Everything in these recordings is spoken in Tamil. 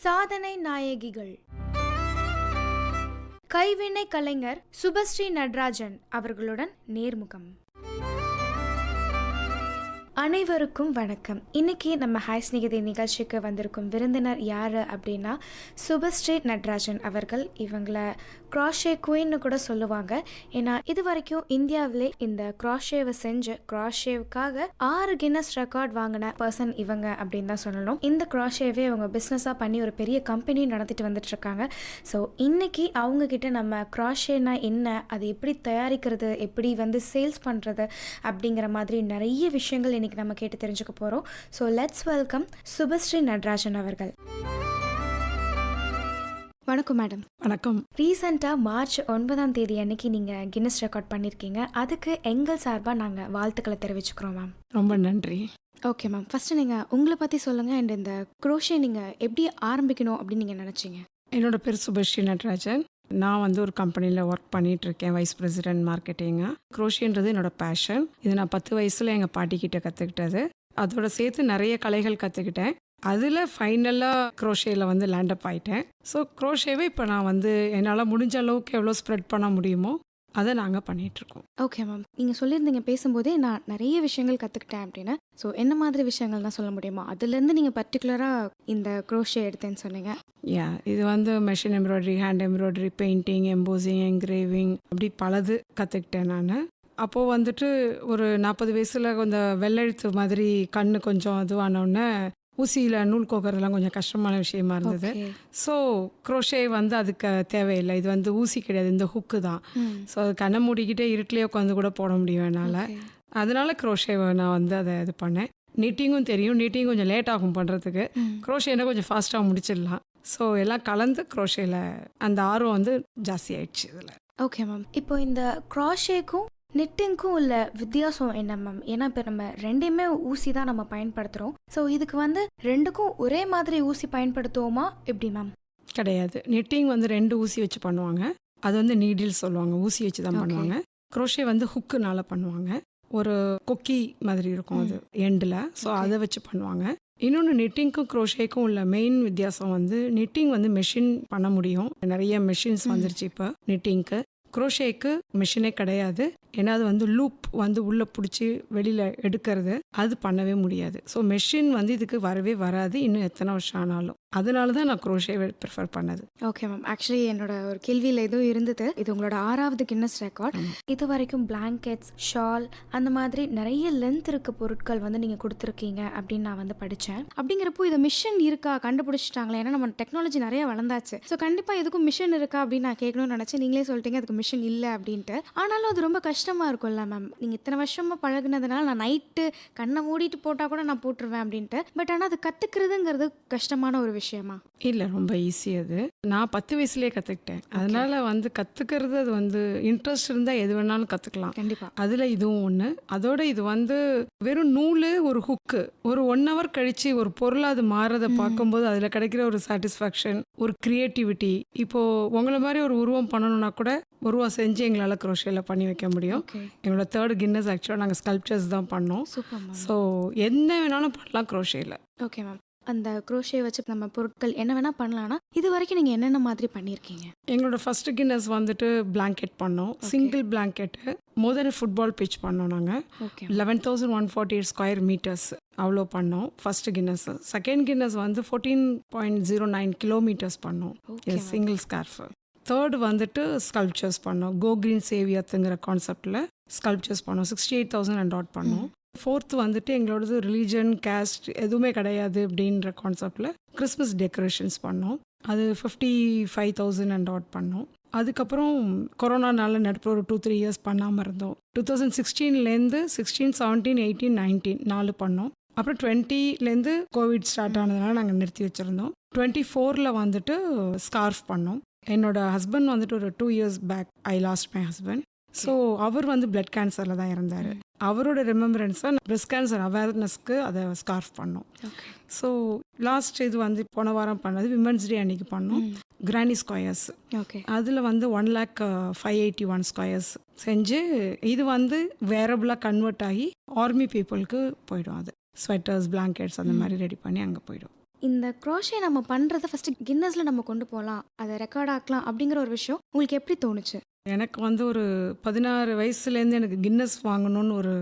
சாதனை நாயகிகள். கைவினை கலைஞர் சுபஸ்ரீ நடராஜன் அவர்களுடன் நேர்முகம். அனைவருக்கும் வணக்கம். இன்னைக்கு நம்ம ஹாய் ஸ்நேகிதி நிகழ்ச்சிக்கு வந்திருக்கும் விருந்தினர் யார் அப்படின்னா சுபஸ்ரீ நடராஜன் அவர்கள். இவங்கள க்ராஷே குயின்னு கூட சொல்லுவாங்க. ஏன்னா இது வரைக்கும் இந்தியாவிலே இந்த க்ராஷேவை செஞ்சு க்ராஷேவுக்காக 6 கின்னஸ் ரெக்கார்ட் வாங்கின பர்சன் இவங்க அப்படின்னு தான் சொல்லணும். இந்த க்ராஷேவே அவங்க பிஸ்னஸாக பண்ணி ஒரு பெரிய கம்பெனி நடத்திட்டு வந்துட்டு இருக்காங்க. ஸோ இன்னைக்கு அவங்கக்கிட்ட நம்ம க்ராஷேனா என்ன, அது எப்படி தயாரிக்கிறது, எப்படி சேல்ஸ் பண்ணுறது அப்படிங்கிற மாதிரி நிறைய விஷயங்கள் இன்னைக்கு நம்ம கேட்டு தெரிஞ்சுக்க போகிறோம். So let's welcome Subhashree Natarajan அவர்கள். வணக்கம் மேடம். வணக்கம். ரீசெண்டாக மார்ச் 9 அன்னைக்கு நீங்கள் கின்னஸ் ரெக்கார்ட் பண்ணியிருக்கீங்க. அதுக்கு எங்கள் சார்பாக நாங்கள் வாழ்த்துக்களை தெரிவிச்சுக்கிறோம் மேம். ரொம்ப நன்றி. ஓகே மேம், ஃபஸ்ட்டு நீங்கள் உங்களை பற்றி சொல்லுங்கள். அண்ட் இந்த க்ரோஷே நீங்கள் எப்படி ஆரம்பிக்கணும் அப்படின்னு நீங்கள் நினச்சிங்க? என்னோட பேர் சுபஸ்ரீ நடராஜன். நான் ஒரு கம்பெனியில் ஒர்க் பண்ணிகிட்ருக்கேன், வைஸ் பிரசிடென்ட் மார்க்கெட்டிங்காக. க்ரோஷேன்றது என்னோட பேஷன். இது நான் 10 வயசில் எங்கள் பாட்டிக்கிட்ட கற்றுக்கிட்டது. அதோட சேர்த்து நிறைய கலைகள் கற்றுக்கிட்டேன். அதில் ஃபைனலாக க்ரோஷேயில் லேண்டப் ஆகிட்டேன். ஸோ க்ரோஷேவே இப்போ நான் என்னால் முடிஞ்ச அளவுக்கு எவ்வளோ ஸ்ப்ரெட் பண்ண முடியுமோ அதை நாங்கள் பண்ணிகிட்ருக்கோம். ஓகே மேம், நீங்கள் சொல்லியிருந்தீங்க பேசும்போதே நான் நிறைய விஷயங்கள் கற்றுக்கிட்டேன் அப்படின்னு. ஸோ என்ன மாதிரி விஷயங்கள் தான் சொல்ல முடியுமா? அதுலேருந்து நீங்கள் பர்டிகுலராக இந்த க்ரோஷே எடுத்தேன்னு சொன்னீங்க. இது machine embroidery, hand embroidery, painting, embossing, engraving, அப்படி பலது கற்றுக்கிட்டேன் நான். அப்போது ஒரு 40 வயசில் கொஞ்சம் வெள்ளெழுத்து மாதிரி கண்ணு கொஞ்சம் இதுவானோடனே ஊசியில் நூல் கோக்கறதுலாம் கொஞ்சம் கஷ்டமான விஷயமா இருந்தது. ஸோ க்ரோஷே அதுக்கு தேவையில்லை. இது ஊசி கிடையாது, இந்த ஹுக்கு தான். ஸோ அது கண்ணை மூடிக்கிட்டே இருட்டிலே உட்காந்து கூட போட முடியும் என்னால். அதனால க்ரோஷேவை நான் அதை இது பண்ணேன். நீட்டிங்கும் தெரியும், நீட்டிங் கொஞ்சம் லேட் ஆகும் பண்ணுறதுக்கு. க்ரோஷேனா கொஞ்சம் ஃபாஸ்ட்டாக முடிச்சிடலாம். ஸோ எல்லாம் கலந்து க்ரோஷேயில் அந்த ஆர்வம் ஜாஸ்தி ஆயிடுச்சு இதில். ஓகே மேம், இப்போ இந்த க்ராஷேக்கும் நிட்டிங்க்கும் உள்ள வித்தியாசம் என்ன மேம்? ஏன்னா இப்போ நம்ம ரெண்டையுமே ஊசி தான் நம்ம பயன்படுத்துகிறோம். ஸோ இதுக்கு ரெண்டுக்கும் ஒரே மாதிரி ஊசி பயன்படுத்துவோமா எப்படி மேம்? கிடையாது. நிட்டிங் 2 ஊசி வச்சு பண்ணுவாங்க. அது நீடில் சொல்லுவாங்க, ஊசி வச்சு தான் பண்ணுவாங்க. க்ரோஷே ஹுக்குனால பண்ணுவாங்க. ஒரு கொக்கி மாதிரி இருக்கும் அது எண்டில். ஸோ அதை வச்சு பண்ணுவாங்க. இன்னொன்று நிட்டிங்க்கும் க்ரோஷேக்கும் உள்ள மெயின் வித்தியாசம் நிட்டிங் மெஷின் பண்ண முடியும். நிறைய மெஷின்ஸ் வந்துருச்சு இப்போ நிட்டிங்க்கு. க்ரோஷேக்கு மிஷினே கிடையாது. ஏன்னா அது லூப் உள்ளே பிடிச்சி வெளியில் எடுக்கிறது அது பண்ணவே முடியாது. ஸோ மெஷின் இதுக்கு வரவே வராது இன்னும் எத்தனை வருஷம் ஆனாலும். அதனால தான் நான் க்ரோஷேவை ப்ரிஃபர் பண்ணது. ஓகே மேம், ஆக்சுவலி என்னோட ஒரு கேள்வியில் எதுவும் இருந்தது. இது உங்களோட 6வது கின்னஸ் ரெக்கார்ட். இது வரைக்கும் பிளாங்கெட்ஸ், ஷால், அந்த மாதிரி நிறைய லென்த் இருக்க பொருட்கள் நீங்கள் கொடுத்துருக்கீங்க அப்படின்னு நான் படித்தேன். அப்படிங்கிறப்போ இது மிஷின் இருக்கா, கண்டுபிடிச்சிட்டாங்களே? ஏன்னா நம்ம டெக்னாலஜி நிறைய வளர்ந்தாச்சு. ஸோ கண்டிப்பாக எதுக்கும் மிஷின் இருக்கா அப்படின்னு நான் கேட்கணும்னு நினச்சேன். நீங்களே சொல்லிட்டீங்க அதுக்கு மிஷின் இல்லை அப்படின்ட்டு. ஆனாலும் அது ரொம்ப கஷ்டமாக இருக்கும்ல மேம்? நீங்கள் இத்தனை வருஷமாக பழகுனதுனால நான் நைட்டு கண்ணை மூடிட்டு போட்டால் கூட நான் போட்டுருவேன் அப்படின்ட்டு. பட் ஆனால் அது கற்றுக்கிறதுங்கிறது கஷ்டமான ஒரு விஷயமா? இல்லை, ரொம்ப ஈஸி. அது நான் 10 வயசுலேயே கற்றுக்கிட்டேன். அதனால் கற்றுக்கிறது அது இன்ட்ரெஸ்ட் இருந்தால் எது வேணாலும் கற்றுக்கலாம். கண்டிப்பாக. அதில் இதுவும் ஒன்று. அதோட இது வெறும் நூல், ஒரு ஹுக்கு, ஒரு 1 hour கழித்து ஒரு பொருள் அது மாறுறதை பார்க்கும்போது அதில் கிடைக்கிற ஒரு சாட்டிஸ்ஃபேக்ஷன், ஒரு க்ரியேட்டிவிட்டி. இப்போது உங்களை மாதிரி ஒரு உருவம் பண்ணணும்னா கூட உருவம் செஞ்சு எங்களால் க்ரோஷேயில் பண்ணி வைக்க முடியும். எங்களோட 3rd கின்னஸ் ஆக்சுவலாக நாங்கள் ஸ்கல்ப்சர்ஸ் தான் பண்ணோம். ஸோ என்ன வேணாலும் பண்ணலாம் க்ரோஷேயில். ஓகே மேம், அந்த க்ரோஷே வச்சு நம்ம பொருட்கள் என்ன வேணால் பண்ணலாம்னா இது வரைக்கும் நீங்கள் என்னென்ன மாதிரி பண்ணியிருக்கீங்க? எங்களோட ஃபர்ஸ்ட் கின்னஸ் பிளாங்கெட் பண்ணோம். சிங்கிள் பிளாங்கெட்டு மோர் ஃபுட்பால் பிச் பண்ணோம். நாங்கள் 11,148 ஸ்கொயர் மீட்டர்ஸ் அவ்வளோ பண்ணோம் first Guinness. Second Guinness 14.09 kilometres பண்ணோம். இது சிங்கிள் ஸ்கார்ஃப். தேர்ட் ஸ்கல்ப்சர்ஸ் பண்ணோம். கோ கிரீன் சேவியத்துங்கிற கான்செப்டில் ஸ்கல்ப்சர்ஸ் பண்ணோம். 68,000 and odd பண்ணோம். ஃபோர்த்து எங்களோடது ரிலீஜன், கேஸ்ட் எதுவுமே கிடையாது அப்படின்ற கான்செப்டில் கிறிஸ்மஸ் டெக்கரேஷன்ஸ் பண்ணோம். அது 55,000 and odd பண்ணோம். அதுக்கப்புறம் கொரோனானால நடுப்புற ஒரு 2-3 years பண்ணாமல் இருந்தோம். 2016லேருந்து 16, 17, 18, 19 4 பண்ணோம். அப்புறம் 20லேருந்து கோவிட் ஸ்டார்ட் ஆனதுனால நாங்கள் நிறுத்தி வச்சுருந்தோம். 24ல் ஸ்கார்ஃப் பண்ணோம். என்னோட ஹஸ்பண்ட் ஒரு 2 years back I lost my husband. So அவர் பிளட் கேன்சரில் தான் இருந்தார். அவரோட ரிமெம்பரன்ஸாக பிரஸ்ட் கேன்சர் அவேர்னஸ்க்கு அதை ஸ்கார்ஃப் பண்ணோம். ஸோ லாஸ்ட் இது போன வாரம் பண்ணது விமன்ஸ் டே அன்னைக்கு பண்ணோம். கிராண்டி ஸ்கொயர்ஸ். அதில் 1,05,81 ஸ்கொயர்ஸ் செஞ்சு இது வேரபிளாக கன்வெர்ட் ஆகி ஆர்மி பீப்புளுக்கு போயிடும். அது ஸ்வெட்டர்ஸ், பிளாங்கெட்ஸ் அந்த மாதிரி ரெடி பண்ணி அங்கே போயிடும். இந்த க்ரோஷே நம்ம பண்ணுறத ஃபஸ்ட்டு கின்னஸில் நம்ம கொண்டு போகலாம், அதை ரெக்கார்ட் ஆக்கலாம் அப்படிங்கிற ஒரு விஷயம் உங்களுக்கு எப்படி தோணுச்சு? எனக்கு வந்து ஒரு 16 வயசுலேருந்து எனக்கு கின்னஸ் வாங்கணும்னு ஒரு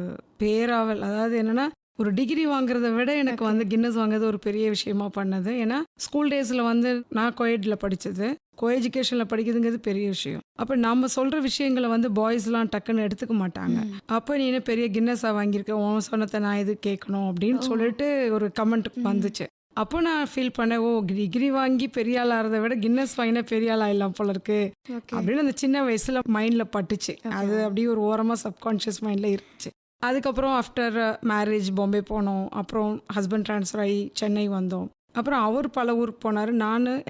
பேராவல். அதாவது என்னன்னா, ஒரு டிகிரி வாங்குறத விட எனக்கு வந்து கின்னஸ் வாங்குறது ஒரு பெரிய விஷயமா பண்ணது. ஏன்னா ஸ்கூல் டேஸில் வந்து நான் கோயட்ல படித்தது, கோ எஜுகேஷனில் படிக்கிறதுங்கிறது பெரிய விஷயம். அப்போ நம்ம சொல்கிற விஷயங்களை வந்து பாய்ஸ்லாம் டக்குன்னு எடுத்துக்க மாட்டாங்க. அப்போ நீ என்ன பெரிய கின்னஸாக வாங்கியிருக்க, உன் சொன்னதை நான் எது கேட்கணும் அப்படின்னு சொல்லிட்டு ஒரு கமெண்ட் வந்துச்சு. அப்போ நான் ஃபீல் பண்ணேன், ஓ டிகிரி வாங்கி பெரிய ஆள் ஆகிறத விட கின்னஸ் வாங்கினா பெரிய ஆள் ஆயிடலாம் போல இருக்கு அப்படின்னு அந்த சின்ன வயசில் மைண்டில் பட்டுச்சு. அது அப்படியே ஒரு ஓரமாக சப்கான்ஷியஸ் மைண்டில் இருந்துச்சு. அதுக்கப்புறம் ஆஃப்டர் மேரேஜ் பாம்பே போனோம். அப்புறம் ஹஸ்பண்ட் ட்ரான்ஸ்ஃபர் ஆகி சென்னை வந்தோம். அப்புறம் அவர் பல ஊருக்கு போனார்.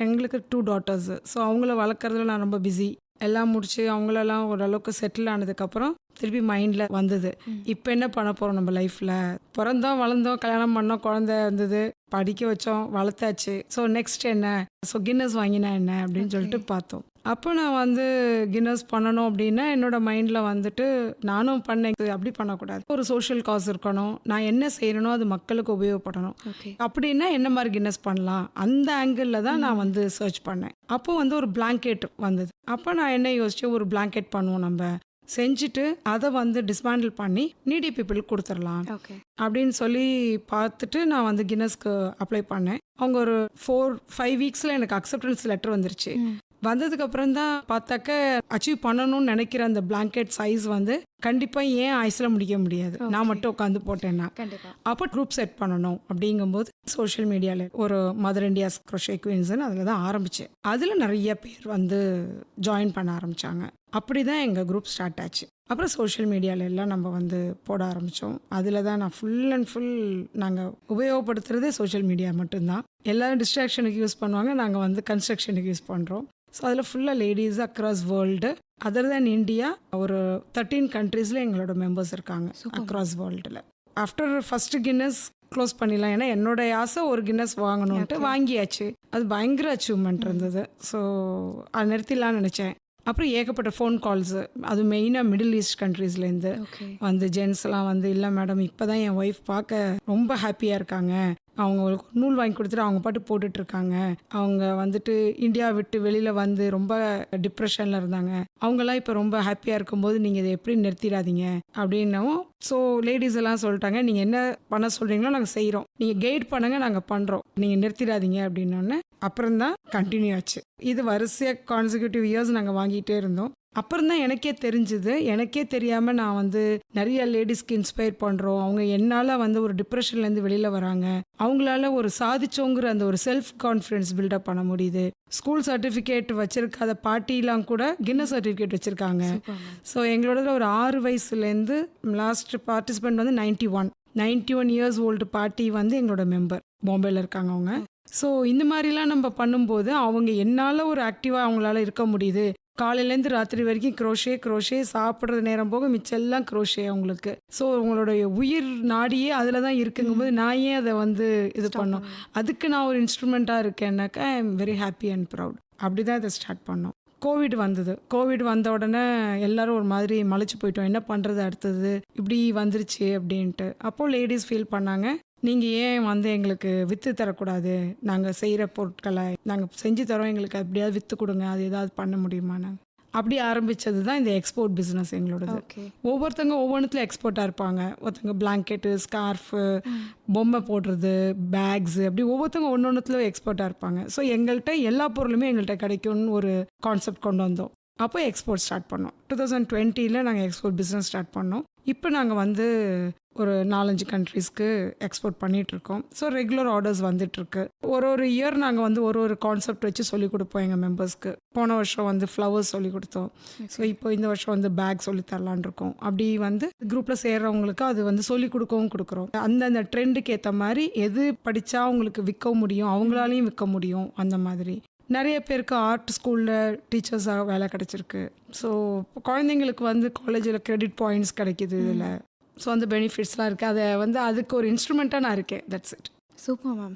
எங்களுக்கு 2 daughters. ஸோ அவங்கள வளர்க்குறதுல நான் ரொம்ப பிஸி. எல்லாம் முடிச்சு அவங்களெல்லாம் ஓரளவுக்கு செட்டில் ஆனதுக்கப்புறம் திருப்பி மைண்டில் வந்தது, இப்போ என்ன பண்ண போகிறோம் நம்ம லைஃப்பில். பிறந்தோம், வளர்ந்தோம், கல்யாணம் பண்ணோம், குழந்தை வந்தது, படிக்க வச்சோம், வளர்த்தாச்சு. ஸோ நெக்ஸ்ட் என்ன, ஸோ கின்னஸ் வாங்கினா என்ன அப்படின்னு சொல்லிட்டு பார்த்தோம். அப்போ நான் வந்து கின்னஸ் பண்ணணும் அப்படின்னா என்னோட மைண்டில் வந்துட்டு நானும் பண்ணேன், அப்படி பண்ணக்கூடாது, ஒரு சோஷியல் காஸ் இருக்கணும், நான் என்ன செய்யணும் அது மக்களுக்கு உபயோகப்படணும், அப்படின்னா என்ன மாதிரி கின்னஸ் பண்ணலாம், அந்த ஆங்கிளில் தான் நான் வந்து சர்ச் பண்ணேன். அப்போ வந்து ஒரு பிளாங்கெட் வந்தது. அப்போ நான் என்ன யோசிச்சேன், ஒரு பிளாங்கெட் பண்ணுவோம், நம்ம செஞ்சுட்டு அதை வந்து டிஸ்மேண்டில் பண்ணி நீடி பீப்புளுக்கு கொடுத்துடலாம் அப்படின்னு சொல்லி பார்த்துட்டு நான் வந்து கின்னஸ்க்கு அப்ளை பண்ணேன். அவங்க ஒரு 4-5 வீக்ஸில் எனக்கு அக்செப்டன்ஸ் லெட்டர் வந்துருச்சு. வந்ததுக்கப்புறம் தான் பார்த்தாக்க அச்சீவ் பண்ணணும்னு நினைக்கிற அந்த பிளாங்கெட் சைஸ் வந்து கண்டிப்பாக ஏன் ஐஸில் முடிக்க முடியாது, நான் மட்டும் உட்காந்து போட்டேன்னா. அப்போ குரூப் செட் பண்ணணும் அப்படிங்கும்போது சோஷியல் மீடியாவில் ஒரு மதர் இண்டியாஸ் க்ரோஷே குயின்ஸ்னு அதில் தான் ஆரம்பித்தேன். அதில் நிறைய பேர் வந்து ஜாயின் பண்ண ஆரம்பித்தாங்க. அப்படி தான் எங்கள் குரூப் ஸ்டார்ட் ஆச்சு. அப்புறம் சோஷியல் மீடியாவில் எல்லாம் நம்ம வந்து போட ஆரம்பித்தோம். அதில் தான் நான் ஃபுல் அண்ட் ஃபுல் நாங்கள் உபயோகப்படுத்துகிறதே சோஷியல் மீடியா மட்டும்தான். எல்லோரும் டிஸ்ட்ராக்ஷனுக்கு யூஸ் பண்ணுவாங்க, நாங்கள் வந்து கன்ஸ்ட்ரக்ஷனுக்கு யூஸ் பண்ணுறோம். ஸோ அதில் ஃபுல்லாக ladies across world, other than India ஒரு 13 கண்ட்ரீஸில் எங்களோட மெம்பர்ஸ் இருக்காங்க அக்ராஸ் வேர்ல்டில். ஆஃப்டர் ஃபஸ்ட்டு கின்னஸ் க்ளோஸ் பண்ணிடலாம், ஏன்னா என்னோடய ஆசை ஒரு கின்னஸ் வாங்கணுன்ட்டு வாங்கியாச்சு. அது பயங்கர அச்சீவ்மெண்ட் இருந்தது. ஸோ அதை நிறுத்திடலான்னு நினச்சேன். அப்புறம் ஏகப்பட்ட ஃபோன் கால்ஸு, அது மெயினாக மிடில் ஈஸ்ட் கண்ட்ரீஸ்லேருந்து வந்து ஜென்ஸ்லாம் வந்து, இல்லை மேடம் இப்போ தான் என் ஒய்ஃப் பார்க்க ரொம்ப ஹாப்பியாக இருக்காங்க, அவங்களுக்கு நூல் வாங்கி கொடுத்துட்டு அவங்க பாட்டு போட்டுட்ருக்காங்க, அவங்க வந்துட்டு இந்தியா விட்டு வெளியில் வந்து ரொம்ப டிப்ரெஷனில் இருந்தாங்க, அவங்கெல்லாம் இப்போ ரொம்ப ஹாப்பியாக இருக்கும்போது நீங்கள் இதை எப்படி நிறுத்திடாதீங்க அப்படின்னவும். ஸோ லேடிஸ் எல்லாம் சொல்லிட்டாங்க, நீங்கள் என்ன பண்ண சொல்கிறீங்களோ நாங்கள் செய்கிறோம், நீங்கள் கைட் பண்ணுங்கள், நாங்கள் பண்ணுறோம், நீங்கள் நிறுத்திடாதீங்க அப்படின்னோடனே அப்புறம் தான் கண்டினியூ ஆச்சு. இது வரிசையாக கான்சிக்யூட்டிவ் இயர்ஸ் நாங்கள் வாங்கிட்டே இருந்தோம். அப்புறம் தான் எனக்கே தெரிஞ்சுது, எனக்கே தெரியாமல் நான் வந்து நிறைய லேடிஸ்க்கு இன்ஸ்பயர் பண்ணுறோம், அவங்க என்னால் வந்து ஒரு டிப்ரெஷன்லேருந்து வெளியில் வராங்க, அவங்களால ஒரு சாதிச்சோங்கிற அந்த ஒரு செல்ஃப் கான்ஃபிடென்ஸ் பில்டப் பண்ண முடியுது. ஸ்கூல் சர்டிஃபிகேட் வச்சுருக்காத பாட்டிலாம் கூட கின்னஸ் சர்டிஃபிகேட் வச்சுருக்காங்க. ஸோ எங்களோட ஒரு 6 வயசுலேருந்து லாஸ்ட் பார்ட்டிசிபெண்ட் வந்து 91 இயர்ஸ் ஓல்டு பாட்டி வந்து எங்களோட மெம்பர், பாம்பேயில் இருக்காங்க அவங்க. ஸோ இந்த மாதிரிலாம் நம்ம பண்ணும்போது அவங்க என்னால் ஒரு ஆக்டிவாக அவங்களால இருக்க முடியுது. காலையிலேருந்து ராத்திரி வரைக்கும் க்ரோஷே சாப்பிட்றது நேரம் போக மிச்செல்லாம் க்ரோஷே அவங்களுக்கு. ஸோ உங்களுடைய உயிர் நாடியே அதில் தான் இருக்குங்கும்போது நான் ஏன் அதை வந்து இது பண்ணோம், அதுக்கு நான் ஒரு இன்ஸ்ட்ருமெண்ட்டாக இருக்கேன்னாக்கா I am very happy and proud. அப்படி தான் இதை ஸ்டார்ட் பண்ணோம். கோவிட் வந்தது. கோவிட் வந்த உடனே எல்லாரும் ஒரு மாதிரி மலைச்சு போயிட்டோம், என்ன பண்ணுறது அடுத்தது, இப்படி வந்துருச்சு அப்படின்ட்டு. அப்போது லேடிஸ் ஃபீல் பண்ணாங்க, நீங்கள் ஏன் வந்து எங்களுக்கு விற்று தரக்கூடாது, நாங்கள் செய்கிற பொருட்களை நாங்கள் செஞ்சு தரோம், எங்களுக்கு அப்படியாவது விற்று கொடுங்க, அது ஏதாவது பண்ண முடியுமா. நாங்கள் அப்படி ஆரம்பித்தது தான் இந்த எக்ஸ்போர்ட் பிஸ்னஸ் எங்களோடது. ஒவ்வொருத்தவங்க ஒவ்வொன்றுத்தில் எக்ஸ்போர்ட்டாக இருப்பாங்க. ஒருத்தவங்க பிளாங்கெட்டு, ஸ்கார்ஃபு, பொம்மை போடுறது, பேக்ஸு, அப்படி ஒவ்வொருத்தவங்க ஒன்றொன்றுத்தில் எக்ஸ்போர்ட்டாக இருப்பாங்க. ஸோ எங்கள்கிட்ட எல்லா பொருளுமே எங்கள்கிட்ட கிடைக்கும்னு ஒரு கான்செப்ட் கொண்டு வந்தோம். அப்போ எக்ஸ்போர்ட் ஸ்டார்ட் பண்ணோம். 2020 நாங்கள் எக்ஸ்போர்ட் பிஸ்னஸ் ஸ்டார்ட் பண்ணோம். இப்போ நாங்கள் வந்து ஒரு 4-5 கண்ட்ரீஸ்க்கு எக்ஸ்போர்ட் பண்ணிகிட்ருக்கோம். ஸோ ரெகுலர் ஆர்டர்ஸ் வந்துட்டுருக்கு. ஒரு இயர் நாங்கள் வந்து ஒரு கான்செப்ட் வச்சு சொல்லிக் கொடுப்போம் எங்கள் மெம்பர்ஸ்க்கு. போன வருஷம் வந்து ஃப்ளவர்ஸ் சொல்லிக் கொடுத்தோம். ஸோ இப்போ இந்த வருஷம் வந்து பேக் சொல்லி தரலான் இருக்கோம். அப்படி வந்து குரூப்பில் சேர்றவங்களுக்கு அது வந்து சொல்லிக் கொடுக்குறோம். அந்தந்த ட்ரெண்டுக்கு ஏற்ற மாதிரி எது படித்தா அவங்களுக்கு விற்க முடியும், அவங்களாலையும் விற்க முடியும், அந்த மாதிரி. நிறைய பேருக்கு ஆர்ட் ஸ்கூலில் டீச்சர்ஸாக வேலை கிடச்சிருக்கு. ஸோ குழந்தைங்களுக்கு வந்து காலேஜில் கிரெடிட் பாயிண்ட்ஸ் கிடைக்கிது இதில். ஸோ அந்த பெனிஃபிட்ஸ்லாம் இருக்குது. அதை வந்து அதுக்கு ஒரு இன்ஸ்ட்ருமெண்ட்டாக நான் இருக்கேன். That's it. Super ma'am.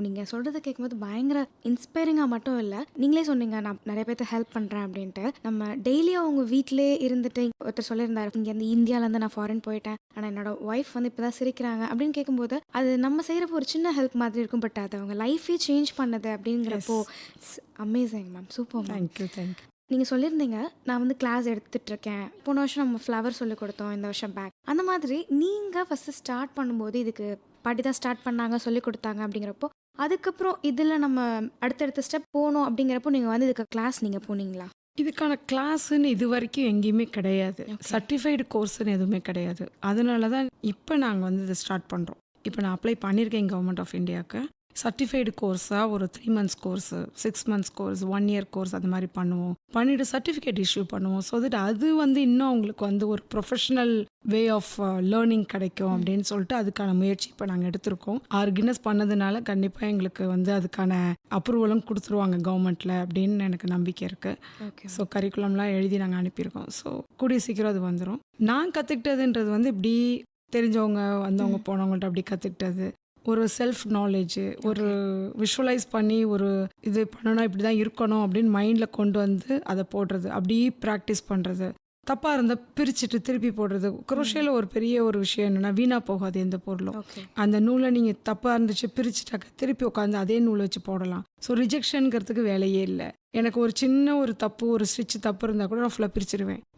நீங்கள் சொல்கிறத கேட்கும்போது பயங்கர இன்ஸ்பைரிங்காக மட்டும் இல்லை, நீங்களே சொன்னீங்க நான் நிறைய பேர்த்த ஹெல்ப் பண்ணுறேன் அப்படின்ட்டு. நம்ம டெய்லியும் அவங்க வீட்டிலே இருந்துட்டு ஒருத்தர் சொல்லியிருந்தாரு, இங்கேருந்து இந்தியாவிலேருந்து நான் ஃபாரின் போயிட்டேன், ஆனால் என்னோட ஒய்ஃப் வந்து இப்போ தான் சிரிக்கிறாங்க அப்படின்னு கேட்கும்போது அது நம்ம செய்கிறப்போ ஒரு சின்ன ஹெல்ப் மாதிரி இருக்கும். பட் அது அவங்க லைஃபே சேஞ்ச் பண்ணது அப்படிங்கிறப்போ it's amazing ma'am. Super ma'am. Thank you. நீங்கள் சொல்லியிருந்தீங்க நான் வந்து கிளாஸ் எடுத்துட்ருக்கேன், போன வருஷம் நம்ம ஃப்ளவர் சொல்லிக் கொடுத்தோம், இந்த வருஷம் பேக். அந்த மாதிரி நீங்கள் ஃபஸ்ட்டு ஸ்டார்ட் பண்ணும்போது இதுக்கு பாட்டி தான் ஸ்டார்ட் பண்ணாங்க, சொல்லிக் கொடுத்தாங்க அப்படிங்கிறப்போ, அதுக்கப்புறம் இதில் நம்ம அடுத்தடுத்த ஸ்டெப் போகணும் அப்படிங்கிறப்போ நீங்கள் வந்து இதுக்கு கிளாஸ் நீங்கள் போனீங்களா? இதுக்கான கிளாஸ்ன்னு இது வரைக்கும் எங்கேயுமே கிடையாது. சர்டிஃபைடு கோர்ஸ்ன்னு எதுவுமே கிடையாது. அதனால தான் இப்போ நாங்கள் வந்து இதை ஸ்டார்ட் பண்ணுறோம். இப்போ நான் அப்ளை பண்ணியிருக்கேன் கவர்மெண்ட் ஆஃப் இந்தியாவுக்கு. சர்டிஃபைடு கோர்ஸாக ஒரு 3 months course, 6 months course, 1 year course அது மாதிரி பண்ணுவோம். பண்ணிவிட்டு சர்டிஃபிகேட் இஷ்யூ பண்ணுவோம். ஸோ தட் அது வந்து இன்னும் அவங்களுக்கு வந்து ஒரு ப்ரொஃபஷ்னல் வே ஆஃப் லேர்னிங் கிடைக்கும் அப்படின்னு சொல்லிட்டு அதுக்கான முயற்சி இப்போ நாங்கள் எடுத்திருக்கோம். 6 Guinness பண்ணதுனால கண்டிப்பாக எங்களுக்கு வந்து அதுக்கான அப்ரூவலும் கொடுத்துருவாங்க கவர்மெண்ட்டில் அப்படின்னு எனக்கு நம்பிக்கை இருக்குது. ஸோ கரிக்குலம்லாம் எழுதி நாங்கள் அனுப்பியிருக்கோம். ஸோ கூடிய சீக்கிரம் அது வந்துடும். நான் கற்றுக்கிட்டதுன்றது வந்து இப்படி தெரிஞ்சவங்க வந்தவங்க போனவங்கள்ட்ட அப்படி கற்றுக்கிட்டது, ஒரு செல்ஃப் நாலேஜ், ஒரு விஷுவலைஸ் பண்ணி ஒரு இது பண்ணணும், இப்படி தான் இருக்கணும் அப்படின்னு மைண்டில் கொண்டு வந்து அதை போடுறது, அப்படியே ப்ராக்டிஸ் பண்ணுறது, தப்பாக இருந்தால் பிரிச்சுட்டு திருப்பி போடுறது. குரோஷேல ஒரு பெரிய ஒரு விஷயம் என்னென்னா வீணாக போகாது எந்த பொருளும். அந்த நூலை நீங்கள் தப்பாக இருந்துச்சு பிரிச்சுட்டாக்க திருப்பி உட்காந்து அதே நூலை வச்சு போடலாம். ஸோ ரிஜெக்ஷனுங்கிறதுக்கு வேலையே இல்லை. எனக்கு ஒரு சின்ன ஒரு தப்பு, ஒரு ஸ்டிச் தப்பு இருந்தால் கூட நான் ஃபுல்லாக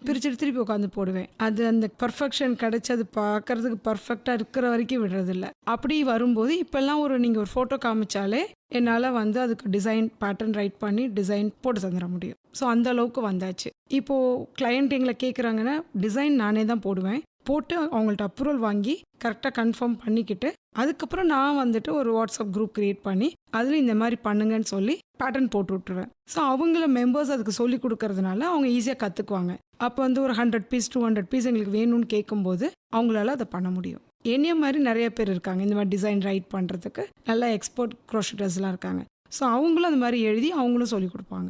பிரிச்சுட்டு திருப்பி உட்காந்து போடுவேன். அது அந்த பர்ஃபெக்ஷன் கிடைச்சி அது பார்க்கறதுக்கு பர்ஃபெக்டாக இருக்கிற வரைக்கும் விடுறதில்ல. அப்படி வரும்போது இப்போல்லாம் நீங்கள் ஒரு ஃபோட்டோ காமிச்சாலே என்னால் வந்து அதுக்கு டிசைன் பேட்டர்ன் ரைட் பண்ணி டிசைன் போட்டு தந்துட முடியும். ஸோ அந்த அளவுக்கு வந்தாச்சு. இப்போது கிளையண்ட் எங்களை கேட்குறாங்கன்னா டிசைன் நானே தான் போடுவேன். போட்டு அவங்கள்ட்ட அப்ரூவல் வாங்கி கரெக்டாக கன்ஃபார்ம் பண்ணிக்கிட்டு அதுக்கப்புறம் நான் வந்துட்டு ஒரு வாட்ஸ்அப் குரூப் க்ரியேட் பண்ணி அதில் இந்த மாதிரி பண்ணுங்கன்னு சொல்லி பேட்டர்ன் போட்டு விட்டுருவேன். ஸோ அவங்கள மெம்பர்ஸ் அதுக்கு சொல்லி கொடுக்கறதுனால அவங்க ஈஸியாக கற்றுக்குவாங்க. அப்போ வந்து ஒரு 100 பீஸ் 200 பீஸ் எங்களுக்கு வேணும்னு கேட்கும்போது அவங்களால அதை பண்ண முடியும். என்னைய மாதிரி நிறைய பேர் இருக்காங்க இந்த மாதிரி டிசைன் ரைட் பண்ணுறதுக்கு நல்ல எக்ஸ்போர்ட் க்ரோஷட்டர்ஸ்லாம் இருக்காங்க. ஸோ அவங்களும் அந்த மாதிரி எழுதி அவங்களும் சொல்லி கொடுப்பாங்க.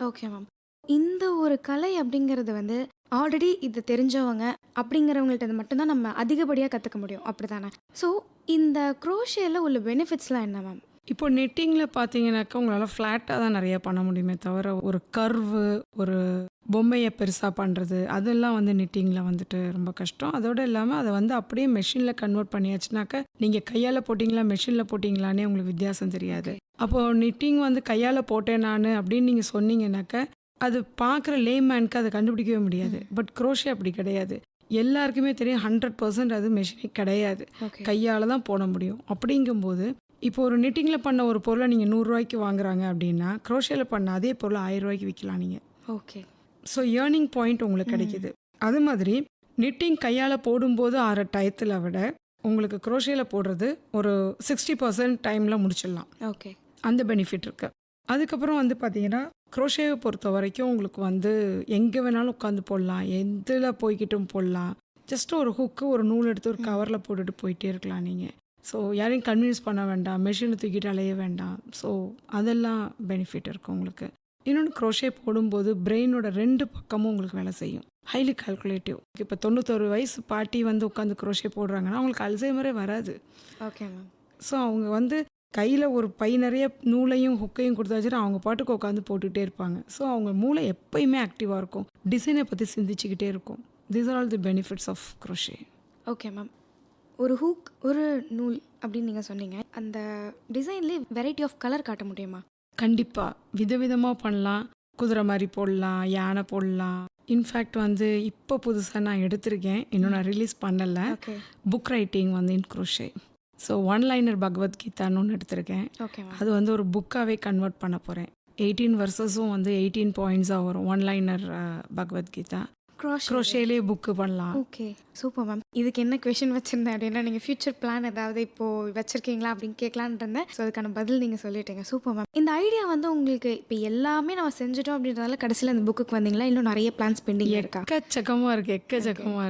Okay ma'am. இந்த ஒரு கலை அப்படிங்கிறது வந்து ஆல்ரெடி இது தெரிஞ்சவங்க அப்படிங்கிறவங்கள்ட்ட மட்டும்தான் நம்ம அதிகப்படியாக கற்றுக்க முடியும், அப்படி தானே? ஸோ இந்த க்ரோஷேல உள்ள பெனிஃபிட்ஸ்லாம் என்ன மேம்? இப்போ நெட்டிங்கில் பார்த்தீங்கன்னாக்கா உங்களால் ஃப்ளாட்டாக தான் நிறையா பண்ண முடியுமே தவிர ஒரு கர்வு, ஒரு பொம்மையை பெருசாக பண்ணுறது அதெல்லாம் வந்து நெட்டிங்கில் வந்துட்டு ரொம்ப கஷ்டம். அதோடு இல்லாமல் அதை வந்து அப்படியே மெஷினில் கன்வெர்ட் பண்ணியாச்சுனாக்கா நீங்கள் கையால் போட்டிங்களா மெஷினில் போட்டிங்களானே உங்களுக்கு வித்தியாசம் தெரியாது. அப்போது நெட்டிங் வந்து கையால் போட்டேன் நான் அப்படின்னு நீங்கள் சொன்னீங்கன்னாக்கா அது பார்க்குற லேமேனுக்கு அதை கண்டுபிடிக்கவே முடியாது. பட் க்ரோஷே அப்படி கிடையாது. எல்லாருக்குமே தெரியும் 100% அது மெஷினே கிடையாது, கையால் தான் போட முடியும். அப்படிங்கும்போது இப்போ ஒரு நிட்டிங்கில் பண்ண ஒரு பொருளை நீங்கள் 100 ரூபாய்க்கு வாங்குறாங்க அப்படின்னா க்ரோஷேல பண்ண அதே பொருளை 1000 ரூபாய்க்கு விற்கலாம் நீங்கள். ஓகே. ஸோ ஏர்னிங் பாயிண்ட் உங்களுக்கு கிடைக்கிது. அது மாதிரி நிட்டிங் கையால் போடும்போது ஆற டயத்தில் விட உங்களுக்கு க்ரோஷேல போடுறது ஒரு 60% டைமில் முடிச்சிடலாம். ஓகே. அந்த பெனிஃபிட் இருக்குது. அதுக்கப்புறம் வந்து பார்த்தீங்கன்னா க்ரோஷேவை பொறுத்த வரைக்கும் உங்களுக்கு வந்து எங்கே வேணாலும் உட்காந்து போடலாம், எதில் போய்கிட்டும் போடலாம். ஜஸ்ட் ஒரு ஹுக்கு ஒரு நூல் எடுத்து ஒரு கவரில் போட்டுட்டு போயிட்டே இருக்கலாம் நீங்கள். ஸோ யாரையும் கன்வின்ஸ் பண்ண வேண்டாம், மெஷினை தூக்கிட்டு அலைய வேண்டாம். ஸோ அதெல்லாம் பெனிஃபிட் இருக்குது உங்களுக்கு. இன்னொன்று க்ரோஷே போடும்போது பிரெயினோட 2 பக்கமும் உங்களுக்கு வேலை செய்யும். Highly calculative. இப்போ 91 வயசு பாட்டி வந்து உட்காந்து க்ரோஷே போடுறாங்கன்னா அவங்களுக்கு அல்சைமரே வராது. Okay ma'am. ஸோ அவங்க வந்து கையில் ஒரு பை நிறைய நூலையும் ஹுக்கையும் கொடுத்து வச்சுட்டு அவங்க பாட்டுக்கு உட்காந்து போட்டுகிட்டே இருப்பாங்க. ஸோ அவங்க மூளை எப்பயுமே ஆக்டிவாக இருக்கும், டிசைனை பற்றி சிந்திச்சுக்கிட்டே இருக்கும். These are all the benefits of crochet. Okay ma'am. ஒரு ஹூக் ஒரு நூல் அப்படின்னு நீங்கள் சொன்னீங்க, அந்த டிசைன்லேயே வெரைட்டி ஆஃப் கலர் காட்ட முடியுமா? கண்டிப்பாக விதவிதமாக பண்ணலாம். குதிரை மாதிரி போடலாம், யானை போடலாம். இன்ஃபேக்ட் வந்து இப்போ புதுசாக நான் எடுத்திருக்கேன், இன்னும் நான் ரிலீஸ் பண்ணலை. புக் ரைட்டிங் வந்து இன் க்ரோஷே. ஸோ 1-liner பகவத்கீதான்னு ஒன்று எடுத்திருக்கேன். அது வந்து ஒரு புக்காகவே கன்வெர்ட் பண்ண போகிறேன். 18 verses-உம் வந்து 18 points-ஆக வரும். 1-liner பகவத்கீதா க்ரோஷேலேயே புக்கு பண்ணலாம். Okay, super ma'am. இதுக்கு என்ன கொஷின் வச்சுருந்தேன் அப்படின்னா, நீங்கள் ஃபியூச்சர் பிளான் ஏதாவது இப்போது வச்சுருக்கீங்களா அப்படின்னு கேட்கலான்னு இருந்தேன். ஸோ அதுக்கான பதில் நீங்கள் சொல்லிட்டீங்க. Super ma'am. இந்த ஐடியா வந்து உங்களுக்கு இப்போ எல்லாமே நம்ம செஞ்சுட்டோம் அப்படின்றதால கடைசியில் அந்த புக்குக்கு வந்தீங்களா, இன்னும் நிறைய பிளான்ஸ் பெண்டிங் இருக்கா? எக்கச்சக்கமாக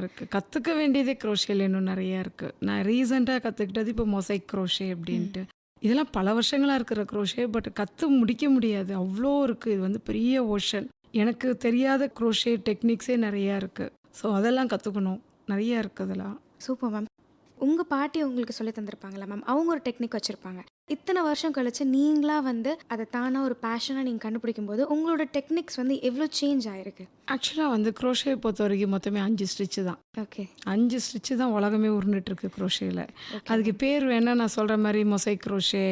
இருக்குது. கற்றுக்க வேண்டியதே க்ரோஷேல இன்னும் நிறையா இருக்குது. நான் ரீசெண்டாக கற்றுக்கிட்டது இப்போ மொசைக் க்ரோஷே அப்படின்ட்டு. இதெல்லாம் பல வருஷங்களாக இருக்கிற க்ரோஷே, பட் கற்று முடிக்க முடியாது, அவ்வளோ இருக்குது. இது வந்து பெரிய ஓஷன். எனக்கு தெரியாத க்ரோஷே டெக்னிக்ஸே நிறையா இருக்குது. ஸோ அதெல்லாம் கற்றுக்கணும், நிறையா இருக்குது அதெல்லாம். Super ma'am. உங்கள் பாட்டி உங்களுக்கு சொல்லி தந்திருப்பாங்களா மேம்? அவங்க ஒரு டெக்னிக் வச்சுருப்பாங்க. இத்தனை வருஷம் கழிச்சு நீங்களா வந்து அதை தானாக ஒரு பேஷனாக நீங்கள் கண்டுபிடிக்கும் போது உங்களோட டெக்னிக்ஸ் வந்து எவ்வளோ சேஞ்ச் ஆயிருக்கு? ஆக்சுவலாக வந்து க்ரோஷே பொறுத்த வரைக்கும் மொத்தமே 5 ஸ்டிச்சு தான். ஓகே 5 ஸ்டிச்சு தான் உலகமே உருண்டுட்டுருக்கு க்ரோஷேயில். அதுக்கு பேர் வேணால் நான் சொல்கிற மாதிரி மொசைக் க்ரோஷே,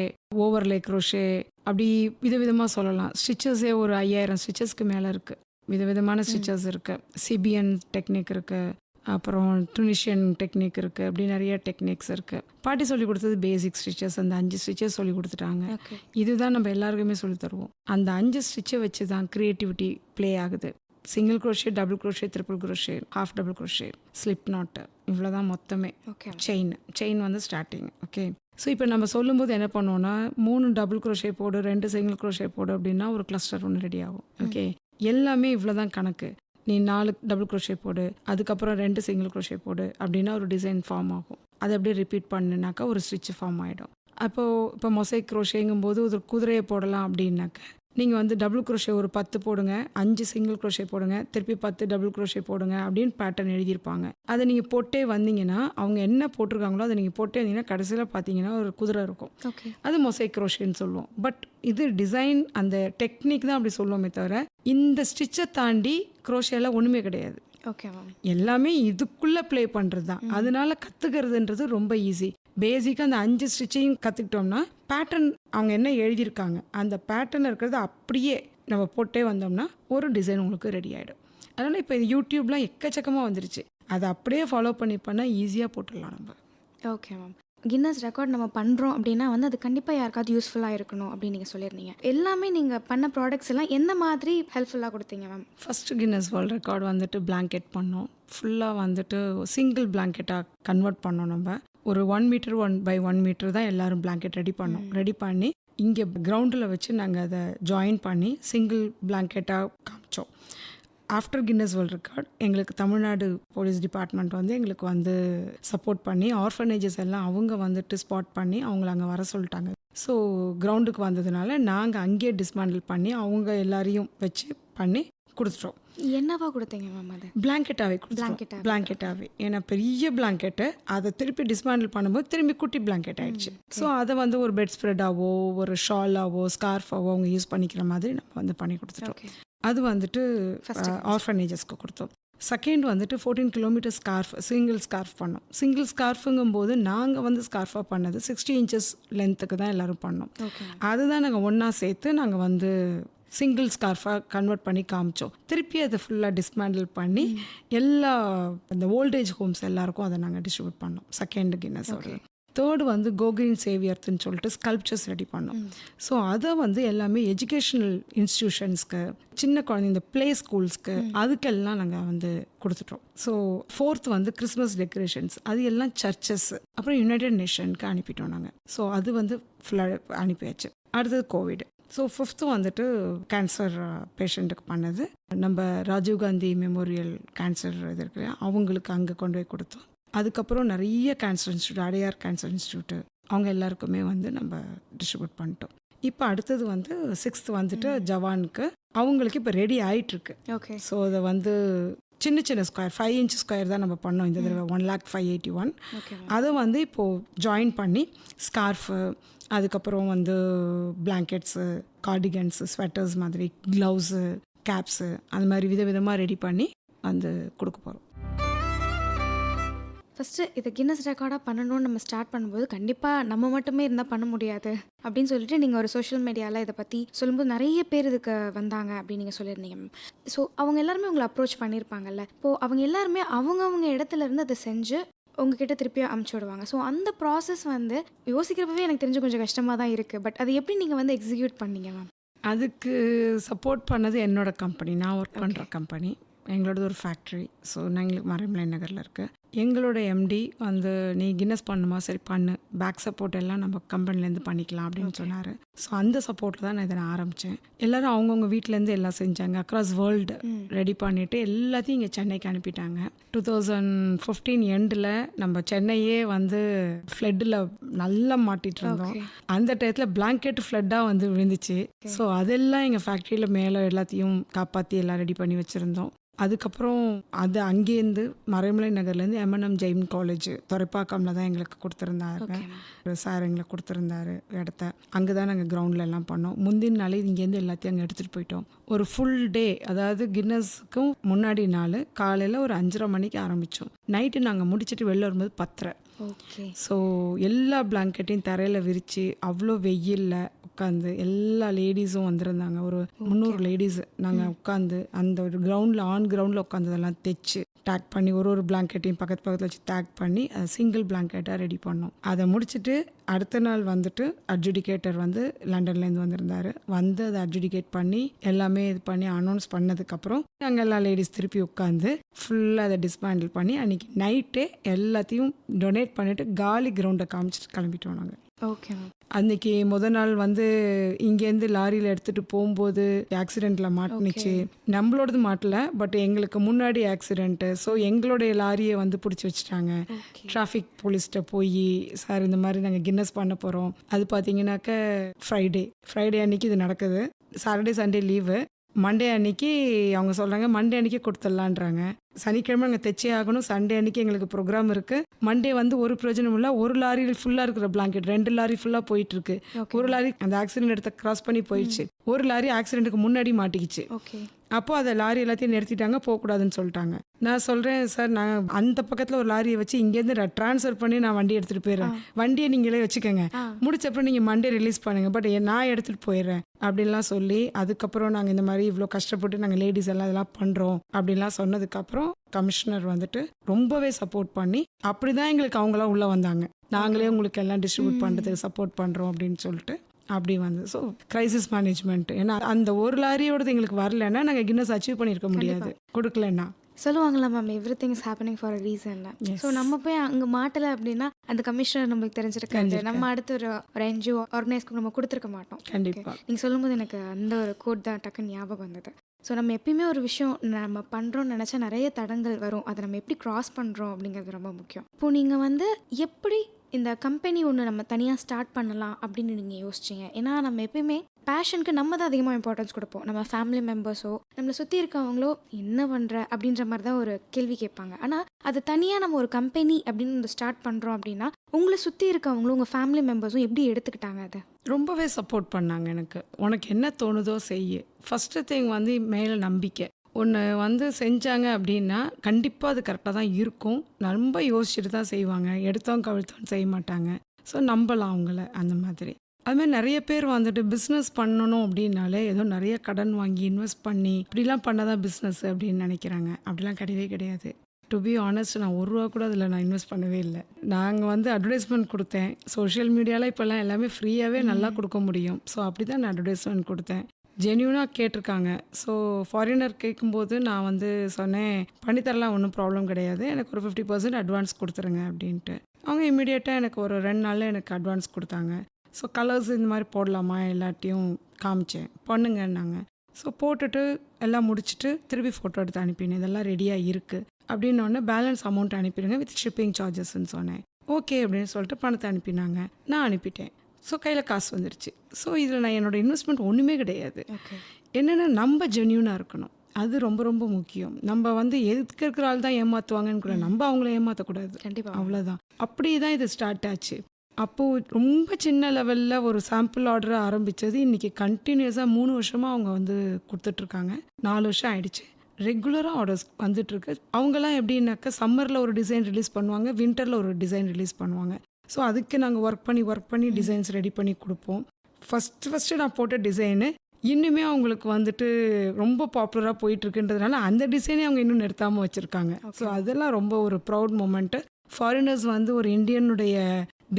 ஓவர்லே க்ரோஷே, அப்படி விதவிதமாக சொல்லலாம். ஸ்டிச்சஸே ஒரு 5000 ஸ்டிச்சஸ்க்கு மேலே இருக்குது. விதவிதமான ஸ்டிச்சஸ் இருக்குது. சிபிஎன் டெக்னிக் இருக்குது, அப்புறம் டுனிஷியன் டெக்னிக் இருக்குது, அப்படி நிறைய டெக்னிக்ஸ் இருக்குது. பாட்டி சொல்லி கொடுத்தது பேசிக் ஸ்டிச்சஸ், அந்த 5 ஸ்டிச்சஸ் சொல்லி கொடுத்துட்டாங்க. ஓகே இதுதான் நம்ம எல்லாருக்குமே சொல்லி தருவோம். அந்த 5 ஸ்டிச்சை வச்சு தான் க்ரியேட்டிவிட்டி ப்ளே ஆகுது. Single crochet, double crochet, triple crochet, half double crochet, slip நாட்டு, இவ்வளோதான் மொத்தமே. ஓகே செயின் வந்து ஸ்டார்டிங். ஓகே, ஸோ இப்போ நம்ம சொல்லும்போது என்ன பண்ணுவோன்னா 3 டபுள் க்ரோஷே போடு, 2 சிங்கிள் க்ரோஷே போடு அப்படின்னா ஒரு கிளஸ்டர் ஒன்று ரெடி ஆகும். ஓகே, எல்லாமே இவ்வளோ தான் கணக்கு. நீ 4 டபுள் க்ரோஷே போடு, அதுக்கப்புறம் 2 சிங்கிள் க்ரோஷே போடு அப்படின்னா ஒரு டிசைன் ஃபார்ம் ஆகும். அதை அப்படியே ரிப்பீட் பண்ணுனாக்கா ஒரு ஸ்டிச் ஃபார்ம் ஆகிடும். அப்போது இப்போ மொசைக் க்ரோஷேங்கும் போது ஒரு குதிரையை போடலாம் அப்படின்னாக்க நீங்கள் வந்து டபுள் க்ரோஷே ஒரு 10 போடுங்க, 5 சிங்கிள் க்ரோஷே போடுங்க, திருப்பி 10 டபுள் க்ரோஷே போடுங்க அப்படின்னு பேட்டர்ன் எழுதியிருப்பாங்க. அதை நீங்கள் போட்டே வந்தீங்கன்னா அவங்க என்ன போட்டிருக்காங்களோ அதை நீங்கள் போட்டே வந்தீங்கன்னா கடைசியில் பார்த்தீங்கன்னா ஒரு குதிரை இருக்கும். ஓகே அது மொசைக் க்ரோஷேன்னு சொல்லுவோம். பட் இது டிசைன், அந்த டெக்னிக் தான் அப்படி சொல்லுவோமே தவிர இந்த ஸ்டிச்சை தாண்டி க்ரோஷேல ஒன்றுமே கிடையாது. ஓகே மேம் எல்லாமே இதுக்குள்ளே ப்ளே பண்ணுறது தான். அதனால கற்றுக்கிறதுன்றது ரொம்ப ஈஸி. பேசிக்காக அந்த 5 ஸ்டிச்சையும் கற்றுக்கிட்டோம்னா பேட்டர்ன் அவங்க என்ன எழுதியிருக்காங்க அந்த பேட்டர்ன் இருக்கிறது அப்படியே நம்ம போட்டே வந்தோம்னா ஒரு டிசைன் உங்களுக்கு ரெடி ஆகிடும். அதனால் இப்போ யூடியூப்லாம் எக்கச்சக்கமாக வந்துருச்சு. அதை அப்படியே ஃபாலோ பண்ணால் ஈஸியாக போட்டுடலாம் நம்ம. Okay ma'am. கின்னஸ் ரெக்கார்ட் நம்ம பண்ணுறோம் அப்படின்னா வந்து அது கண்டிப்பாக யாருக்காவது யூஸ்ஃபுல்லாக இருக்கணும் அப்படின்னு நீங்கள் சொல்லியிருந்தீங்க. எல்லாமே நீங்கள் பண்ண ப்ராடக்ட்ஸ் எல்லாம் எந்த மாதிரி ஹெல்ப்ஃபுல்லாக கொடுத்தீங்க ma'am? First Guinness world record வந்துட்டு பிளாங்கெட் பண்ணோம். ஃபுல்லாக வந்துட்டு சிங்கிள் பிளாங்கெட்டாக கன்வெர்ட் பண்ணோம். நம்ம ஒரு 1 மீட்டர் 1x1 மீட்டர் தான் எல்லோரும் பிளாங்கெட் ரெடி பண்ணோம். ரெடி பண்ணி இங்கே கிரவுண்டில் வச்சு நாங்கள் அதை ஜாயின் பண்ணி சிங்கிள் பிளாங்கெட்டாக காமிச்சோம். ஆஃப்டர் கின்னஸ் வேர்ல்ட் ரெக்கார்ட் எங்களுக்கு தமிழ்நாடு போலீஸ் டிபார்ட்மெண்ட் வந்து எங்களுக்கு வந்து சப்போர்ட் பண்ணி ஆர்ஃபனேஜஸ் எல்லாம் அவங்க வந்துட்டு ஸ்பாட் பண்ணி அவங்கள அங்கே வர சொல்லிட்டாங்க. ஸோ கிரவுண்டுக்கு வந்ததுனால நாங்கள் அங்கேயே டிஸ்மேண்டில் பண்ணி அவங்க எல்லாரையும் வச்சு பண்ணி கொடுத்துட்டோம். என்னவா கொடுத்தீங்க மேம்? அது பிளாங்கெட்டாகவே கொடுத்துட்டோம். பிளாங்கெட்டாகவே, ஏன்னா பெரிய பிளாங்கெட்டை அதை திருப்பி டிஸ்மேண்டில் பண்ணும்போது திரும்பி குட்டி பிளாங்கெட் ஆயிடுச்சு. ஸோ அதை வந்து ஒரு பெட் ஸ்ப்ரெட்டாவோ ஒரு ஷாலாவோ ஸ்கார்ஃபாவோ அவங்க யூஸ் பண்ணிக்கிற மாதிரி நம்ம வந்து பண்ணி கொடுத்துட்டோம். அது வந்துட்டு ஆர்ஃபனேஜஸ்க்கு கொடுத்தோம். செகண்ட் வந்துட்டு 14 கிலோமீட்டர் ஸ்கார்ஃப், சிங்கிள் ஸ்கார்ஃப் பண்ணோம். சிங்கிள் ஸ்கார்ஃபுங்கும் போது நாங்கள் வந்து ஸ்கார்ஃபாக பண்ணது 60 இன்ச்சஸ் லென்த்துக்கு தான் எல்லோரும் பண்ணோம். அதுதான் நாங்கள் ஒன்றா சேர்த்து நாங்கள் வந்து சிங்கிள் ஸ்கார்ஃபாக கன்வெர்ட் பண்ணி காமிச்சோம். திருப்பி அதை ஃபுல்லாக டிஸ்மேண்டில் பண்ணி எல்லா இந்த ஓல்டேஜ் ஹோம்ஸ் எல்லாருக்கும் அதை நாங்கள் டிஸ்ட்ரிபியூட் பண்ணோம். செகண்ட் கின்னஸோட. தேர்டு வந்து கோகிரீன் சேவியர்த்துன்னு சொல்லிட்டு ஸ்கல்ப்சர்ஸ் ரெடி பண்ணோம். ஸோ அதை வந்து எல்லாமே எஜுகேஷ்னல் இன்ஸ்டிடியூஷன்ஸ்க்கு, சின்ன குழந்தை இந்த ப்ளே ஸ்கூல்ஸ்க்கு, அதுக்கெல்லாம் நாங்கள் வந்து கொடுத்துட்டோம். ஸோ ஃபோர்த் வந்து கிறிஸ்மஸ் டெக்கரேஷன்ஸ், அது எல்லாம் சர்ச்சஸ், அப்புறம் யுனைடெட் நேஷனுக்கு அனுப்பிட்டோம் நாங்கள். ஸோ அது வந்து ஃபுல்லாக அனுப்பியாச்சு. அடுத்தது கோவிட். ஸோ ஃபிஃப்த்து வந்துட்டு கேன்சர் பேஷண்ட்டுக்கு பண்ணது. நம்ம ராஜீவ்காந்தி மெமோரியல் கேன்சர் இது இருக்கு, அவங்களுக்கு அங்கே கொண்டு போய் கொடுத்தோம். அதுக்கப்புறம் நிறைய cancer institute, Adyar cancer institute, அவங்க எல்லாருக்குமே வந்து நம்ம டிஸ்ட்ரிபியூட் பண்ணிட்டோம். இப்போ அடுத்தது வந்து 6th வந்துட்டு ஜவானுக்கு, அவங்களுக்கு இப்போ ரெடி ஆகிட்டுருக்கு. ஓகே. ஸோ அதை வந்து சின்ன சின்ன ஸ்கொயர் 5 inch ஸ்கொயர் தான் நம்ம பண்ணோம் இந்த தடவை. 1,05,81. அதை வந்து இப்போது ஜாயின் பண்ணி ஸ்கார்ஃபு, அதுக்கப்புறம் வந்து பிளாங்கெட்ஸு, கார்டிகன்ஸு, ஸ்வெட்டர்ஸ் மாதிரி, க்ளவுஸு, கேப்ஸு, அந்த மாதிரி விதவிதமாக ரெடி பண்ணி வந்து கொடுக்க போகிறோம். ஃபஸ்ட்டு இதை கின்னஸ் ரெக்கார்டாக பண்ணணும்னு நம்ம ஸ்டார்ட் பண்ணும்போது கண்டிப்பாக நம்ம மட்டுமே இருந்தால் பண்ண முடியாது அப்படின்னு சொல்லிட்டு நீங்கள் ஒரு சோஷியல் மீடியாவில் இதை பற்றி சொல்லும்போது நிறைய பேர் இதுக்கு வந்தாங்க அப்படின்னு நீங்கள் சொல்லியிருந்தீங்க. ஸோ அவங்க எல்லாருமே உங்களை அப்ரோச் பண்ணியிருப்பாங்கல்ல. இப்போது அவங்க எல்லாருமே அவங்கவுங்க இடத்துல இருந்து அதை செஞ்சு உங்ககிட்ட திருப்பி அமுச்சு விடுவாங்க. ஸோ அந்த ப்ராசஸ் வந்து யோசிக்கிறப்பவே எனக்கு தெரிஞ்சு கொஞ்சம் கஷ்டமாக தான் இருக்குது. பட் அது எப்படி நீங்கள் வந்து எக்ஸிக்யூட் பண்ணீங்க மேம்? அதுக்கு சப்போர்ட் பண்ணது என்னோட கம்பெனி, நான் ஒர்க் பண்ணுற கம்பெனி. எங்களோடது ஒரு ஃபேக்ட்ரி. ஸோ எங்களுக்கு மறைமலை நகரில் இருக்குது. எங்களோட எம்டி வந்து நீ கின்னஸ் பண்ணுமா, சரி பண்ணு, பேக் சப்போர்ட் எல்லாம் நம்ம கம்பெனிலேருந்து பண்ணிக்கலாம் அப்படின்னு சொன்னார். ஸோ அந்த சப்போர்ட்டில் தான் நான் இதை ஆரம்பித்தேன். எல்லோரும் அவங்கவுங்க வீட்டிலேருந்து எல்லாம் செஞ்சாங்க. அக்ராஸ் வேர்ல்டு ரெடி பண்ணிவிட்டு எல்லாத்தையும் இங்கே சென்னைக்கு அனுப்பிட்டாங்க. 2015 எண்டில் நம்ம சென்னையே வந்து ஃப்ளட்டில் நல்லா மாட்டிகிட்டு இருந்தோம். அந்த டயத்தில் பிளாங்கெட் ஃப்ளட்டாக வந்து விழுந்துச்சு. ஸோ அதெல்லாம் எங்கள் ஃபேக்ட்ரியில் மேலே எல்லாத்தையும் காப்பாற்றி எல்லாம் ரெடி பண்ணி வச்சுருந்தோம். அதுக்கப்புறம் அது அங்கேருந்து மறைமலை நகர்லேருந்து M&M ஜெயின் காலேஜ் துறைப்பாக்கம்ல தான் எங்களுக்கு கொடுத்துருந்தாங்க. சார் எங்களுக்கு கொடுத்துருந்தாரு இடத்த. அங்கே தான் நாங்கள் கிரவுண்டில் எல்லாம் பண்ணோம். முந்தின நாளே இங்கேருந்து எல்லாத்தையும் அங்கே எடுத்துகிட்டு போயிட்டோம். ஒரு ஃபுல் டே, அதாவது கின்னஸுக்கும் முன்னாடி நாள் காலையில் ஒரு 5:30 மணிக்கு ஆரம்பித்தோம். நைட்டு நாங்கள் முடிச்சுட்டு வெளில வரும்போது 10:30. ஓகே. ஸோ எல்லா பிளாங்கெட்டையும் தரையில் விரித்து அவ்வளோ வெயிலில் உட்காந்து எல்லா லேடிஸும் வந்திருந்தாங்க. ஒரு 300 லேடிஸ் நாங்கள் உட்காந்து அந்த ஒரு கிரவுண்டில் கிரவுண்டில் உட்காந்ததெல்லாம் தைச்சு டேக் பண்ணி ஒரு பிளாங்கெட்டையும் பக்கத்தில் வச்சு டேக் பண்ணி அதை சிங்கிள் பிளாங்கெட்டாக ரெடி பண்ணோம். அதை முடிச்சுட்டு அடுத்த நாள் வந்துட்டு அட்ஜுடிகேட்டர் வந்து லண்டன்லேருந்து வந்திருந்தார். வந்து அதை அட்ஜுடிகேட் பண்ணி எல்லாமே இது பண்ணி அனௌன்ஸ் பண்ணதுக்கப்புறம் நாங்கள் எல்லா லேடிஸ் திருப்பி உட்காந்து ஃபுல்லாக அதை டிஸ்மேண்டில் பண்ணி அன்றைக்கி நைட்டே எல்லாத்தையும் டொனேட் பண்ணிவிட்டு காலி கிரவுண்டை காமிச்சிட்டு கிளம்பிட்டோம் நாங்கள். ஓகே. அன்றைக்கி முதல் நாள் வந்து இங்கேருந்து லாரியில் எடுத்துகிட்டு போகும்போது ஆக்சிடெண்ட்டில் மாட்டினுச்சு. நம்மளோடது மாட்டல, பட் எங்களுக்கு முன்னாடி ஆக்சிடெண்ட்டு. ஸோ எங்களுடைய லாரியை வந்து பிடிச்சி வச்சுட்டாங்க. டிராஃபிக் போலீஸ்கிட்ட போய் சார் இந்த மாதிரி நாங்கள் கின்னஸ் பண்ண போகிறோம். அது பார்த்தீங்கன்னாக்க ஃப்ரைடே அன்றைக்கி இது நடக்குது. Saturday Sunday leave. மண்டே அன்னைக்கு அவங்க சொல்கிறாங்க மண்டே அன்றைக்கி கொடுத்துடலான்றாங்க. சனிக்கிழமை நாங்கள் தைச்சே ஆகணும். சண்டே அன்றைக்கி எங்களுக்கு ப்ரோக்ராம் இருக்குது. மண்டே வந்து ஒரு பிரயோஜனம் இல்லை. ஒரு லாரி ஃபுல்லாக இருக்கிற பிளாங்கெட் 2 லாரி ஃபுல்லாக போயிட்டுருக்கு. ஒரு லாரி அந்த ஆக்சிடென்ட் எடுத்த கிராஸ் பண்ணி போயிடுச்சு. ஒரு லாரி ஆக்சிடென்ட்டுக்கு முன்னாடி மாட்டிக்கிச்சு. அப்போது அதை லாரி எல்லாத்தையும் நிறுத்திட்டாங்க, போகக்கூடாதுன்னு சொல்லிட்டாங்க. நான் சொல்கிறேன் சார், நான் அந்த பக்கத்தில் ஒரு லாரியை வச்சு இங்கேருந்து ட்ரான்ஸ்ஃபர் பண்ணி நான் வண்டி எடுத்துகிட்டு போயிடுறேன். வண்டியை நீங்களே வச்சுக்கோங்க, முடிச்சப்பறம் நீங்கள் மண்டே ரிலீஸ் பண்ணுங்கள், பட் நான் எடுத்துகிட்டு போயிடுறேன் அப்படின்லாம் சொல்லி அதுக்கப்புறம் நாங்கள் இந்த மாதிரி இவ்வளோ கஷ்டப்பட்டு நாங்கள் லேடிஸ் எல்லாம் இதெல்லாம் பண்ணுறோம் அப்படின்லாம் சொன்னதுக்கப்புறம் கமிஷனர் வந்துட்டு ரொம்பவே சப்போர்ட் பண்ணி அப்படி தான் எங்களுக்கு அவங்களாம் உள்ளே வந்தாங்க. நாங்களே உங்களுக்கு எல்லாம் டிஸ்ட்ரிபியூட் பண்ணுறதுக்கு சப்போர்ட் பண்ணுறோம் அப்படின்னு சொல்லிட்டு அப்படி வந்து. ஸோ கிரைசிஸ் மேனேஜ்மெண்ட், ஏன்னா அந்த ஒரு லாரியோடது எங்களுக்கு வரலன்னா நாங்கள் கின்னஸ் அச்சீவ் பண்ணியிருக்க முடியாது, கொடுக்கலன்னா. சொல்லுவாங்களா ma'am, every thing is happening for a reason. So நம்ம போய் அங்கே மாட்டலை அப்படின்னா அந்த கமிஷனர் நம்மளுக்கு தெரிஞ்சிருக்காது. நம்ம அடுத்து ஒரு NGO ஆர்கனைஸ்க்கு நம்ம கொடுத்துருக்க மாட்டோம். கண்டிப்பாக. நீங்கள் சொல்லும்போது எனக்கு அந்த ஒரு கோட் தான் டக்குன்னு ஞாபகம் வந்தது. ஸோ நம்ம எப்பயுமே ஒரு விஷயம் நம்ம பண்ணுறோன்னு நினச்சா நிறைய தடங்கள் வரும். அதை நம்ம எப்படி க்ராஸ் பண்ணுறோம் அப்படிங்கிறது ரொம்ப முக்கியம். இப்போது நீங்கள் வந்து எப்படி இந்த கம்பெனி ஒன்று நம்ம தனியாக ஸ்டார்ட் பண்ணலாம் அப்படின்னு நீங்கள் யோசிச்சிங்க? ஏன்னா நம்ம எப்பயுமே பேஷனுக்கு நம்ம தான் அதிகமாக இம்பார்ட்டன்ஸ் கொடுப்போம். நம்ம ஃபேமிலி மெம்பர்ஸோ நம்மளை சுற்றி இருக்கவங்களோ என்ன பண்ணுற அப்படின்ற மாதிரி தான் ஒரு கேள்வி கேட்பாங்க. ஆனால் அது தனியாக நம்ம ஒரு கம்பெனி அப்படின்னு ஸ்டார்ட் பண்ணுறோம் அப்படின்னா உங்களை சுற்றி இருக்கவங்களும் உங்கள் ஃபேமிலி மெம்பர்ஸும் எப்படி எடுத்துக்கிட்டாங்க? அதை ரொம்பவே சப்போர்ட் பண்ணாங்க. எனக்கு உனக்கு என்ன தோணுதோ செய்ய. ஃபஸ்ட்டு திங் வந்து மேலே நம்பிக்கை. ஒன்று வந்து செஞ்சாங்க அப்படின்னா கண்டிப்பாக அது கரெக்டாக தான் இருக்கும். ரொம்ப யோசிச்சுட்டு தான் செய்வாங்க, எடுத்தோம் கவிழ்த்தோன்னு செய்ய மாட்டாங்க. ஸோ நம்பலாம் அவங்கள. அந்த மாதிரி அதுமாதிரி நிறைய பேர் வந்துட்டு பிஸ்னஸ் பண்ணணும் அப்படின்னாலே ஏதோ நிறைய கடன் வாங்கி இன்வெஸ்ட் பண்ணி இப்படிலாம் பண்ணாதான் பிஸ்னஸ் அப்படின்னு நினைக்கிறாங்க. அப்படிலாம் கிடையவே கிடையாது. டு பி ஆனஸ்ட், நான் ₹1 கூட அதில் நான் இன்வெஸ்ட் பண்ணவே இல்லை. நாங்கள் வந்து அட்வர்டைஸ்மெண்ட் கொடுத்தேன். சோஷியல் மீடியாவில் இப்போல்லாம் எல்லாமே ஃப்ரீயாகவே நல்லா கொடுக்க முடியும். ஸோ அப்படி தான் நான் அட்வர்டைஸ்மெண்ட் கொடுத்தேன். ஜென்யூனாக கேட்டிருக்காங்க. ஸோ ஃபாரினர் கேட்கும்போது நான் வந்து சொன்னேன், பண்ணித்தரலாம், ஒன்றும் ப்ராப்ளம் கிடையாது, எனக்கு ஒரு 50% அட்வான்ஸ் கொடுத்துருங்க அப்படின்ட்டு. அவங்க இமீடியட்டாக எனக்கு ஒரு 2 நாளில் எனக்கு அட்வான்ஸ் கொடுத்தாங்க. ஸோ கலர்ஸ் இந்த மாதிரி போடலாமா எல்லாத்தையும் காமிச்சேன், பண்ணுங்கன்னாங்க. ஸோ போட்டுட்டு எல்லாம் முடிச்சுட்டு திருப்பி ஃபோட்டோ எடுத்து அனுப்பினேன். இதெல்லாம் ரெடியாக இருக்குது அப்படின்னோடனே பேலன்ஸ் அமௌண்ட் அனுப்பிடுங்க வித் ஷிப்பிங் சார்ஜஸ்ன்னு சொன்னேன். ஓகே அப்படின்னு சொல்லிட்டு பணத்தை அனுப்பினாங்க. நான் அனுப்பிட்டேன். ஸோ கையில் காசு வந்துருச்சு. ஸோ இதில் நான் என்னோடய இன்வெஸ்ட்மெண்ட் ஒன்றுமே கிடையாது. என்னென்னா நம்ம ஜென்யூனாக இருக்கணும், அது ரொம்ப ரொம்ப முக்கியம். நம்ம வந்து எதுக்கு இருக்கிற ஆள் தான் ஏமாற்றுவாங்கன்னு கூட நம்ம அவங்கள ஏமாற்றக்கூடாது. கண்டிப்பாக, அவ்வளோதான். அப்படி தான் இது ஸ்டார்ட் ஆச்சு. அப்போது ரொம்ப சின்ன லெவலில் ஒரு சாம்பிள் ஆர்டரை ஆரம்பித்தது இன்றைக்கி கண்டினியூஸாக 3 வருஷமாக அவங்க வந்து கொடுத்துட்ருக்காங்க. 4 வருஷம் ஆயிடுச்சு. ரெகுலராக ஆர்டர்ஸ் வந்துட்டுருக்கு. அவங்கெல்லாம் எப்படின்னாக்கா சம்மரில் ஒரு டிசைன் ரிலீஸ் பண்ணுவாங்க, வின்டரில் ஒரு டிசைன் ரிலீஸ் பண்ணுவாங்க. ஸோ அதுக்கு நாங்கள் ஒர்க் பண்ணி டிசைன்ஸ் ரெடி பண்ணி கொடுப்போம். ஃபஸ்ட்டு நான் போட்ட டிசைனு இன்னுமே அவங்களுக்கு வந்துட்டு ரொம்ப பாப்புலராக போயிட்டுருக்குன்றதுனால அந்த டிசைனே அவங்க இன்னும் நிறுத்தாமல் வச்சுருக்காங்க. ஸோ அதெல்லாம் ரொம்ப ஒரு ப்ரௌட் மூமெண்ட்டு. ஃபாரினர்ஸ் வந்து ஒரு இந்தியனுடைய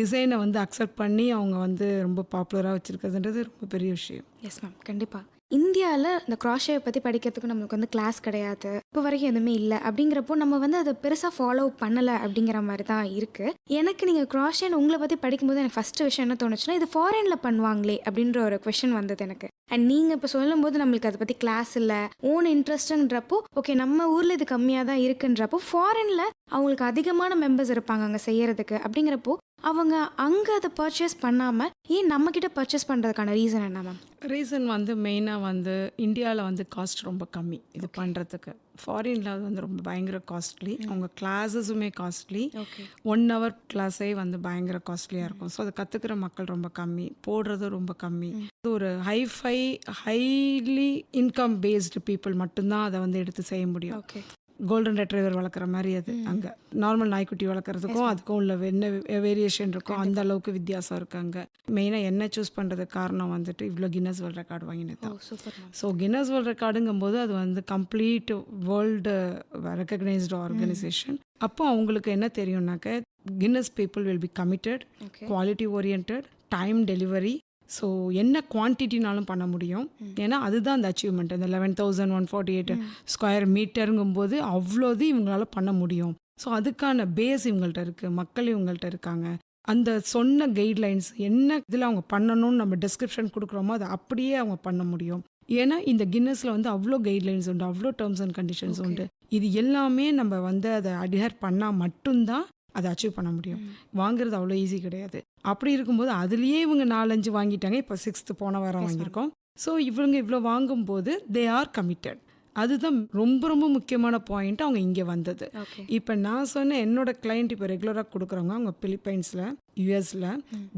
டிசைனை வந்து அக்செப்ட் பண்ணி அவங்க வந்து ரொம்ப பாப்புலராக வச்சுருக்கிறதுன்றது ரொம்ப பெரிய விஷயம். எஸ் மேம், கண்டிப்பாக. இந்தியாவில் இந்த க்ராஷே பற்றி படிக்கிறதுக்கு நம்மளுக்கு வந்து கிளாஸ் கிடையாது, இப்போ வரைக்கும் எதுவுமே இல்லை. அப்படிங்கிறப்போ நம்ம வந்து அதை பெருசாக ஃபாலோ பண்ணலை அப்படிங்கிற மாதிரி தான் இருக்குது. எனக்கு நீங்கள் க்ராஷேன்னு உங்களை பற்றி படிக்கும்போது எனக்கு ஃபஸ்ட்டு விஷயம் என்ன தோணுச்சுன்னா, இது ஃபாரினில் பண்ணுவாங்களே அப்படின்ற ஒரு கொஷின் வந்தது எனக்கு. அண்ட் நீங்கள் இப்போ சொல்லும்போது நம்மளுக்கு அதை பற்றி கிளாஸ் இல்லை, ஓன் இன்ட்ரெஸ்ட்டுன்றப்போ ஓகே நம்ம ஊரில் இது கம்மியாக தான் இருக்குன்றப்போ ஃபாரினில் அவங்களுக்கு அதிகமான மெம்பர்ஸ் இருப்பாங்க அங்கே செய்கிறதுக்கு. அப்படிங்கிறப்போ அவங்க அங்கே அதை பர்ச்சேஸ் பண்ணாமல் ஏன் நம்மக்கிட்ட பர்ச்சேஸ் பண்ணுறதுக்கான ரீசன் என்ன மேம்? ரீசன் வந்து மெயினாக வந்து இந்தியாவில் வந்து காஸ்ட் ரொம்ப கம்மி இது பண்ணுறதுக்கு. ஃபாரினில் வந்து ரொம்ப பயங்கர காஸ்ட்லி. அவங்க கிளாஸஸுமே காஸ்ட்லி. ஓகே 1 hour கிளாஸே வந்து பயங்கர காஸ்ட்லியாக இருக்கும். ஸோ அதை கற்றுக்கிற மக்கள் ரொம்ப கம்மி, போடுறதும் ரொம்ப கம்மி. இது ஒரு ஹைலி இன்கம் பேஸ்டு பீப்புள் மட்டும்தான் அதை வந்து எடுத்து செய்ய முடியும். ஓகே கோல்டன் ரெட்ரைவர் வளர்க்குற மாதிரி அது அங்கே நார்மல் நாய்க்குட்டி வளர்க்குறதுக்கும் அதுக்கும் உள்ள என்ன வேரியேஷன் இருக்கும், அந்த அளவுக்கு வித்தியாசம் இருக்குது அங்கே. மெயினாக என்ன சூஸ் பண்ணுறதுக்கு காரணம் வந்துட்டு இவ்வளோ கின்னஸ் வேர்ல்ட் ரெக்கார்டு வாங்கினது தான். Super ma'am. So Guinness world ரெக்கார்டுங்கும்போது அது வந்து கம்ப்ளீட் வேர்ல்டு ரெக்கக்னைஸ்டு ஆர்கனைசேஷன். அப்போ அவங்களுக்கு என்ன தெரியும்னாக்க Guinness people will be committed, okay quality orient, time delivery. So என்ன குவான்டிட்டினாலும் பண்ண முடியும். ஏன்னா அதுதான் அந்த அச்சீவ்மெண்ட். அந்த 11,148 ஸ்கொயர் மீட்டருங்கும்போது அவ்வளோது இவங்களால பண்ண முடியும். ஸோ அதுக்கான பேஸ் இவங்கள்ட்ட இருக்குது, மக்கள் இவங்கள்ட்ட இருக்காங்க. அந்த சொன்ன கைட்லைன்ஸ் என்ன இதில் அவங்க பண்ணணும்னு நம்ம டிஸ்கிரிப்ஷன் கொடுக்குறோமோ அதை அப்படியே அவங்க பண்ண முடியும். ஏன்னா இந்த கின்னஸில் வந்து அவ்வளோ கைட்லைன்ஸ் உண்டு, அவ்வளோ டேர்ம்ஸ் அண்ட் கண்டிஷன்ஸ் உண்டு. இது எல்லாமே நம்ம வந்து அதை அட்ஹேர் பண்ணால் மட்டும்தான் அதை அச்சீவ் பண்ண முடியும். வாங்குறது அவ்வளோ ஈஸி கிடையாது. அப்படி இருக்கும்போது அதுலேயே இவங்க 4-5 வாங்கிட்டாங்க. இப்போ 6th போன வாரம் வாங்கியிருக்கோம். ஸோ இவங்க இவ்வளோ வாங்கும்போது தே ஆர் கமிட்டட். அதுதான் ரொம்ப ரொம்ப முக்கியமான பாயிண்ட் அவங்க இங்கே வந்தது. ஓகே இப்போ நான் சொன்ன என்னோட கிளைண்ட் இப்போ ரெகுலராக கொடுக்குறவங்க அவங்க பிலிப்பைன்ஸில், யூஎஸில்,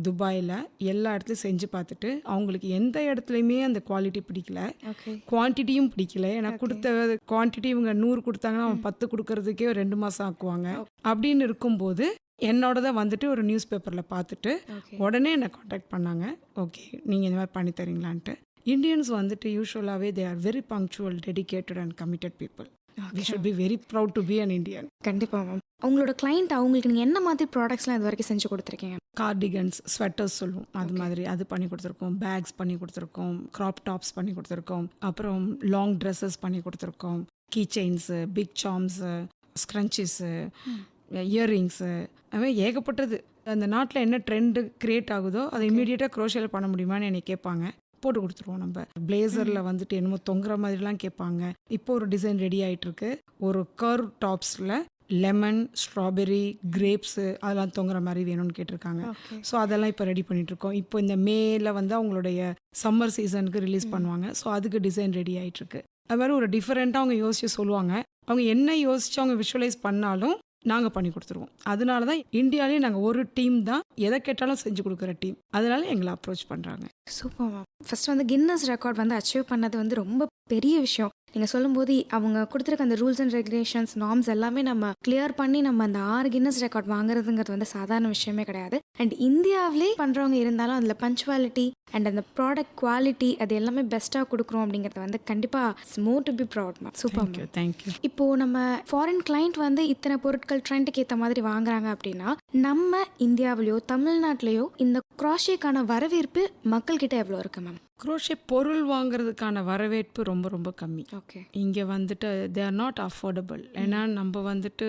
துபாயில் எல்லா இடத்துலையும் செஞ்சு பார்த்துட்டு அவங்களுக்கு எந்த இடத்துலையுமே அந்த குவாலிட்டி பிடிக்கல, ஓகே குவான்டிட்டியும் பிடிக்கல. ஏன்னா கொடுத்த குவான்டிட்டி இவங்க 100 கொடுத்தாங்கன்னா அவன் 10 கொடுக்கறதுக்கே 2 மாதம் ஆக்குவாங்க. அப்படின்னு இருக்கும்போது என்னோடத வந்துட்டு ஒரு நியூஸ் பேப்பரில் பார்த்துட்டு ஓகே உடனே என்னை காண்டாக்ட் பண்ணாங்க. ஓகே நீங்கள் இந்த மாதிரி பண்ணி தரீங்களான்ட்டு. இந்தியன்ஸ் வந்துட்டு யூஸ்வலாகவே they are very punctual, dedicated and committed people. We should be very proud to be an Indian. கண்டிப்பாக மேம். உங்களோட கிளைண்ட் அவங்களுக்கு நீங்கள் என்ன மாதிரி ப்ராடக்ட்ஸ்லாம் இது வரைக்கும் செஞ்சு கொடுத்துருக்கீங்க? கார்டிகன்ஸ், ஸ்வெட்டர்ஸ் சொல்லுவோம், அது மாதிரி அது பண்ணி கொடுத்துருக்கோம். பேக்ஸ் பண்ணி கொடுத்துருக்கோம், க்ராப் டாப்ஸ் பண்ணி கொடுத்துருக்கோம், அப்புறம் லாங் ட்ரெஸ்ஸஸ் பண்ணி கொடுத்துருக்கோம், key chains, bag charms, scrunchies, earrings, அதுமாதிரி ஏகப்பட்டது. அந்த நாட்டில் என்ன ட்ரெண்டு க்ரியேட் ஆகுதோ அதை இமீடியட்டாக க்ரோஷியில் பண்ண முடியுமான்னு என்னை கேட்பாங்க. போட்டு கொடுத்துருவோம். நம்ம பிளேசரில் வந்துட்டு என்னமோ தொங்குற மாதிரிலாம் கேட்பாங்க. இப்போ ஒரு டிசைன் ரெடி ஆகிட்டு இருக்கு. ஒரு கர்வ் டாப்ஸில் லெமன், ஸ்ட்ராபெரி, கிரேப்ஸு அதெல்லாம் தொங்குற மாதிரி வேணும்னு கேட்டிருக்காங்க. ஓகே ஸோ அதெல்லாம் இப்போ ரெடி பண்ணிகிட்ருக்கோம். இப்போ இந்த மேல வந்து அவங்களுடைய சம்மர் சீசனுக்கு ரிலீஸ் பண்ணுவாங்க. ஸோ அதுக்கு டிசைன் ரெடி ஆகிட்டுருக்கு. அது மாதிரி ஒரு டிஃப்ரெண்ட்டாக அவங்க யோசித்து சொல்லுவாங்க. அவங்க என்ன யோசித்து அவங்க விஷுவலைஸ் பண்ணாலும் நாங்கள் பண்ணி கொடுத்துருவோம். அதனால தான் இந்தியாவிலே நாங்கள் ஒரு டீம் தான், எதை கேட்டாலும் செஞ்சு கொடுக்குற டீம். அதனால எங்களை அப்ரோச் பண்ணுறாங்க. Super ma'am. ஃபர்ஸ்ட் வந்து கின்னஸ் ரெக்கார்ட் வந்து அச்சீவ் பண்ணது வந்து ரொம்ப பெரிய விஷயம். நீங்கள் சொல்லும்போது அவங்க கொடுத்துருக்க அந்த ரூல்ஸ் அண்ட் ரெகுலேஷன்ஸ், நார்ம்ஸ் எல்லாமே நம்ம கிளியர் பண்ணி நம்ம அந்த 6 கின்னஸ் ரெக்கார்ட் வாங்குறதுங்கிறது வந்து சாதாரண விஷயமே கிடையாது. அண்ட் இந்தியாவிலே பண்ணுறவங்க இருந்தாலும் அதில் பஞ்சுவாலிட்டி அண்ட் அந்த ப்ராடக்ட் குவாலிட்டி அது எல்லாமே பெஸ்ட்டாக கொடுக்குறோம் அப்படிங்கிறது வந்து கண்டிப்பாக more to be proud ma'am. Super ma'am. Thank you. இப்போது நம்ம ஃபாரின் கிளைண்ட் வந்து இத்தனை பொருட்கள் ட்ரெண்டுக்கு ஏற்ற மாதிரி வாங்குறாங்க அப்படின்னா நம்ம இந்தியாவிலையோ தமிழ்நாட்டிலையோ இந்த க்ராஷேக்கான வரவேற்பு மக்கள்கிட்ட எவ்வளோ இருக்கு மேம்? குரோஷே பொருள் வாங்குறதுக்கான வரவேற்பு ரொம்ப ரொம்ப கம்மி. ஓகே இங்கே வந்துட்டு தே ஆர் நாட் அஃபோர்டபுள். ஏன்னா நம்ம வந்துட்டு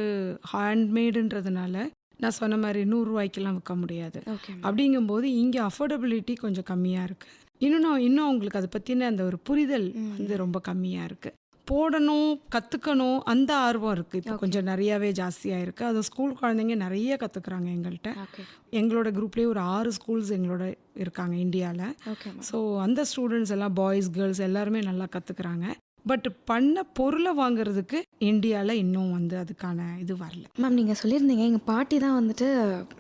ஹேண்ட்மேடுன்றதுனால நான் சொன்ன மாதிரி 100 ரூபாய்க்கெல்லாம் விற்க முடியாது. ஓகே அப்படிங்கும்போது இங்கே அஃபோர்டபிலிட்டி கொஞ்சம் கம்மியாக இருக்குது. இன்னும் அவங்களுக்கு அதை பற்றின அந்த ஒரு புரிதல் வந்து ரொம்ப கம்மியாக இருக்குது. போடணும், கற்றுக்கணும் அந்த ஆர்வம் இருக்குது. இப்போ கொஞ்சம் நிறையாவே ஜாஸ்தியாக இருக்குது. அது ஸ்கூல் குழந்தைங்க நிறைய கற்றுக்குறாங்க எங்கள்கிட்ட. ஓகே எங்களோட குரூப்லேயே ஒரு 6 ஸ்கூல்ஸ் எங்களோட இருக்காங்க இந்தியாவில். Okay ma'am. ஸோ அந்த ஸ்டூடெண்ட்ஸ் எல்லாம் பாய்ஸ் கேர்ள்ஸ் எல்லாருமே நல்லா கற்றுக்குறாங்க. பட் பண்ண பொருளை வாங்குறதுக்கு இந்தியாவில் இன்னும் வந்து அதுக்கான இது வரல. மேம் நீங்கள் சொல்லியிருந்தீங்க எங்கள் பாட்டி தான் வந்துட்டு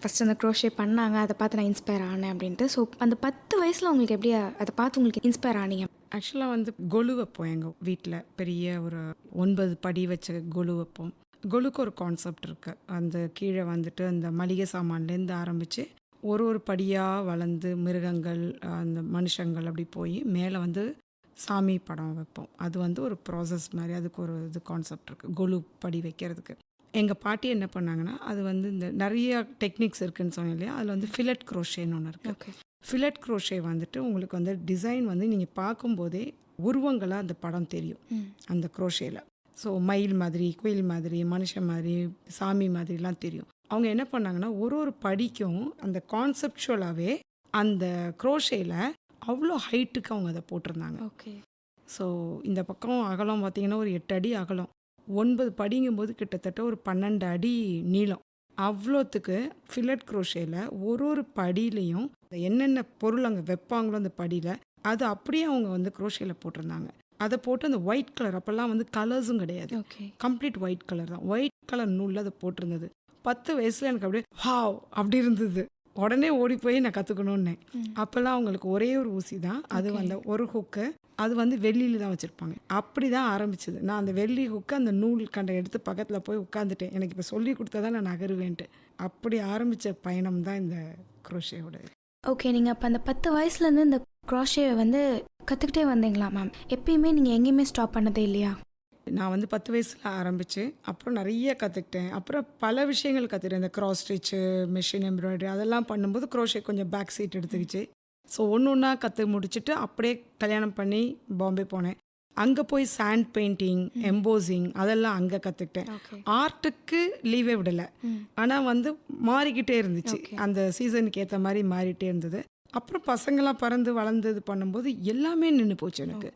ஃபஸ்ட் அந்த க்ரோஷே பண்ணாங்க, அதை பார்த்து நான் இன்ஸ்பயர் ஆனேன் அப்படின்ட்டு. ஸோ அந்த 10 வயசில் உங்களுக்கு எப்படி அதை பார்த்து உங்களுக்கு இன்ஸ்பயர் ஆனீங்க? ஆக்சுவலாக வந்து கொலு வைப்போம் எங்கள் வீட்டில். பெரிய ஒரு 9 படி வச்ச கொலு வைப்போம். கொலுக்கு ஒரு கான்செப்ட் இருக்குது. அந்த கீழே வந்துட்டு அந்த மளிகை சாமான்லேருந்து ஆரம்பித்து ஒரு படியாக வளர்ந்து மிருகங்கள், அந்த மனுஷங்கள் அப்படி போய் மேலே வந்து சாமி படம் வைப்போம். அது வந்து ஒரு ப்ராசஸ் மாதிரி, அதுக்கு ஒரு இது கான்செப்ட் இருக்குது கொலு படி வைக்கிறதுக்கு. எங்கள் பாட்டி என்ன பண்ணாங்கன்னா, அது வந்து இந்த நிறைய டெக்னிக்ஸ் இருக்குதுன்னு சொன்னேன் இல்லையா, அதில் வந்து ஃபிலட் க்ரோஷேன்னு ஒன்று இருக்குது. ஓகே ஃபிலட் க்ரோஷே வந்துட்டு உங்களுக்கு வந்து டிசைன் வந்து நீங்கள் பார்க்கும்போதே உருவங்களாக அந்த படம் தெரியும் அந்த க்ரோஷேயில். ஸோ மயில் மாதிரி, குயில் மாதிரி, மனுஷன் மாதிரி, சாமி மாதிரிலாம் தெரியும். அவங்க என்ன பண்ணாங்கன்னா ஒரு படிக்கும் அந்த கான்செப்டுவலாகவே அந்த க்ரோஷேயில் அவ்வளோ ஹைட்டுக்கு அவங்க அதை போட்டிருந்தாங்க. ஓகே ஸோ இந்த பக்கம் அகலம் பார்த்திங்கன்னா ஒரு 8 அடி அகலம், 9 படிங்கும்போது கிட்டத்தட்ட ஒரு 12 அடி நீளம். அவ்வளோத்துக்கு ஃபில்லட் க்ரோஷேல ஒரு படியிலையும் என்னென்ன பொருள் அங்கே வைப்பாங்களோ அந்த படியில் அது அப்படியே அவங்க வந்து க்ரோஷேல போட்டிருந்தாங்க. அதை போட்டு அந்த ஒயிட் கலர், அப்போல்லாம் வந்து கலர்ஸும் கிடையாது, ஓகே. கம்ப்ளீட் ஒயிட் கலர் தான், ஒயிட் கலர் நூலில் அதை போட்டிருந்தது. 10 வயசில் எனக்கு அப்படியே வாவ் அப்படி இருந்தது. உடனே ஓடி போய் நான் கற்றுக்கணுன்னே. அப்போல்லாம் அவங்களுக்கு ஒரே ஒரு ஊசி தான், அது வந்து ஒரு ஹுக்கு, அது வந்து வெள்ளியில் தான் வச்சுருப்பாங்க. அப்படி தான் ஆரம்பிச்சது. நான் அந்த வெள்ளி ஹுக்கு அந்த நூல் கண்டை எடுத்து பக்கத்தில் போய் உட்காந்துட்டேன். எனக்கு இப்போ சொல்லி கொடுத்தா தான் நான் நகருவேன்ட்டு. அப்படி ஆரம்பித்த பயணம் தான் இந்த குரோஷேவோட. ஓகே. நீங்கள் அப்போ அந்த 10 வயசுலேருந்து இந்த க்ராஷேவை வந்து கற்றுக்கிட்டே வந்தீங்களா மேம்? எப்பயுமே நீங்கள் எங்கேயுமே ஸ்டாப் பண்ணதே இல்லையா? நான் வந்து 10 வயசில் ஆரம்பித்து அப்புறம் நிறைய கற்றுக்கிட்டேன். அப்புறம் பல விஷயங்கள் கற்றுக்கிட்டேன். இந்த க்ராஸ் ஸ்டிச்சு, மிஷின் எம்ப்ராய்டரி அதெல்லாம் பண்ணும்போது க்ரோஷே கொஞ்சம் பேக் சீட் எடுத்துக்கிச்சு. ஸோ ஒன்று ஒன்றா கற்று முடிச்சுட்டு அப்படியே கல்யாணம் பண்ணி பாம்பே போனேன். அங்கே போய் சாண்ட் பெயிண்டிங், எம்போசிங் அதெல்லாம் அங்கே கற்றுக்கிட்டேன். ஆர்ட்டுக்கு லீவே விடலை, ஆனால் வந்து மாறிக்கிட்டே இருந்துச்சு. அந்த சீசனுக்கு ஏற்ற மாதிரி மாறிட்டே இருந்தது. அப்புறம் பசங்களாம் பறந்து வளர்ந்து இது பண்ணும்போது எல்லாமே நின்று போச்சு எனக்கு.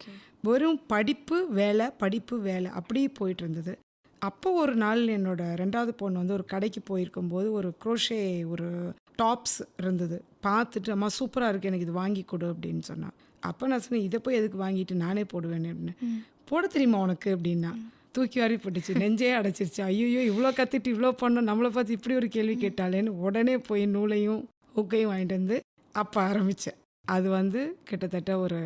வெறும் படிப்பு வேலை படிப்பு வேலை அப்படியே போயிட்டு இருந்தது. அப்போ ஒரு நாள் என்னோட 2வது பொண்ணு வந்து ஒரு கடைக்கு போயிருக்கும்போது ஒரு க்ரோஷே ஒரு டாப்ஸ் இருந்தது. பார்த்துட்டு அம்மா சூப்பராக இருக்குது, எனக்கு இது வாங்கி கொடு அப்படின்னு சொன்னான். அப்போ நான் சொன்னேன், இதை போய் எதுக்கு வாங்கிட்டு நானே போடுவேன் அப்படின்னு. போட தெரியுமா உனக்கு அப்படின்னா தூக்கி வாரி போட்டுச்சு, நெஞ்சே அடைச்சிருச்சு. ஐயோ இவ்வளோ கற்றுட்டு இவ்வளோ பண்ணோம், நம்மளை பார்த்து இப்படி ஒரு கேள்வி கேட்டாலேன்னு உடனே போய் நூலையும் ஹுக்கையும் வாங்கிட்டு வந்து அப்போ ஆரம்பித்தேன். அது வந்து கிட்டத்தட்ட ஒரு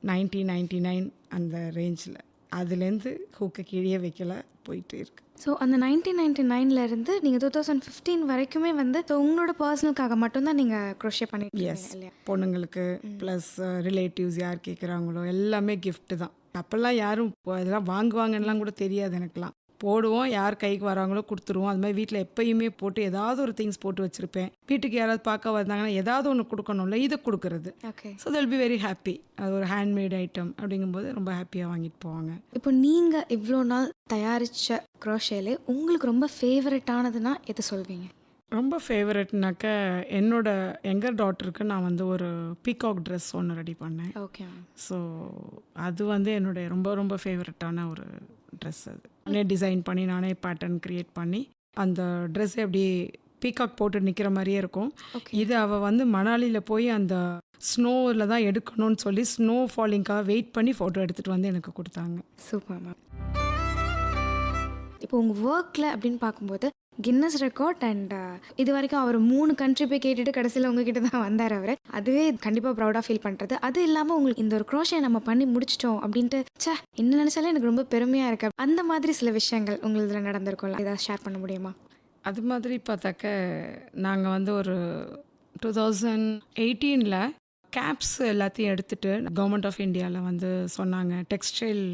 1999 அந்த ரேஞ்சில். அதுலேருந்து ஹூக்கை கீழே வைக்கல, போயிட்டே இருக்கு. ஸோ அந்த 1999லேருந்து நீங்கள் 2015 வரைக்குமே வந்து உங்களோட பர்சனலுக்காக மட்டும்தான் நீங்கள் க்ரோஷே பண்ணிட்டு இல்லையா? பொண்ணுங்களுக்கு ப்ளஸ் ரிலேட்டிவ்ஸ் யார் கேட்குறாங்களோ எல்லாமே gift தான். அப்போல்லாம் யாரும் இதெல்லாம் வாங்குவாங்கன்னெலாம் கூட தெரியாது எனக்குலாம். போடுவோம், யார் கைக்கு வராங்களோ கொடுத்துருவோம். அது மாதிரி வீட்டில் எப்பயுமே போட்டு ஏதாவது ஒரு திங்ஸ் போட்டு வச்சுருப்பேன். வீட்டுக்கு யாராவது பார்க்க வந்தாங்கன்னா ஏதாவது ஒன்று கொடுக்கணும்ல, இதை கொடுக்குறது. Okay. So they'll be very happy. அது ஒரு ஹேண்ட்மேட் ஐட்டம் அப்படிங்கும்போது ரொம்ப ஹாப்பியாக வாங்கிட்டு போவாங்க. இப்போ நீங்கள் இவ்வளோ நாள் தயாரித்த க்ரோஷேலே உங்களுக்கு ரொம்ப ஃபேவரட்டானதுன்னா எதை சொல்வீங்க? ரொம்ப ஃபேவரட்னாக்க என்னோட எங்கர் டாட்டருக்கு நான் வந்து ஒரு பீகாக் ட்ரெஸ் ஒன்று ரெடி பண்ணேன். ஓகே. ஸோ அது வந்து என்னுடைய ரொம்ப ரொம்ப ஃபேவரட்டான ஒரு ட்ரெஸ். அது நானே டிசைன் பண்ணி நானே பேட்டர்ன் க்ரியேட் பண்ணி அந்த ட்ரெஸ்ஸை அப்படி பீகாக் போட்டு நிற்கிற மாதிரியே இருக்கும். இது அவள் வந்து மணாலியில் போய் அந்த ஸ்னோவில் தான் எடுக்கணும்னு சொல்லி ஸ்னோ ஃபாலிங்காக வெயிட் பண்ணி ஃபோட்டோ எடுத்துகிட்டு வந்து எனக்கு கொடுத்தாங்க. Super ma'am. இப்போ உங்கள் ஒர்க்கில் அப்படின்னு பார்க்கும்போது கின்னஸ் ரெக்கார்ட் அண்ட் இது வரைக்கும் அவர் 3 கண்ட்ரி போய் கேட்டுட்டு கடைசியில் உங்ககிட்ட தான் வந்தார் அவர். அதுவே கண்டிப்பாக ப்ரௌடாக ஃபீல் பண்ணுறது. அது இல்லாமல் உங்களுக்கு இந்த ஒரு க்ரோஷே நம்ம பண்ணி முடிச்சிட்டோம் அப்படின்ட்டு என்ன நினச்சாலே எனக்கு ரொம்ப பெருமையாக இருக்குது. அந்த மாதிரி சில விஷயங்கள் உங்களுக்கு நடந்திருக்கும்ல, ஏதாவது ஷேர் பண்ண முடியுமா? அது மாதிரி பார்த்தாக்க நாங்கள் வந்து ஒரு 2018 கேப்ஸ் எல்லாத்தையும் எடுத்துகிட்டு கவர்மெண்ட் ஆஃப் இந்தியாவில் வந்து சொன்னாங்க டெக்ஸ்டைல்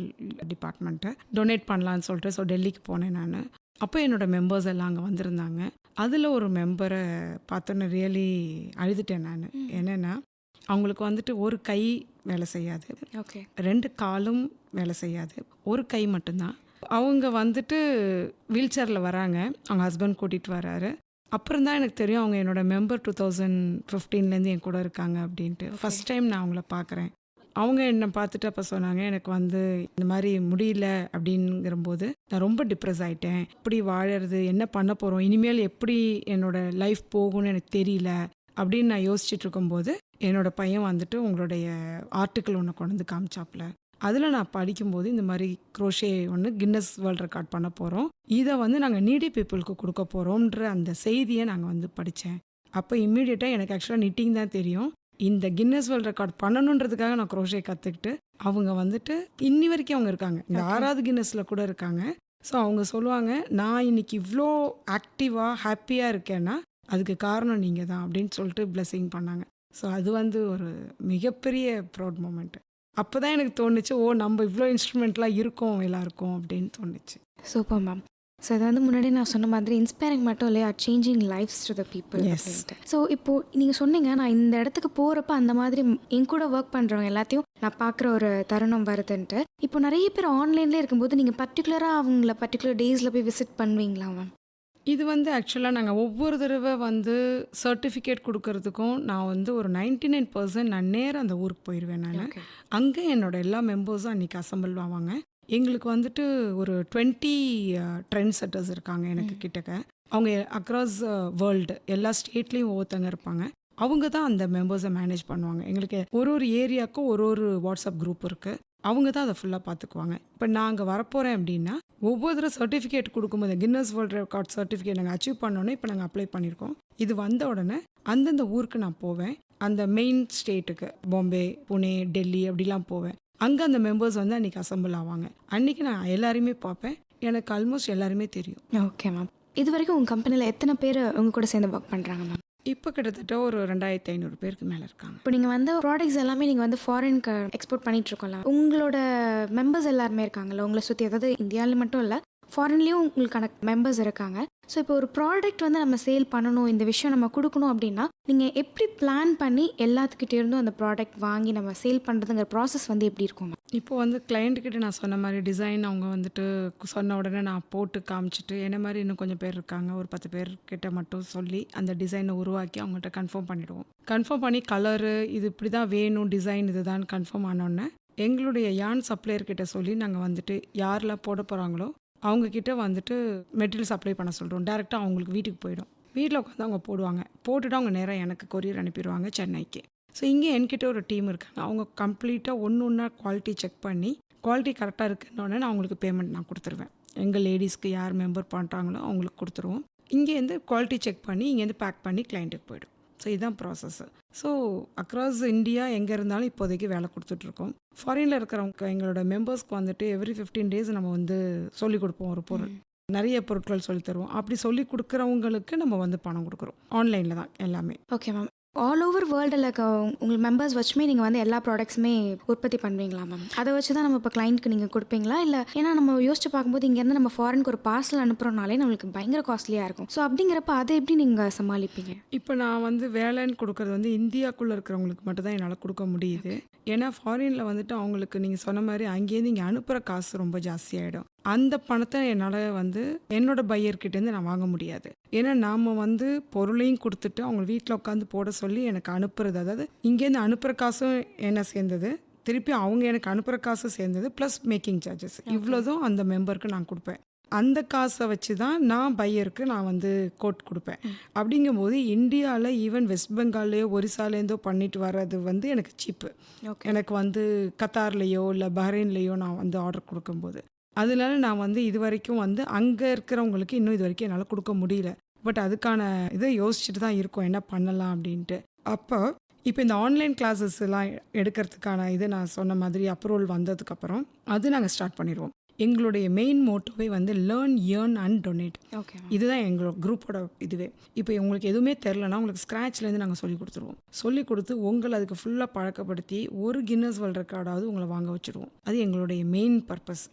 டிபார்ட்மெண்ட்டை டொனேட் பண்ணலான்னு சொல்லிட்டு. ஸோ டெல்லிக்கு போனேன் நான். அப்போ என்னோடய மெம்பர்ஸ் எல்லாம் அங்கே வந்திருந்தாங்க. அதில் ஒரு மெம்பரை பார்த்தோன்னே ரியலி அழுதுட்டேன் நான். என்னென்னா அவங்களுக்கு வந்துட்டு ஒரு கை வேலை செய்யாது, ஓகே, 2 காலும் வேலை செய்யாது, ஒரு கை மட்டும்தான். அவங்க வந்துட்டு வீல் சேரில் வராங்க, அவங்க ஹஸ்பண்ட் கூட்டிகிட்டு வராரு. அப்புறம் தான் எனக்கு தெரியும் அவங்க என்னோடய மெம்பர் 2015 என் கூட இருக்காங்க அப்படின்ட்டு. ஃபஸ்ட் டைம் நான் அவங்கள பார்க்குறேன். அவங்க என்னை பார்த்துட்டு அப்போ சொன்னாங்க, எனக்கு வந்து இந்த மாதிரி முடியல அப்படிங்கிறம்போது நான் ரொம்ப டிப்ரெஸ் ஆகிட்டேன். எப்படி வாழறது, என்ன பண்ண போகிறோம், இனிமேல் எப்படி என்னோடய லைஃப் போகும்னு எனக்கு தெரியல அப்படின்னு நான் யோசிச்சுட்டு இருக்கும்போது என்னோடய பையன் வந்துட்டு உங்களுடைய ஆர்டிக்கிள் ஒன்று கொண்டு வந்து காமிச்சாப்புல. அதில் நான் படிக்கும்போது இந்த மாதிரி க்ரோஷே ஒன்று கின்னஸ் வேர்ல்ட் ரெக்கார்ட் பண்ண போகிறோம், இதை வந்து நாங்கள் நீடி பீப்புளுக்கு கொடுக்க போகிறோம்ன்ற அந்த செய்தியை நாங்கள் வந்து படித்தேன். அப்போ இம்மீடியட்டாக எனக்கு ஆக்சுவலாக நிட்டிங் தான் தெரியும். இந்த கின்னஸ் வேர்ல்ட் ரெக்கார்ட் பண்ணணுன்றதுக்காக நான் க்ரோஷே கற்றுக்கிட்டு அவங்க வந்துட்டு இன்னி வரைக்கும் அவங்க இருக்காங்க. இந்த 6வது கின்னஸில் கூட இருக்காங்க. ஸோ அவங்க சொல்லுவாங்க, நான் இன்னைக்கு இவ்வளோ ஆக்டிவாக ஹாப்பியாக இருக்கேன்னா அதுக்கு காரணம் நீங்கள் தான் அப்படின்னு சொல்லிட்டு பிளெஸிங் பண்ணாங்க. ஸோ அது வந்து ஒரு மிகப்பெரிய ப்ரௌட் மூமெண்ட். அப்போ தான் எனக்கு தோணுச்சு, ஓ நம்ம இவ்வளோ இன்ஸ்ட்ருமெண்ட்லாம் இருக்கோம் எல்லாருக்கும் அப்படின்னு தோணுச்சு. Super ma'am. ஸோ அது வந்து முன்னாடி நான் சொன்ன மாதிரி இன்ஸ்பைரிங் மட்டும் இல்லையா, changing lifes to the people அப்படின்ட்டு. ஸோ இப்போது நீங்கள் சொன்னீங்க, நான் இந்த இடத்துக்கு போகிறப்ப அந்த மாதிரி என் கூட ஒர்க் பண்ணுறவங்க எல்லாத்தையும் நான் பார்க்குற ஒரு தருணம் வருதுன்ட்டு. இப்போ நிறைய பேர் ஆன்லைன்லேயே இருக்கும்போது நீங்கள் பர்டிகுலராக அவங்கள பர்டிகுலர் டேஸில் போய் விசிட் பண்ணுவீங்களா மேம்? இது வந்து ஆக்சுவலாக நாங்கள் ஒவ்வொரு தடவை வந்து சர்டிஃபிகேட் கொடுக்கறதுக்கும் நான் வந்து ஒரு 99% நான் நேராக அந்த ஊருக்கு போயிடுவேன். நான் அங்கே என்னோட எல்லா மெம்பர்ஸும் அன்றைக்கி அசம்பிள் ஆவாங்க. எங்களுக்கு வந்துட்டு ஒரு 20 ட்ரெண்ட் செட்டர்ஸ் இருக்காங்க எனக்கு கிட்டக்க. அவங்க அக்ராஸ் வேர்ல்டு எல்லா ஸ்டேட்லேயும் ஒவ்வொருத்தங்க இருப்பாங்க. அவங்க தான் அந்த மெம்பர்ஸை மேனேஜ் பண்ணுவாங்க. எங்களுக்கு ஒரு ஒரு ஏரியாவுக்கும் ஒரு ஒரு வாட்ஸ்அப் குரூப் இருக்குது. அவங்க தான் அதை ஃபுல்லாக பார்த்துக்குவாங்க. இப்போ நான் அங்கே வரப்போகிறேன் அப்படின்னா ஒவ்வொரு தடவை சர்டிஃபிகேட் கொடுக்கும்போது கின்னஸ் வேர்ல்டு ரெக்கார்ட் சர்டிஃபிகேட் நாங்கள் அச்சீவ் பண்ணோன்னே இப்போ நாங்கள் அப்ளை பண்ணியிருக்கோம். இது வந்த உடனே அந்தந்த ஊருக்கு நான் போவேன். அந்த மெயின் ஸ்டேட்டுக்கு பாம்பே, புனே, டெல்லி அப்படிலாம் போவேன். அங்கே அந்த மெம்பர்ஸ் வந்து அன்றைக்கி அசம்பிள் ஆவாங்க. அன்றைக்கி நான் எல்லாருமே பார்ப்பேன். எனக்கு ஆல்மோஸ்ட் எல்லாருமே தெரியும். Okay ma'am. இது வரைக்கும் உங்கள் கம்பெனியில் எத்தனை பேர் உங்கள் கூட சேர்ந்து ஒர்க் பண்ணுறாங்க மேம்? இப்போ கிட்டத்தட்ட ஒரு 2500 பேருக்கு மேலே இருக்காங்க. இப்போ நீங்கள் வந்து ப்ராடக்ட்ஸ் எல்லாமே நீங்கள் வந்து ஃபாரினுக்கு எக்ஸ்போர்ட் பண்ணிகிட்ருக்கோம்ல, உங்களோட மெம்பர்ஸ் எல்லாருமே இருக்காங்கல்ல உங்களை சுற்றி, அதாவது இந்தியாவில் மட்டும் இல்லை ஃபாரின்லேயும் உங்களுக்கான மெம்பர்ஸ் இருக்காங்க. ஸோ இப்போ ஒரு ப்ராடக்ட் வந்து நம்ம சேல் பண்ணணும், இந்த விஷயம் நம்ம கொடுக்கணும் அப்படின்னா நீங்கள் எப்படி பிளான் பண்ணி எல்லாத்துக்கிட்டே இருந்தும் அந்த ப்ராடக்ட் வாங்கி நம்ம சேல் பண்ணுறதுங்கிற ப்ராசஸ் வந்து எப்படி இருக்கும்? இப்போ வந்து கிளைண்ட்டுக்கிட்ட நான் சொன்ன மாதிரி டிசைன் அவங்க வந்துட்டு சொன்ன உடனே நான் போட்டு காமிச்சிட்டு, என்ன மாதிரி இன்னும் கொஞ்சம் பேர் இருக்காங்க, ஒரு 10 பேர்கிட்ட மட்டும் சொல்லி அந்த டிசைனை உருவாக்கி அவங்கள்ட்ட கன்ஃபார்ம் பண்ணிவிடுவோம். கன்ஃபார்ம் பண்ணி கலரு இது இப்படி தான் வேணும், டிசைன் இதுதான் கன்ஃபார்ம் ஆனோடனே எங்களுடைய யான் சப்ளையர்கிட்ட சொல்லி நாங்கள் வந்துட்டு யாரெல்லாம் போட போகிறாங்களோ அவங்கக்கிட்ட வந்துட்டு மெட்டீரியல் சப்ளை பண்ண சொல்கிறோம். டேரெக்டாக அவங்களுக்கு வீட்டுக்கு போயிடும். வீட்டில் உட்காந்து அவங்க போடுவாங்க. போட்டுட்டு அவங்க நேராக எனக்கு கொரியர் அனுப்பிடுவாங்க சென்னைக்கு. ஸோ இங்கே என்கிட்ட ஒரு டீம் இருக்காங்க. அவங்க கம்ப்ளீட்டாக ஒன்றா குவாலிட்டி செக் பண்ணி குவாலிட்டி கரெக்டாக இருக்குன்னொடனே நான் அவங்களுக்கு பேமெண்ட் நான் கொடுத்துருவேன். எங்கள் லேடிஸ்க்கு யார் மெம்பர் பண்ணுறாங்களோ அவங்களுக்கு கொடுத்துருவோம். இங்கேருந்து குவாலிட்டி செக் பண்ணி இங்கேருந்து பேக் பண்ணி கிளைண்ட்டுக்கு போய்டும். ஸோ இதுதான் ப்ராசஸ்ஸு. ஸோ அக்ராஸ் இந்தியா எங்கே இருந்தாலும் இப்போதைக்கு வேலை கொடுத்துட்ருக்கோம். ஃபாரினில் இருக்கிறவங்க எங்களோட மெம்பர்ஸ்க்கு வந்துட்டு எவ்ரி 15 days நம்ம வந்து சொல்லிக் கொடுப்போம். ஒரு பொருள் நிறைய பொருட்கள் சொல்லித் தருவோம். அப்படி சொல்லி கொடுக்குறவங்களுக்கு நம்ம வந்து பணம் கொடுக்குறோம். ஆன்லைனில் தான் எல்லாமே. Okay ma'am. ஆல் ஓவர் வேர்ல்டில் இருக்க உங்கள் மெம்பர்ஸ் வச்சுமே நீங்கள் வந்து எல்லா ப்ராடக்ட்ஸுமே உற்பத்தி பண்ணுவீங்களா மேம்? அதை வச்சு தான் நம்ம இப்போ கிளைண்ட்டுக்கு நீங்கள் கொடுப்பீங்களா? இல்லை ஏன்னா நம்ம யோசிச்சு பார்க்கும்போது இங்கேருந்து நம்ம ஃபாரினுக்கு ஒரு பார்சல் அனுப்புகிறோம்னாலே நம்மளுக்கு பயங்கர காஸ்ட்லியாக இருக்கும். ஸோ அப்படிங்கிறப்ப அதை எப்படி நீங்கள் சமாளிப்பீங்க? இப்போ நான் வந்து வேலைன்னு கொடுக்குறது வந்து இந்தியாவுக்குள்ளே இருக்கிறவங்களுக்கு மட்டும் தான் என்னால் கொடுக்க முடியுது. ஏன்னா ஃபாரினில் வந்துட்டு அவங்களுக்கு நீங்கள் சொன்ன மாதிரி அங்கேருந்து இங்கே அனுப்புகிற காசு ரொம்ப ஜாஸ்தியாகிடும். அந்த பணத்தை என்னால் வந்து என்னோட பையர்கிட்டேருந்து நான் வாங்க முடியாது. ஏன்னா நாம் வந்து பொருளையும் கொடுத்துட்டு அவங்க வீட்டில் உட்காந்து போட சொல்லி எனக்கு அனுப்புறது, அதாவது இங்கேருந்து அனுப்புகிற காசும் என்ன சேர்ந்தது, திருப்பி அவங்க எனக்கு அனுப்புகிற காசும் சேர்ந்தது, ப்ளஸ் மேக்கிங் சார்ஜஸ், இவ்வளோதும் அந்த மெம்பருக்கு நான் கொடுப்பேன். அந்த காசை வச்சு தான் நான் பையருக்கு நான் வந்து கோட் கொடுப்பேன். அப்படிங்கும்போது இந்தியாவில் ஈவன் வெஸ்ட் பெங்கால்லையோ ஒரிசாலேருந்தோ பண்ணிட்டு வர்றது வந்து எனக்கு சீப்பு. எனக்கு வந்து கத்தார்லேயோ இல்லை பஹ்ரைன்லேயோ நான் வந்து ஆர்டர் கொடுக்கும்போது அதனால நான் வந்து இது வரைக்கும் வந்து அங்கே இருக்கிறவங்களுக்கு இன்னும் இது வரைக்கும் என்னால் கொடுக்க முடியல. பட் அதுக்கான இதை யோசிச்சுட்டு தான் இருக்கோம் என்ன பண்ணலாம் அப்படின்ட்டு. அப்போ இப்போ இந்த ஆன்லைன் கிளாஸஸ் எல்லாம் எடுக்கிறதுக்கான இது நான் சொன்ன மாதிரி அப்ரூவல் வந்ததுக்கப்புறம் அது நாங்கள் ஸ்டார்ட் பண்ணிடுவோம். எங்களுடைய மெயின் மோட்டோவே வந்து learn, earn and donate. Okay, இதுதான் எங்களோட குரூப்போட இதுவே. இப்போ உங்களுக்கு எதுவுமே தெரிலனா உங்களுக்கு ஸ்க்ராட்ச்லேருந்து நாங்கள் சொல்லி கொடுத்துருவோம். சொல்லி கொடுத்து உங்களை அதுக்கு ஃபுல்லாக பழக்கப்படுத்தி ஒரு கின்னஸ் வேர்ல்ட் ரெக்கார்டாவது உங்களை வாங்க வச்சுருவோம். அது எங்களுடைய மெயின் பர்பஸ்.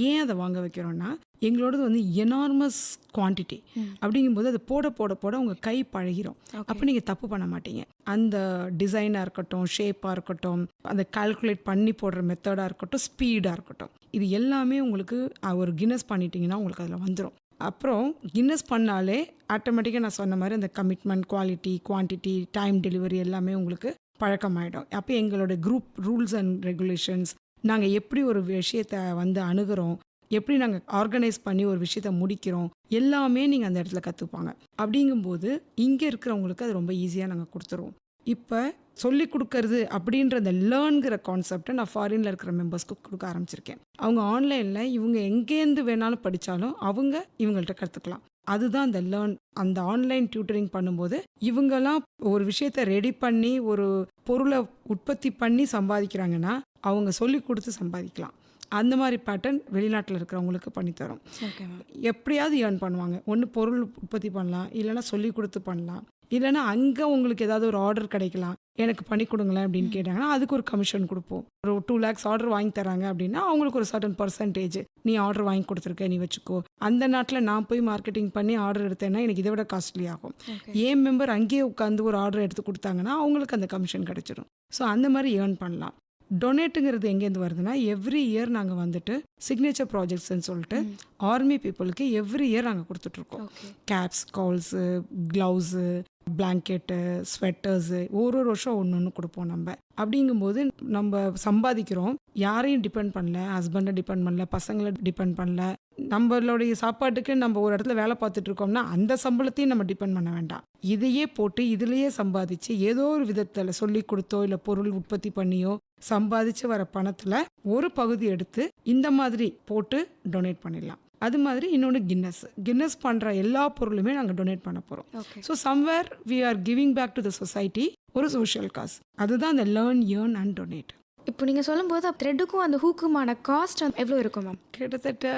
ஏன் அதை வாங்க வைக்கிறோன்னா எங்களோடது வந்து எனார்மஸ் குவான்டிட்டி. அப்படிங்கும்போது அது போட போட போட உங்கள் கை பழகிரும். அப்போ நீங்கள் தப்பு பண்ண மாட்டீங்க. அந்த டிசைனாக இருக்கட்டும், ஷேப்பாக இருக்கட்டும், அந்த கால்குலேட் பண்ணி போடுற மெத்தடாக இருக்கட்டும், ஸ்பீடாக இருக்கட்டும், இது எல்லாமே உங்களுக்கு ஒரு கின்னஸ் பண்ணிட்டீங்கன்னா உங்களுக்கு அதில் வந்துடும். அப்புறம் கின்னஸ் பண்ணாலே ஆட்டோமேட்டிக்காக நான் சொன்ன மாதிரி அந்த commitment, quality, quantity, time delivery எல்லாமே உங்களுக்கு பழக்கமாயிடும். அப்போ எங்களோட குரூப் ரூல்ஸ் அண்ட் ரெகுலேஷன்ஸ், நாங்கள் எப்படி ஒரு விஷயத்தை வந்து அணுகிறோம், எப்படி நாங்கள் ஆர்கனைஸ் பண்ணி ஒரு விஷயத்த முடிக்கிறோம், எல்லாமே நீங்கள் அந்த இடத்துல கற்றுப்பாங்க. அப்படிங்கும்போது இங்கே இருக்கிறவங்களுக்கு அது ரொம்ப ஈஸியாக நாங்கள் கொடுத்துருவோம். இப்போ சொல்லி கொடுக்கறது அப்படின்ற அந்த லேர்ன்கிற கான்செப்டை நான் ஃபாரினில் இருக்கிற மெம்பர்ஸ்க்கு கொடுக்க ஆரம்பிச்சிருக்கேன். அவங்க ஆன்லைனில் இவங்க எங்கேருந்து வேணாலும் படித்தாலும் அவங்க இவங்கள்ட்ட கற்றுக்கலாம். அதுதான் அந்த லேர்ன். அந்த ஆன்லைன் டியூட்டரிங் பண்ணும்போது இவங்கெல்லாம் ஒரு விஷயத்தை ரெடி பண்ணி ஒரு பொருளை உற்பத்தி பண்ணி சம்பாதிக்கிறாங்கன்னா அவங்க சொல்லி கொடுத்து சம்பாதிக்கலாம். அந்த மாதிரி பேட்டர்ன் வெளிநாட்டில் இருக்கிறவங்களுக்கு பண்ணித்தரோம். எப்படியாவது ஏர்ன் பண்ணுவாங்க. ஒன்று பொருள் உற்பத்தி பண்ணலாம், இல்லைனா சொல்லி கொடுத்து பண்ணலாம், இல்லைனா அங்கே உங்களுக்கு ஏதாவது ஒரு ஆர்டர் கிடைக்கலாம், எனக்கு பண்ணி கொடுங்களேன் அப்படின்னு கேட்டாங்கன்னா அதுக்கு ஒரு கமிஷன் கொடுப்போம். ஒரு 2 lakhs ஆர்டர் வாங்கி தராங்க அப்படின்னா அவங்களுக்கு ஒரு சர்டன் பர்சன்டேஜ், நீ ஆர்டர் வாங்கி கொடுத்துருக்க நீ வச்சுக்கோ. அந்த நாட்டில் நான் போய் மார்க்கெட்டிங் பண்ணி ஆர்டர் எடுத்தேன்னா எனக்கு இதை விட காஸ்ட்லி ஆகும். ஏன் மெம்பர் அங்கேயே உட்காந்து ஒரு ஆர்டர் எடுத்து கொடுத்தாங்கன்னா அவங்களுக்கு அந்த கமிஷன் கிடைச்சிடும். ஸோ அந்த மாதிரி ஏர்ன் பண்ணலாம். டொனேட்டுங்கிறது எங்கேருந்து வருதுன்னா எவ்ரி இயர் நாங்கள் வந்துட்டு சிக்னேச்சர் ப்ராஜெக்ட்ஸ்ன்னு சொல்லிட்டு ஆர்மி பீப்புளுக்கு எவ்ரி இயர் நாங்கள் கொடுத்துட்ருக்கோம். கேப்ஸ், கால்ஸு, க்ளவுஸு, பிளாங்கெட்டு, ஸ்வெட்டர்ஸு ஒரு வருஷம் ஒன்று ஒன்று கொடுப்போம் நம்ம. அப்படிங்கும்போது நம்ம சம்பாதிக்கிறோம், யாரையும் டிபெண்ட் பண்ணல, ஹஸ்பண்டை டிபெண்ட் பண்ணல, பசங்களை டிபெண்ட் பண்ணல. நம்மளுடைய சாப்பாட்டுக்கு நம்ம ஒரு இடத்துல வேலை பார்த்துட்டு இருக்கோம்னா அந்த சம்பளத்தையும் நம்ம டிபெண்ட் பண்ண வேண்டாம். இதையே போட்டு இதுலேயே சம்பாதிச்சு ஏதோ ஒரு விதத்தில் சொல்லி கொடுத்தோ இல்லை பொருள் உற்பத்தி பண்ணியோ சம்பாதிச்சு வர பணத்தில் ஒரு பகுதி எடுத்து இந்த மாதிரி போட்டு டொனேட் பண்ணிடலாம். அது மாதிரி இன்னொன்று கின்னஸ் பண்ணுற எல்லா பொருளுமே நாங்கள் டொனேட் பண்ண போகிறோம். So somewhere we are giving back to the society, ஒரு சோஷியல் காஸ். அதுதான் அந்த லேர்ன், ஏர்ன் அண்ட் டொனேட். இப்போ நீங்கள் சொல்லும்போது த்ரெட்டுக்கும் அந்த ஹூக்குமான காஸ்ட் எவ்வளோ இருக்கும் மேம்? கிட்டத்தட்ட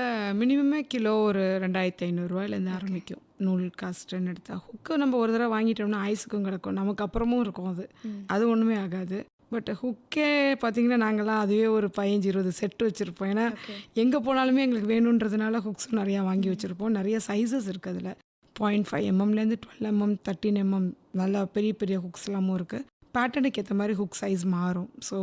மினிமமே கிலோ ஒரு 2500 ஆரம்பிக்கும். நூல் காஸ்ட்டுன்னு எடுத்தா ஹுக்கு நம்ம ஒரு தடவை வாங்கிட்டோம்னா ஐஸுக்கும் கிடக்கும், நமக்கு அப்புறமும் இருக்கும். அது ஒன்றுமே ஆகாது. பட் ஹுக்கே பார்த்தீங்கன்னா நாங்கள்லாம் அதுவே ஒரு 15-20 செட்டு வச்சுருப்போம். ஏன்னா எங்கே போனாலுமே எங்களுக்கு வேணுன்றதுனால ஹுக்ஸும் நிறையா வாங்கி வச்சுருப்போம். நிறைய சைஸஸ் இருக்குது அதில். 0.5 mm 12 mm 13 mm நல்லா பெரிய பெரிய ஹுக்ஸ்லாமும் இருக்குது. பேட்டர்னுக்கு ஏற்ற மாதிரி ஹுக் சைஸ் மாறும். ஸோ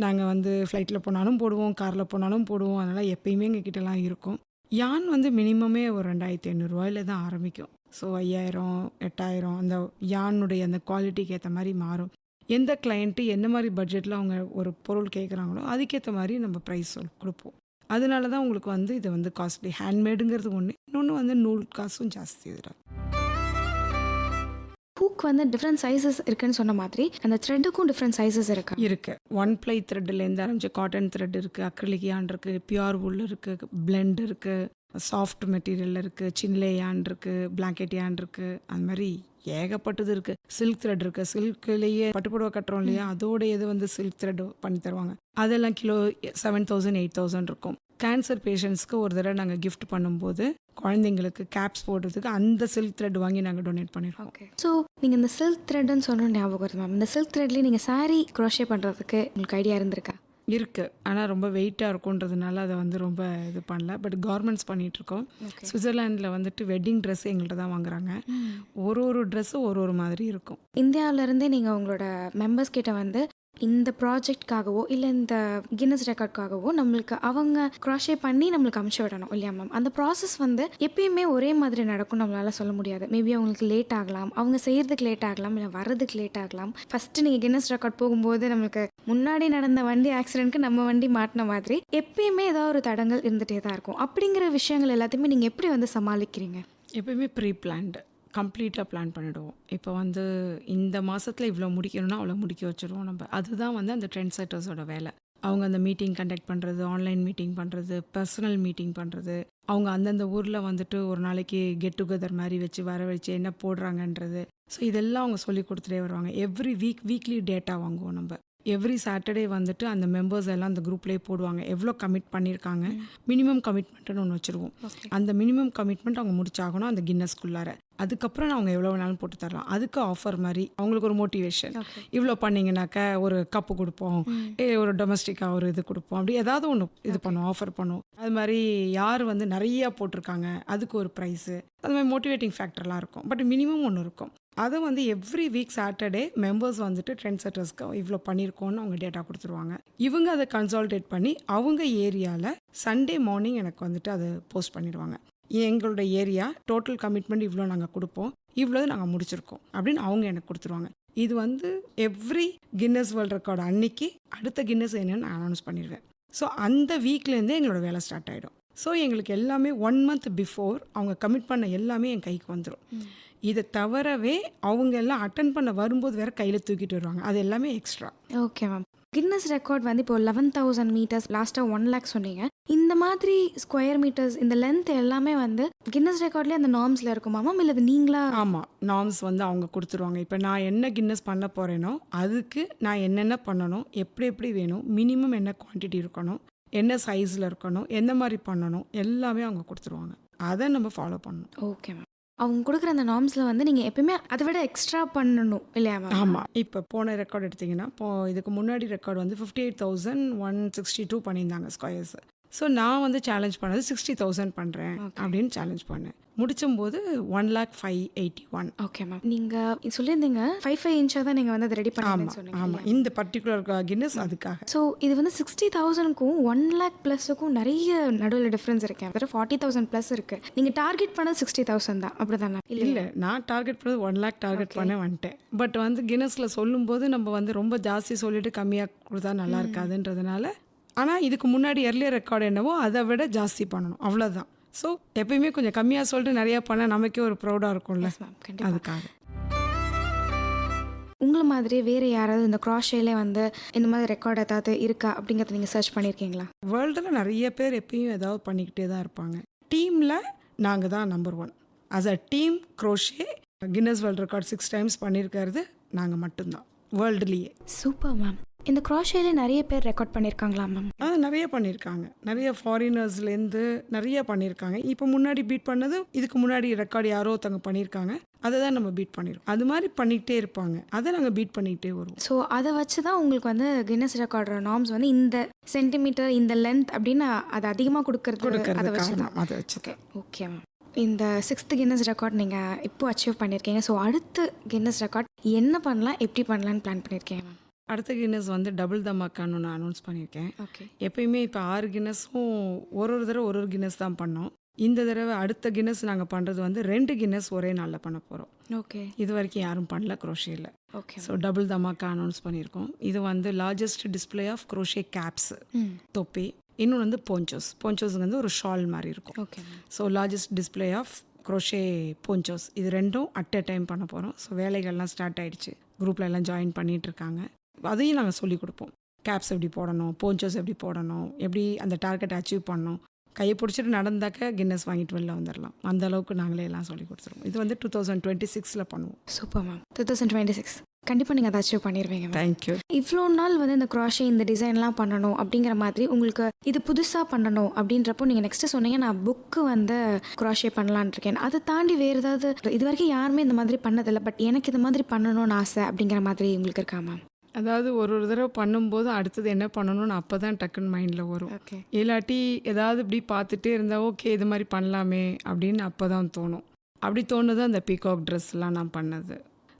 நாங்கள் ஃப்ளைட்டில் போனாலும் போடுவோம், காரில் போனாலும் போடுவோம். அதனால் எப்பயுமே எங்கள் கிட்டலாம் இருக்கும். யான் மினிமமே ஒரு 2500 தான் ஆரம்பிக்கும். ஸோ 5000, 8000 அந்த யானுடைய அந்த குவாலிட்டிக்கு ஏற்ற மாதிரி மாறும். எந்த கிளைண்ட்டு என்ன மாதிரி பட்ஜெட்டில் அவங்க ஒரு பொருள் கேட்குறாங்களோ அதுக்கேற்ற மாதிரி நம்ம ப்ரைஸ் கொடுப்போம். அதனால தான் உங்களுக்கு இது காஸ்ட்லி. ஹேண்ட்மேடுங்கிறது ஒன்று, இன்னொன்று நூல் காசும் ஜாஸ்தி. இதில் ஹூக் டிஃப்ரெண்ட் சைஸஸ் இருக்குன்னு சொன்ன மாதிரி அந்த த்ரெட்டுக்கும் டிஃப்ரெண்ட் சைஸஸ் இருக்குது. 1 ply த்ரெட்லேருந்து ஆரம்பிச்சு காட்டன் த்ரெட் இருக்குது, அக்ரிலிக் யான் இருக்குது, பியூர் வுல் இருக்குது, பிளெண்ட் இருக்குது, சாஃப்ட் மெட்டீரியல் இருக்குது, சின்லே யான் இருக்குது, பிளாங்கெட் யான் இருக்குது. அந்த மாதிரி ஏகப்பட்டது இருக்குது. சில்க் த்ரெட் இருக்குது. சில்க்லேயே பட்டுப்புடவை கட்டுறோம் இல்லையா, அதோட இது சில்க் த்ரெட் பண்ணி தருவாங்க. அதெல்லாம் கிலோ 7000 8000 இருக்கும். கேன்சர் பேஷண்ட்ஸ்க்கு ஒரு தடவை நாங்கள் கிஃப்ட் பண்ணும்போது குழந்தைங்களுக்கு கேப்ஸ் போடுறதுக்கு அந்த சில்க் த்ரெட் வாங்கி நாங்கள் டொனேட் பண்ணிடுவோம். ஓகே. ஸோ நீங்கள் இந்த சில்க் த்ரெட்னு சொன்ன ஞாபகம் வருது மேம். இந்த சில்க் த்ரெட்லேயே நீங்கள் சாரீ க்ரோஷே பண்ணுறதுக்கு உங்களுக்கு ஐடியா இருந்திருக்கா? இருக்குது. ஆனால் ரொம்ப வெயிட்டாக இருக்குன்றதுனால அதை ரொம்ப இது பண்ணல. பட் கார்மெண்ட்ஸ் பண்ணிகிட்ருக்கோம். சுவிட்சர்லாண்டில் வெட்டிங் ட்ரெஸ் எங்கள்கிட்ட தான் வாங்குறாங்க. ஒரு ட்ரெஸ்ஸும் ஒரு மாதிரி இருக்கும். இந்தியாவிலேருந்தே நீங்கள் உங்களோட மெம்பர்ஸ் கிட்ட இந்த ப்ராஜெக்ட்காகவோ இல்லை இந்த கின்னஸ் ரெக்கார்ட்காகவோ நம்மளுக்கு அவங்க க்ராஷே பண்ணி நம்மளுக்கு அமுச்சு விடணும் இல்லையா மேம்? அந்த ப்ராசஸ் எப்பயுமே ஒரே மாதிரி நடக்கும் நம்மளால சொல்ல முடியாது. மேபி அவங்களுக்கு லேட் ஆகலாம், அவங்க செய்கிறதுக்கு லேட் ஆகலாம், இல்லை வர்றதுக்கு லேட் ஆகலாம். ஃபஸ்ட்டு நீங்கள் கின்னஸ் ரெக்கார்ட் போகும்போது நம்மளுக்கு முன்னாடி நடந்த வண்டி ஆக்சிடென்ட்க்கு நம்ம வண்டி மாட்டின மாதிரி எப்பயுமே ஏதாவது ஒரு தடங்கள் இருந்துகிட்டே தான் இருக்கும். அப்படிங்கிற விஷயங்கள் எல்லாத்தையுமே நீங்கள் எப்படி சமாளிக்கிறீங்க? எப்பயுமே ப்ரீ பிளான்டு, கம்ப்ளீட்டாக பிளான் பண்ணிவிடுவோம். இப்போ இந்த மாதத்தில் இவ்வளோ முடிக்கணும்னா அவ்வளோ முடிக்க வச்சுருவோம் நம்ம. அதுதான் அந்த ட்ரெண்ட் செட்டர்ஸோட வேலை. அவங்க அந்த மீட்டிங் கண்டக்ட் பண்ணுறது, ஆன்லைன் மீட்டிங் பண்ணுறது, பர்சனல் மீட்டிங் பண்ணுறது, அவங்க அந்தந்த ஊரில் ஒரு நாளைக்கு கெட் டுகெதர் மாதிரி வச்சு வர வச்சு என்ன போடுறாங்கன்றது. ஸோ இதெல்லாம் அவங்க சொல்லி கொடுத்துட்டே வருவாங்க. எவ்ரி வீக்லி டேட்டா வாங்குவோம் நம்ம. எவ்ரி சாட்டர்டே அந்த மெம்பர்ஸ் எல்லாம் அந்த குரூப்லேயே போடுவாங்க, எவ்வளோ கமிட் பண்ணியிருக்காங்க. மினிமம் கமிட்மெண்ட்டுன்னு ஒன்று வச்சுருவோம். அந்த மினிமம் கமிட்மெண்ட் அவங்க முடிச்சாகணும் அந்த கின்னஸ்குள்ளார. அதுக்கப்புறம் அவங்க எவ்வளோ வேணாலும் போட்டு தரலாம். அதுக்கு ஆஃபர் மாதிரி அவங்களுக்கு ஒரு மோட்டிவேஷன். இவ்வளோ பண்ணிங்கனாக்கா ஒரு கப்பு கொடுப்போம், ஒரு டொமஸ்டிக்காக ஒரு இது கொடுப்போம், அப்படி ஏதாவது ஒன்று இது பண்ணுவோம், ஆஃபர் பண்ணுவோம். அது மாதிரி யார் நிறையா போட்டிருக்காங்க அதுக்கு ஒரு ப்ரைஸு, அது மாதிரி மோட்டிவேட்டிங் ஃபேக்டர்லாம் இருக்கும். பட் மினிமம் ஒன்று இருக்கும். அதை every week Saturday members trend செட்டர்ஸ்க்கு இவ்வளோ பண்ணியிருக்கோன்னு அவங்க டேட்டா கொடுத்துருவாங்க. இவங்க அதை கன்சால்டேட் பண்ணி அவங்க ஏரியாவில் சண்டே மார்னிங் எனக்கு அதை போஸ்ட் பண்ணிடுவாங்க. எங்களோட ஏரியா டோட்டல் கமிட்மெண்ட் இவ்வளோ நாங்கள் கொடுப்போம், இவ்வளோ நாங்கள் முடிச்சிருக்கோம் அப்படின்னு அவங்க எனக்கு கொடுத்துருவாங்க. இது எவ்ரி கின்னஸ் வேர்ல்ட் ரெக்கார்டு அன்னைக்கு அடுத்த கின்னஸ் என்னன்னு நான் அனௌன்ஸ் பண்ணிடுவேன். ஸோ அந்த வீக்லேருந்தே எங்களோட வேலை ஸ்டார்ட் ஆகிடும். ஸோ எங்களுக்கு எல்லாமே 1 month பிஃபோர் அவங்க கமிட் பண்ண எல்லாமே என் கைக்கு வந்துடும். இதை தவிரவே அவங்க எல்லாம் அட்டன் பண்ண வரும்போது வேறு கையில் தூக்கிட்டு வருவாங்க. அது எல்லாமே extra. Okay ma'am. Guinness record இப்போ 11,000 meters, லாஸ்ட்டாக 1 lakh சொன்னீங்க. இந்த மாதிரி ஸ்கொயர் மீட்டர்ஸ், இந்த லென்த் எல்லாமே கின்னஸ் ரெக்கார்ட்லேயே அந்த நார்ம்ஸில் இருக்குமா மேம், இல்லை அது நீங்களா? ஆமாம், நார்ம்ஸ் அவங்க கொடுத்துருவாங்க. இப்போ நான் என்ன கின்னஸ் பண்ண போகிறேனோ அதுக்கு நான் என்னென்ன பண்ணணும், எப்படி வேணும், மினிமம் என்ன குவான்டிட்டி இருக்கணும், என்ன சைஸில் இருக்கணும், எந்த மாதிரி பண்ணணும், எல்லாமே அவங்க கொடுத்துருவாங்க. அதை நம்ம ஃபாலோ பண்ணணும். Okay ma'am. அவங்க கொடுக்குற அந்த நார்ம்ஸில் நீங்கள் எப்பயுமே அதை விட எக்ஸ்ட்ரா பண்ணணும் இல்லையா மேம்? ஆமாம். இப்போ போன ரெக்கார்டு எடுத்திங்கன்னா இதுக்கு முன்னாடி ரெக்கார்டு 58,162 பண்ணியிருந்தாங்க ஸ்கொயர்ஸ். ஸோ நான் வந்து சேலஞ்ச் பண்ணது 60,000 பண்ணுறேன் அப்படின்னு சேலஞ்ச் பண்ணேன். முடிச்சும்போது 1,05,81. Okay ma'am. நீங்கள் சொல்லியிருந்தீங்க 5 இன்ச்சாக தான் நீங்கள் வந்து அதை ரெடி பண்ணீங்கன்னு சொன்னீங்க. ஆமாம், இந்த பர்டிகுலர் கின்னஸ் அதுக்காக. ஸோ இது வந்து 60,000க்கும் 1 lakh +க்கும் நிறைய நடுவில் டிஃப்ரென்ஸ் இருக்கு. அதாவது 40,000 ப்ளஸ் இருக்கு. நீங்கள் டார்கெட் பண்ணது 60,000 தான், அப்படி தானே? இல்லை, நான் டார்கெட் பண்ணது 1 lakh டார்கெட் பண்ண வந்துட்டேன். பட் வந்து கின்னஸில் சொல்லும்போது நம்ம வந்து ரொம்ப ஜாஸ்தி சொல்லிட்டு கம்மியாக கொடுத்தா நல்லா இருக்காதுன்றதுனால, ஆனால் இதுக்கு முன்னாடி எர்லியர் ரெக்கார்டு என்னவோ அதை விட ஜாஸ்தி பண்ணணும், அவ்வளோதான். ஸோ எப்பயுமே கொஞ்சம் கம்மியாக சொல்லிட்டு நிறையா பண்ணால் நமக்கே ஒரு ப்ரௌடாக இருக்கும்ல, அதுக்காக. உங்களை மாதிரி வேறு யாராவது இந்த க்ராஷேலே வந்து இந்த மாதிரி ரெக்கார்ட் ஏதாவது இருக்கா அப்படிங்கிறத நீங்கள் சர்ச் பண்ணியிருக்கீங்களா? வேர்ல்டில் நிறைய பேர் எப்பயும் ஏதாவது பண்ணிக்கிட்டே தான் இருப்பாங்க. டீமில் நாங்கள் தான் number 1. As a team crochet Guinness world record 6 times பண்ணியிருக்கிறது நாங்கள் மட்டும்தான் வேர்ல்டுலேயே. Super ma'am. இந்த க்ராஷேலே நிறைய பேர் ரெக்கார்ட் பண்ணியிருக்காங்களா மேம்? நிறைய பண்ணியிருக்காங்க. நிறைய ஃபாரினர்ஸ்லேருந்து நிறைய பண்ணியிருக்காங்க. இப்போ முன்னாடி பீட் பண்ணது இதுக்கு முன்னாடி ரெக்கார்டு யாரோ ஒருத்தவங்க பண்ணியிருக்காங்க, அதை தான் நம்ம பீட் பண்ணியிருக்கோம். அது மாதிரி பண்ணிக்கிட்டே இருப்பாங்க, அதை நாங்கள் பீட் பண்ணிக்கிட்டே வருவோம். ஸோ அதை வச்சு தான் உங்களுக்கு வந்து கின்னஸ் ரெக்கார்டோட நார்ம்ஸ் வந்து இந்த சென்டிமீட்டர் இந்த லென்த் அப்படின்னு அது அதிகமாக கொடுக்கறது அதை வச்சு தான். அதை வச்சு. Okay ma'am. இந்த 6th கின்னஸ் ரெக்கார்ட் நீங்கள் இப்போ அச்சீவ் பண்ணியிருக்கீங்க. ஸோ அடுத்து கின்னஸ் ரெக்கார்ட் என்ன பண்ணலாம், எப்படி பண்ணலான்னு பிளான் பண்ணியிருக்கீங்க மேம்? அடுத்த கின்னஸ் வந்து டபுள் தமாக்கான்னு ஒன்று அனௌன்ஸ் பண்ணியிருக்கேன். ஓகே. எப்பயுமே இப்போ 6 கின்னஸும் ஒரு தடவை ஒரு கின்னஸ் தான் பண்ணோம். இந்த தடவை அடுத்த கின்னஸ் நாங்கள் பண்ணுறது வந்து 2 கின்னஸ் ஒரே நாளில் பண்ண போகிறோம். ஓகே. இது வரைக்கும் யாரும் பண்ணல க்ரோஷேயில். Okay. So double dhamaka announce பண்ணியிருக்கோம். இது வந்து largest display of crochet caps, தொப்பி. இன்னொன்று வந்து போன்ச்சோஸ் வந்து ஒரு ஷால் மாதிரி இருக்கும். Okay. So largest display of crochet ponchos, இது 2ம் அட் எ டைம் பண்ண போகிறோம். ஸோ வேலைகள்லாம் ஸ்டார்ட் ஆகிடுச்சு, குரூப்பில் எல்லாம் ஜாயின் பண்ணிகிட்ருக்காங்க. அதையும் நாங்கள் சொல்லிக் கொடுப்போம். கேப்ஸ் எப்படி போடணும், போன்ச்சோஸ் எப்படி போடணும், எப்படி அந்த டார்கெட் அச்சீவ் பண்ணணும். கையை பிடிச்சிட்டு நடந்தாக்க கின்னஸ் வாங்கிட்டு வெளில வந்துடலாம், அந்த அளவுக்கு நாங்களே எல்லாம் சொல்லி கொடுத்துருவோம். இது வந்து 2026 பண்ணுவோம். Super ma'am. 2026 கண்டிப்பாக நீங்கள் அதை அச்சீவ் பண்ணிடுவீங்க. தேங்க்யூ. இவ்வளோ நாள் வந்து இந்த க்ராஷே இந்த டிசைன்லாம் பண்ணணும் அப்படிங்கிற மாதிரி உங்களுக்கு இது புதுசாக பண்ணணும் அப்படின்றப்போ நீங்கள் நெக்ஸ்ட்டு சொன்னீங்க நான் புக்கு வந்து க்ராஷே பண்ணலான் இருக்கேன். அதை தாண்டி வேறு ஏதாவது இது வரைக்கும் யாருமே இந்த மாதிரி பண்ணதில்லை, பட் எனக்கு இந்த மாதிரி பண்ணணும்னு ஆசை அப்படிங்கிற மாதிரி உங்களுக்கு இருக்கா மேம்? அதாவது ஒரு தடவை பண்ணும்போது அடுத்தது என்ன பண்ணணும்னு அப்போ தான் டக்குன்னு மைண்டில் வரும். ஓகே. இல்லாட்டி ஏதாவது இப்படி பார்த்துட்டே இருந்தால் ஓகே இது மாதிரி பண்ணலாமே அப்படின்னு அப்போ தான் தோணும். அப்படி தோணுது அந்த பீகாக் ட்ரெஸ்லாம் நான் பண்ணது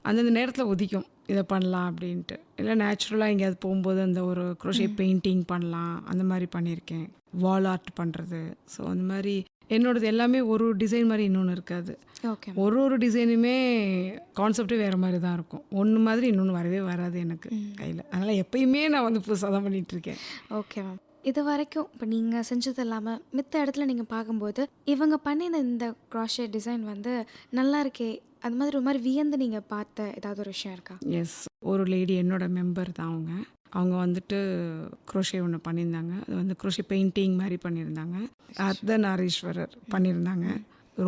அந்தந்த நேரத்தில் உதிக்கும் இதை பண்ணலாம் அப்படின்ட்டு. இல்லை நேச்சுரலாக எங்கேயாவது போகும்போது அந்த ஒரு க்ரோஷே பெயிண்டிங் பண்ணலாம், அந்த மாதிரி பண்ணியிருக்கேன். வால் ஆர்ட் பண்ணுறது. ஸோ அந்த மாதிரி என்னோடது எல்லாமே ஒரு டிசைன் மாதிரி இன்னொன்று இருக்காது. ஓகே. ஒரு டிசைனுமே கான்செப்டே வேறு மாதிரி தான் இருக்கும். ஒன்று மாதிரி இன்னொன்று வரவே வராது எனக்கு கையில். அதனால் எப்பயுமே நான் வந்து புதுசாக தான் பண்ணிகிட்ருக்கேன். Okay ma'am. இது வரைக்கும் இப்போ நீங்கள் செஞ்சது இல்லாமல் மித்த இடத்துல நீங்கள் பார்க்கும்போது இவங்க பண்ணின இந்த க்ராஷே டிசைன் வந்து நல்லா இருக்கே, அது மாதிரி ஒரு மாதிரி வியந்து நீங்கள் பார்த்த ஏதாவது ஒரு விஷயம் இருக்கா? எஸ், ஒரு லேடி என்னோட மெம்பர் தான் அவங்க வந்துட்டு க்ரோஷே ஒன்று பண்ணியிருந்தாங்க. அது வந்து க்ரோஷே பெயிண்டிங் மாதிரி பண்ணியிருந்தாங்க. அர்த்தநாரீஸ்வரர் பண்ணியிருந்தாங்க.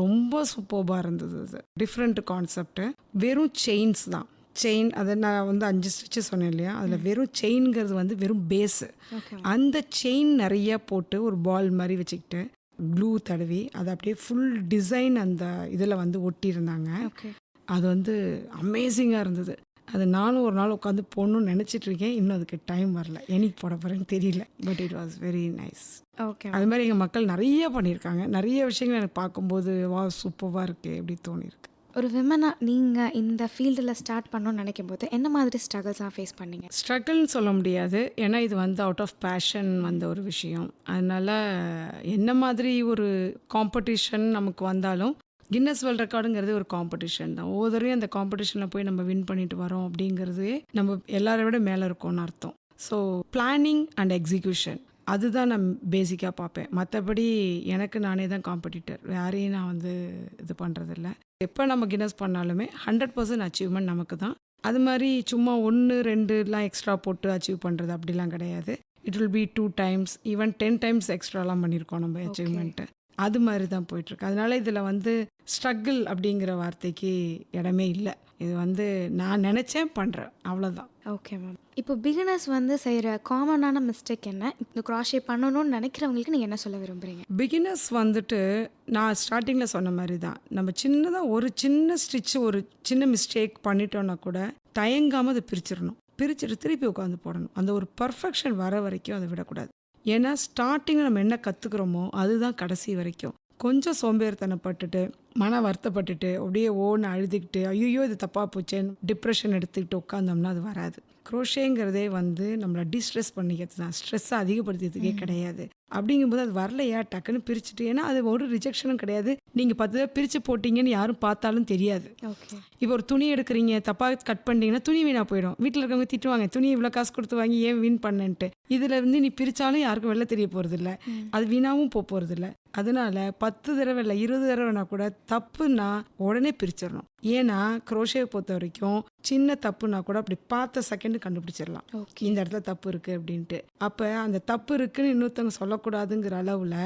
ரொம்ப சூப்பர்பாக இருந்தது. அது டிஃப்ரெண்ட் கான்செப்ட்டு. வெறும் செயின்ஸ் தான். செயின் அதை நான் வந்து 5 ஸ்டிச்சு சொன்னேன் இல்லையா, அதில் வெறும் செயின்ங்கிறது வந்து வெறும் பேஸு. அந்த செயின் நிறைய போட்டு ஒரு பால் மாதிரி வச்சுக்கிட்டு க்ளூ தடவி அதை அப்படியே ஃபுல் டிசைன் அந்த இதில் வந்து ஒட்டியிருந்தாங்க. அது வந்து அமேசிங்காக இருந்தது. அது நானும் ஒரு நாள் உட்காந்து போடணும்னு நினச்சிட்டு இருக்கேன். இன்னும் அதுக்கு டைம் வரல, என்னைக்கு போட போகிறேன்னு தெரியல. But it was very nice. Okay. அது மாதிரி எங்கள் மக்கள் நிறைய பண்ணியிருக்காங்க. நிறைய விஷயங்கள் எனக்கு பார்க்கும்போது வா சூப்பராக இருக்குது எப்படி தோணியிருக்கு. ஒரு விமனாக நீங்கள் இந்த ஃபீல்டில் ஸ்டார்ட் பண்ணணும்னு நினைக்கும் போது என்ன மாதிரி ஸ்ட்ரகிள்ஸ்லாம் ஃபேஸ் பண்ணீங்க? ஸ்ட்ரகிள்னு சொல்ல முடியாது, ஏன்னா இது வந்து அவுட் ஆஃப் பேஷன் வந்த ஒரு விஷயம். அதனால் என்ன மாதிரி ஒரு காம்படிஷன் நமக்கு வந்தாலும் கின்னஸ் வேர்ல்ட் ரெக்கார்டுங்கிறது ஒரு காம்படிஷன் தான். ஒவ்வொருத்தரையும் அந்த காம்படிஷனில் போய் நம்ம வின் பண்ணிட்டு வரோம் அப்படிங்கிறது நம்ம எல்லாரை விட மேலே இருக்கோம்னு அர்த்தம். ஸோ பிளானிங் அண்ட் எக்ஸிக்யூஷன் அதுதான் நான் பேசிக்காக பார்ப்பேன். மற்றபடி எனக்கு நானே தான் காம்படிட்டர், யாரையும் நான் வந்து இது பண்ணுறதில்ல. எப்போ நம்ம கின்னஸ் பண்ணாலுமே 100% அச்சீவ்மெண்ட் நமக்கு தான். அது மாதிரி சும்மா 1 2லாம் எக்ஸ்ட்ரா போட்டு அச்சீவ் பண்ணுறது அப்படிலாம் கிடையாது. It will be 2 times even 10 times எக்ஸ்ட்ராலாம் பண்ணியிருக்கோம் நம்ம அச்சீவ்மெண்ட்டு. அது மாதிரி தான் போயிட்டுருக்கு. அதனால் இதில் வந்து ஸ்ட்ரகிள் அப்படிங்கிற வார்த்தைக்கு இடமே இல்லை. இது வந்து நான் நினச்சேன் பண்ணுறேன், அவ்வளோதான். Okay ma'am. இப்போ பிகினர்ஸ் வந்து செய்கிற காமனான மிஸ்டேக் என்ன? இந்த க்ராஷே பண்ணணும்னு நினைக்கிறவங்களுக்கு நீங்கள் என்ன சொல்ல விரும்புகிறீங்க? பிகினர்ஸ் வந்துட்டு நான் ஸ்டார்டிங்கில் சொன்ன மாதிரி தான், நம்ம சின்னதாக ஒரு சின்ன ஸ்டிச் ஒரு சின்ன மிஸ்டேக் பண்ணிட்டோன்னா கூட தயங்காமல் அதை பிரிச்சிடணும். பிரிச்சுட்டு திருப்பி உட்காந்து போடணும். அந்த ஒரு பர்ஃபெக்ஷன் வர வரைக்கும் அதை விடக்கூடாது. ஏன்னா ஸ்டார்டிங்கில் நம்ம என்ன கற்றுக்குறோமோ அதுதான் கடைசி வரைக்கும். கொஞ்சம் சோம்பேறித்தனப்பட்டுட்டு மன வருத்தப்பட்டுட்டு அப்படியே ஓன்னு அழுதுகிட்டு ஐயோ இது தப்பாக போச்சேன்னு டிப்ரெஷன் எடுத்துக்கிட்டு உட்காந்தோம்னா அது வராது. குரோஷேங்கிறதே வந்து நம்மளை டிஸ்ட்ரெஸ் பண்ணிக்கிறது தான், ஸ்ட்ரெஸ்ஸை அதிகப்படுத்துறதுக்கே கிடையாது. அப்படிங்கும்போது அது வரலையா டக்குன்னு பிரிச்சுட்டு, ஏன்னா அது ஒரு ரிஜெக்ஷனும் கிடையாது. நீங்கள் 10 தடவை பிரித்து போட்டிங்கன்னு யாரும் பார்த்தாலும் தெரியாது. ஓகே. இப்போ ஒரு துணி எடுக்கிறீங்க, தப்பாக கட் பண்ணிட்டீங்கன்னா துணி வீணாக போயிடும். வீட்டில் இருக்கவங்க திட்டுவாங்க, துணி இவ்வளோ காசு கொடுத்து வாங்கி ஏன் வீண் பண்ணன்ட்டு. இதில் வந்து நீ பிரித்தாலும் யாருக்கும் வெளில தெரிய போகிறதில்ல, அது வீணாகவும் போகிறதில்ல. அதனால 10 தடவை இல்லை 20 தடவைனா கூட தப்புன்னா உடனே பிரிச்சிடணும். ஏன்னா குரோஷேவை பொறுத்த வரைக்கும் சின்ன தப்புனா கூட அப்படி பார்த்த செகண்ட் கண்டுபிடிச்சிடலாம், இந்த இடத்துல தப்பு இருக்குது அப்படின்ட்டு. அப்போ அந்த தப்பு இருக்குன்னு இன்னொருத்தவங்க சொல்லக்கூடாதுங்கிற அளவில்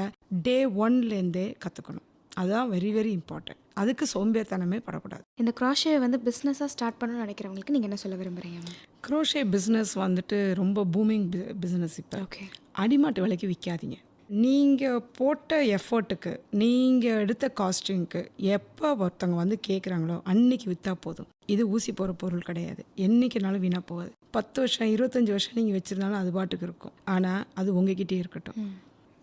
டே 1லேருந்தே கற்றுக்கணும். அதுதான் வெரி வெரி இம்பார்ட்டன்ட். அதுக்கு சோம்பேறித்தனமே படக்கூடாது. இந்த குரோஷே வந்து பிஸ்னஸாக ஸ்டார்ட் பண்ணணும்னு நினைக்கிறவங்களுக்கு நீங்கள் என்ன சொல்ல விரும்புகிறீங்க? குரோஷே பிஸ்னஸ் வந்துட்டு ரொம்ப பூமிங் பிஸ்னஸ். இப்போ ஓகே. அடிமாட்டு விலைக்கு விற்காதீங்க. நீங்கள் போட்ட எஃபர்ட்டுக்கு, நீங்கள் எடுத்த காஸ்டிங்க்கு எப்போ ஒருத்தவங்க வந்து கேட்குறாங்களோ அன்னைக்கு விற்றா போதும். இது ஊசி போகிற பொருள் கிடையாது, என்றைக்குனாலும் வீணாக போகாது. 10 வருஷம் 25 வருஷம் நீங்கள் வச்சுருந்தாலும் அது பாட்டுக்கு இருக்கும். ஆனால் அது உங்ககிட்டே இருக்கட்டும்.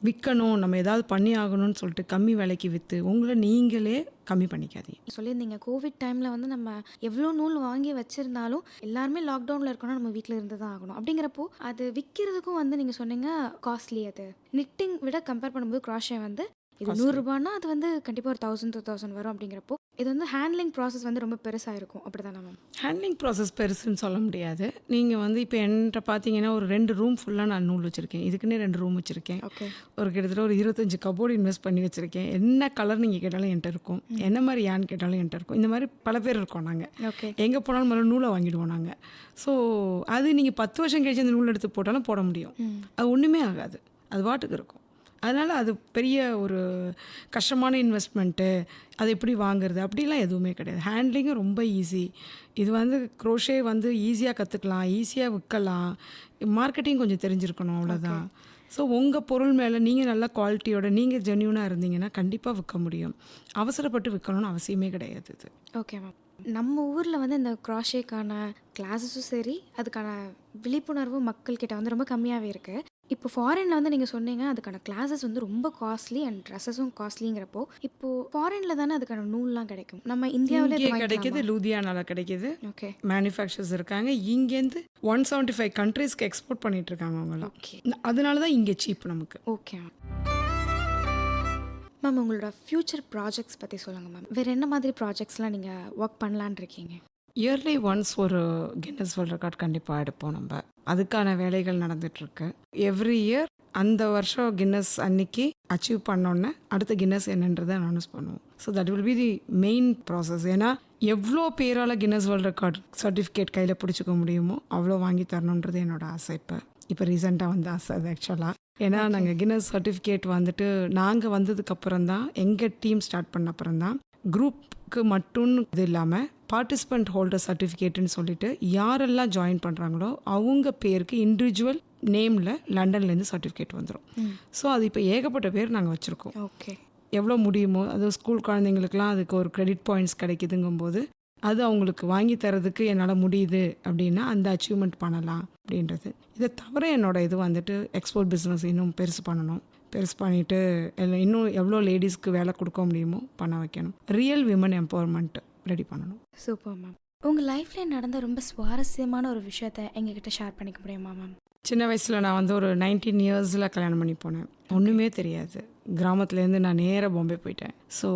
விற்கணும், நம்ம ஏதாவது பண்ணி ஆகணும்னு சொல்லிட்டு கம்மி விலைக்கு விற்று உங்களை நீங்களே கம்மி பண்ணிக்காதீங்க. சொல்லியிருந்தீங்க கோவிட் டைமில் வந்து நம்ம எவ்வளோ நூல் வாங்கி வச்சுருந்தாலும் எல்லாருமே லாக்டவுனில் இருக்கணும், நம்ம வீட்டில் இருந்து தான் ஆகணும். அப்படிங்கிறப்போ அது விற்கிறதுக்கும் வந்து நீங்கள் சொன்னீங்க காஸ்ட்லி. அது நிட்டிங் விட கம்பேர் பண்ணும்போது குரோஷே வந்து இது 100 ரூபான்னா அது வந்து கண்டிப்பாக ஒரு 1000 2000 வரும். அப்படிங்கிறப்போ இது வந்து ஹேண்ட்லிங் ப்ராசஸ் வந்து ரொம்ப பெருசாக இருக்கும். அப்படி தானே மேம்? ஹேண்ட்லிங் ப்ராசஸ் பெருசுன்னு சொல்ல முடியாது. நீங்கள் வந்து இப்போ என்கிட்ட பார்த்தீங்கன்னா ஒரு 2 ரூம் ஃபுல்லாக நான் நூல் வச்சுருக்கேன். இதுக்குன்னே 2 ரூம் வச்சுருக்கேன். ஓகே. ஒரு கிட்டத்தட்ட ஒரு 25 கபோர்டு இன்வெஸ்ட் பண்ணி வச்சுருக்கேன். என்ன கலர் நீங்கள் கேட்டாலும் என்கிட்ட இருக்கும், என்ன மாதிரி ஏன்னு கேட்டாலும் என்கிட்ட இருக்கும். இந்த மாதிரி பல பேர் இருக்கோம் நாங்கள். ஓகே. எங்கே போனாலும் முதல்ல நூலை வாங்கிடுவோம் நாங்கள். ஸோ அது நீங்கள் 10 வருஷம் கழிச்சு அந்த நூல் எடுத்து போட்டாலும் போட முடியும். அது ஒன்றுமே ஆகாது, அது பாட்டுக்கு இருக்கும். அதனால் அது பெரிய ஒரு கஷ்டமான இன்வெஸ்ட்மெண்ட்டு, அது எப்படி வாங்குறது அப்படிலாம் எதுவுமே கிடையாது. ஹேண்ட்லிங்கும் ரொம்ப ஈஸி. இது வந்து குரோஷே வந்து ஈஸியாக கற்றுக்கலாம், ஈஸியாக விற்கலாம். மார்க்கெட்டிங் கொஞ்சம் தெரிஞ்சிருக்கணும், அவ்வளோதான். ஸோ உங்கள் பொருள் மேலே நீங்கள் நல்ல குவாலிட்டியோட நீங்கள் ஜென்யூனாக இருந்தீங்கன்னா கண்டிப்பாக விற்க முடியும். அவசரப்பட்டு விற்கணும்னு அவசியமே கிடையாது. இது ஓகே மேம். நம்ம ஊரில் வந்து இந்த குரோஷேக்கான கிளாஸஸும் சரி, அதுக்கான விழிப்புணர்வும் மக்கள்கிட்ட வந்து ரொம்ப கம்மியாகவே இருக்குது. இப்போ ஃபாரினில் வந்து நீங்கள் சொன்னீங்க அதுக்கான கிளாஸஸ் வந்து ரொம்ப காஸ்ட்லி அண்ட் ட்ரெஸ்ஸஸும் காஸ்ட்லிங்கிறப்போ இப்போது ஃபாரினில் தானே அதுக்கான நூல்லாம் கிடைக்கும். நம்ம இந்தியாவிலே கிடைக்கிது, லூதியானாவில் கிடைக்கிது. ஓகே. மேனுஃபேக்சர்ஸ் இருக்காங்க. இங்கேருந்து 175 கண்ட்ரீஸ்க்கு எக்ஸ்போர்ட் பண்ணிட்டு இருக்காங்க அவங்களாம். ஓகே. அதனால தான் இங்கே சீப் நமக்கு. Okay ma'am. உங்களோட ஃப்யூச்சர் ப்ராஜெக்ட்ஸ் பற்றி சொல்லுங்கள் மேம். வேறு என்ன மாதிரி ப்ராஜெக்ட்ஸ்லாம் நீங்கள் ஒர்க் பண்ணலான் இருக்கீங்க? இயர்லி ஒன்ஸ் ஒரு கின்னஸ் வேர்ல்ட் ரெக்கார்ட் கண்டிப்பாக எடுப்போம். நம்ம அதுக்கான வேலைகள் நடந்துகிட்ருக்கு. எவ்ரி இயர் அந்த வருஷம் கின்னஸ் அன்னைக்கு அச்சீவ் பண்ணோன்னே அடுத்த கின்னஸ் என்னன்றதை அனௌன்ஸ் பண்ணுவோம். So that will be the main process. ஏன்னா எவ்வளோ பேரால் கின்னஸ் வேர்ல்ட் ரெக்கார்ட் சர்டிஃபிகேட் கையில் பிடிச்சிக்க முடியுமோ அவ்வளோ வாங்கி தரணுன்றது என்னோட ஆசை. இப்போ ரீசெண்டாக வந்து ஆசை அது ஆக்சுவலாக. ஏன்னா நாங்கள் கின்னஸ் சர்டிஃபிகேட் வந்துட்டு நாங்கள் வந்ததுக்கப்புறம் தான், எங்கள் டீம் ஸ்டார்ட் பண்ண அப்புறம் தான் குரூப்புக்கு மட்டும் இது இல்லாமல் பார்ட்டிசிபெண்ட் ஹோல்டர் சர்டிஃபிகேட்டுன்னு சொல்லிட்டு யாரெல்லாம் ஜாயின் பண்ணுறாங்களோ அவங்க பேருக்கு இண்டிவிஜுவல் நேமில் லண்டன்லேருந்து சர்டிஃபிகேட் வந்துடும். ஸோ அது இப்போ ஏகப்பட்ட பேர் நாங்கள் வச்சுருக்கோம். ஓகே. எவ்வளோ முடியுமோ, அது ஸ்கூல் குழந்தைங்களுக்குலாம் அதுக்கு ஒரு கிரெடிட் பாயிண்ட்ஸ் கிடைக்குதுங்கும்போது அது அவங்களுக்கு வாங்கி தரதுக்கு என்னால் முடியுது அப்படின்னா அந்த அச்சீவ்மெண்ட் பண்ணலாம் அப்படின்றது. இதை தவிர என்னோட இது வந்துட்டு எக்ஸ்போர்ட் பிஸ்னஸ் இன்னும் பெருசு பண்ணணும். பெருசு பண்ணிவிட்டு இன்னும் எவ்வளோ லேடிஸ்க்கு வேலை கொடுக்க முடியுமோ பண்ண வைக்கணும். ரியல் விமன் எம்பவர்மெண்ட் ரெடி பண்ணணும். Super ma'am. உங்கள் லைஃப்பில் நடந்த ரொம்ப சுவாரஸ்யமான ஒரு விஷயத்தை எங்ககிட்ட ஷேர் பண்ணிக்க முடியுமா மேம்? சின்ன வயசில் நான் வந்து ஒரு 19 இயர்ஸில் கல்யாணம் பண்ணி போனேன். ஒன்றுமே தெரியாது. கிராமத்துலேருந்து நான் நேராக பாம்பே போயிட்டேன். ஸோ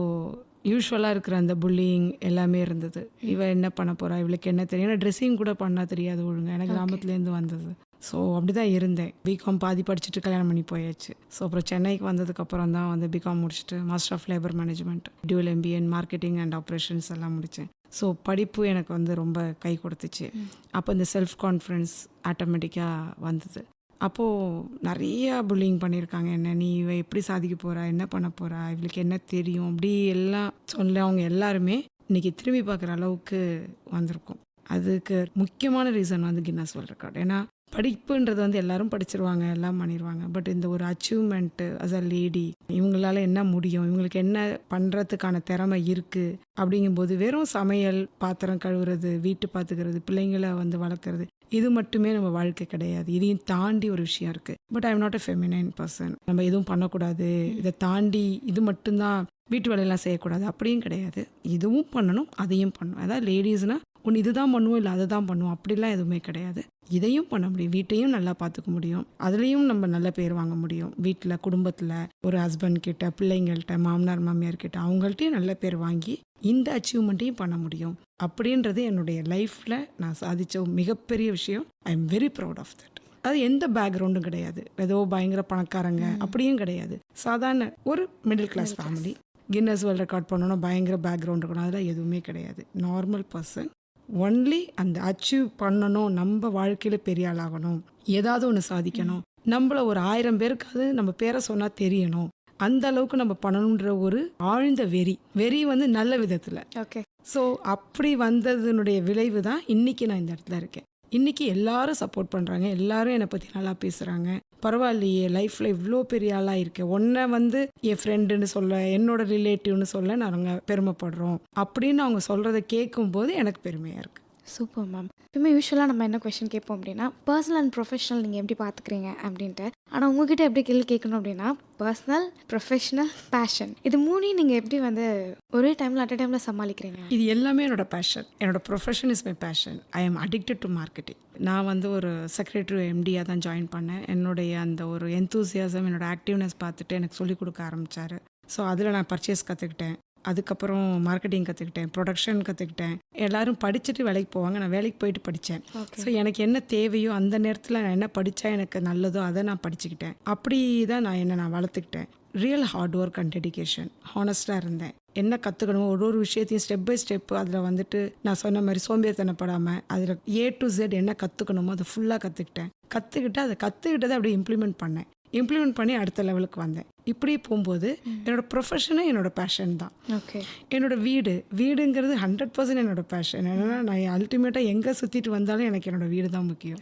யூஸ்வலாக இருக்கிற அந்த புல்லிங் எல்லாமே இருந்தது. இவள் என்ன பண்ண போகிறா, இவளுக்கு என்ன தெரியும், ஏன்னா ட்ரெஸ்ஸிங் கூட பண்ணால் தெரியாது ஒழுங்கு, எனக்கு கிராமத்துலேருந்து வந்தது. ஸோ அப்படி தான் இருந்தேன். பிகாம் பாதி படிச்சுட்டு கல்யாணம் பண்ணி போயாச்சு. ஸோ அப்புறம் சென்னைக்கு வந்ததுக்கப்புறம் தான் வந்து பிகாம் முடிச்சுட்டு master of labour management, dual MBA in marketing and operations எல்லாம் முடித்தேன். ஸோ படிப்பு எனக்கு வந்து ரொம்ப கை கொடுத்துச்சு. அப்போ இந்த செல்ஃப் கான்ஃபிடன்ஸ் ஆட்டோமேட்டிக்காக வந்தது. அப்போது நிறையா புல்லிங் பண்ணியிருக்காங்க. என்ன நீ இவ எப்படி சாதிக்க போகிறா, என்ன பண்ண போகிறா, இவளுக்கு என்ன தெரியும், அப்படி எல்லாம் சொல்ல அவங்க எல்லாருமே இன்றைக்கி திரும்பி பார்க்குற அளவுக்கு வந்திருக்கும். அதுக்கு முக்கியமான ரீசன் வந்து கின்னஸ் வேர்ல்ட் ரெக்கார்ட். ஏன்னா படிப்புன்றது வந்து எல்லாரும் படிச்சிருவாங்க, எல்லாம் பண்ணிடுவாங்க. பட் இந்த ஒரு அச்சீவ்மெண்ட்டு அஸ் அ லேடி, இவங்களால என்ன முடியும், இவங்களுக்கு என்ன பண்ணுறதுக்கான திறமை இருக்குது அப்படிங்கும்போது வெறும் சமையல், பாத்திரம் கழுவுறது, வீட்டு பார்த்துக்கிறது, பிள்ளைங்களை வந்து வளர்க்குறது, இது மட்டுமே நம்ம வாழ்க்கை கிடையாது, இதையும் தாண்டி ஒரு விஷயம் இருக்குது. But I am not a feminine person. நம்ம எதுவும் பண்ணக்கூடாது, இதை தாண்டி இது மட்டும்தான் வீட்டு வேலையெல்லாம் செய்யக்கூடாது அப்படியும் கிடையாது. இதுவும் பண்ணணும், அதையும் பண்ணணும். அதாவது லேடிஸ்னால் ஒன்று இதுதான் பண்ணுவோம், இல்லை அதை தான் பண்ணுவோம் அப்படிலாம் எதுவுமே கிடையாது. இதையும் பண்ண முடியும், வீட்டையும் நல்லா பார்த்துக்க முடியும், அதுலேயும் நம்ம நல்ல பேர் வாங்க முடியும். வீட்டில் குடும்பத்தில் ஒரு ஹஸ்பண்ட் கிட்ட, பிள்ளைங்கள்ட்ட, மாமனார் மாமியார் கிட்ட, அவங்கள்ட்டையும் நல்ல பேர் வாங்கி இந்த அச்சீவ்மெண்ட்டையும் பண்ண முடியும். அப்படின்றது என்னுடைய லைஃப்பில் நான் சாதித்த மிகப்பெரிய விஷயம். I am very proud of that. அது எந்த பேக்ரவுண்டும் கிடையாது, ஏதோ பயங்கர பணக்காரங்க அப்படியும் கிடையாது. சாதாரண ஒரு middle class family. Guinness world record பண்ணணும், பயங்கர பேக்ரவுண்ட் இருக்கணும், அதெல்லாம் எதுவுமே கிடையாது. Normal person. ஒன்லி அந்த அச்சீவ் பண்ணணும், நம்ம வாழ்க்கையில் பெரிய ஆளாகணும், ஏதாவது ஒன்று சாதிக்கணும், நம்மள ஒரு 1000 பேருக்காவது நம்ம பேரை சொன்னால் தெரியணும், அந்த அளவுக்கு நம்ம பண்ணணுன்ற ஒரு ஆழ்ந்த வெறி வந்து நல்ல விதத்தில். ஓகே. ஸோ அப்படி வந்ததுனுடைய விளைவு தான் இன்றைக்கி நான் இந்த இடத்துல இருக்கேன். இன்றைக்கி எல்லாரும் சப்போர்ட் பண்ணுறாங்க, எல்லாரும் என்னை பற்றி நல்லா பேசுகிறாங்க. பரவாயில்லையே, லைஃப்பில் இவ்வளோ பெரிய ஆளாக இருக்கேன், ஒன்றை வந்து என் ஃப்ரெண்டுன்னு சொல்ல, என்னோட ரிலேட்டிவ்னு சொல்ல நாங்கள் பெருமைப்படுறோம் அப்படின்னு அவங்க சொல்கிறத கேட்கும்போது எனக்கு பெருமையாக இருக்குது. Super ma'am. எப்பவுமே யூஸ்வலாக நம்ம என்ன கொஷின் கேட்போம் அப்படின்னா, பர்சனல் அண்ட் ப்ரொஃபஷனல் நீங்கள் எப்படி பார்த்துக்கிறீங்க அப்படின்ட்டு. ஆனால் உங்ககிட்ட எப்படி கேள்வி கேட்கணும் அப்படின்னா, பர்சனல், ப்ரொஃபஷனல், பேஷன், இது மூணையும் நீங்கள் எப்படி வந்து ஒரே டைமில் அட் அ டைமில் சமாளிக்கிறீங்க? இது எல்லாமே என்னோட பேஷன். என்னோட profession is my passion. I am addicted to marketing. நான் வந்து ஒரு செக்ரட்டரி எம்டியாக தான் ஜாயின் பண்ணேன். என்னுடைய அந்த ஒரு எந்தூசியாசம், என்னோட ஆக்டிவ்னஸ் பார்த்துட்டு எனக்கு சொல்லிக் கொடுக்க ஆரம்பித்தார். ஸோ அதில் நான் பர்ச்சேஸ் கற்றுக்கிட்டேன், அதுக்கப்புறம் மார்க்கெட்டிங் கற்றுக்கிட்டேன், ப்ரொடக்ஷன் கற்றுக்கிட்டேன். எல்லாரும் படிச்சுட்டு வேலைக்கு போவாங்க, நான் வேலைக்கு போயிட்டு படித்தேன். ஸோ எனக்கு என்ன தேவையோ அந்த நேரத்தில் நான் என்ன படித்தா எனக்கு நல்லதோ அதை நான் படிச்சுக்கிட்டேன். அப்படி தான் நான் வளர்த்துக்கிட்டேன். Real hard work and dedication. ஹானஸ்ட்டாக இருந்தேன். என்ன கற்றுக்கணுமோ ஒரு விஷயத்தையும் ஸ்டெப் பை ஸ்டெப் அதில் வந்துட்டு நான் சொன்ன மாதிரி சோம்பேறித்தனப்படாமல் அதில் A to Z என்ன கற்றுக்கணுமோ அதை ஃபுல்லாக கற்றுக்கிட்டு அதை கற்றுக்கிட்டதை அப்படி இம்ப்ளிமெண்ட் பண்ணி அடுத்த லெவலுக்கு வந்தேன். இப்படி போகும்போது என்னோட ப்ரொஃபஷனே என்னோட பேஷன் தான். ஓகே. என்னோட வீடுங்கிறது 100% என்னோட பேஷன். ஏன்னா நான் அல்டிமேட்டாக எங்கே சுற்றிட்டு வந்தாலும் எனக்கு என்னோட வீடு தான் முக்கியம்.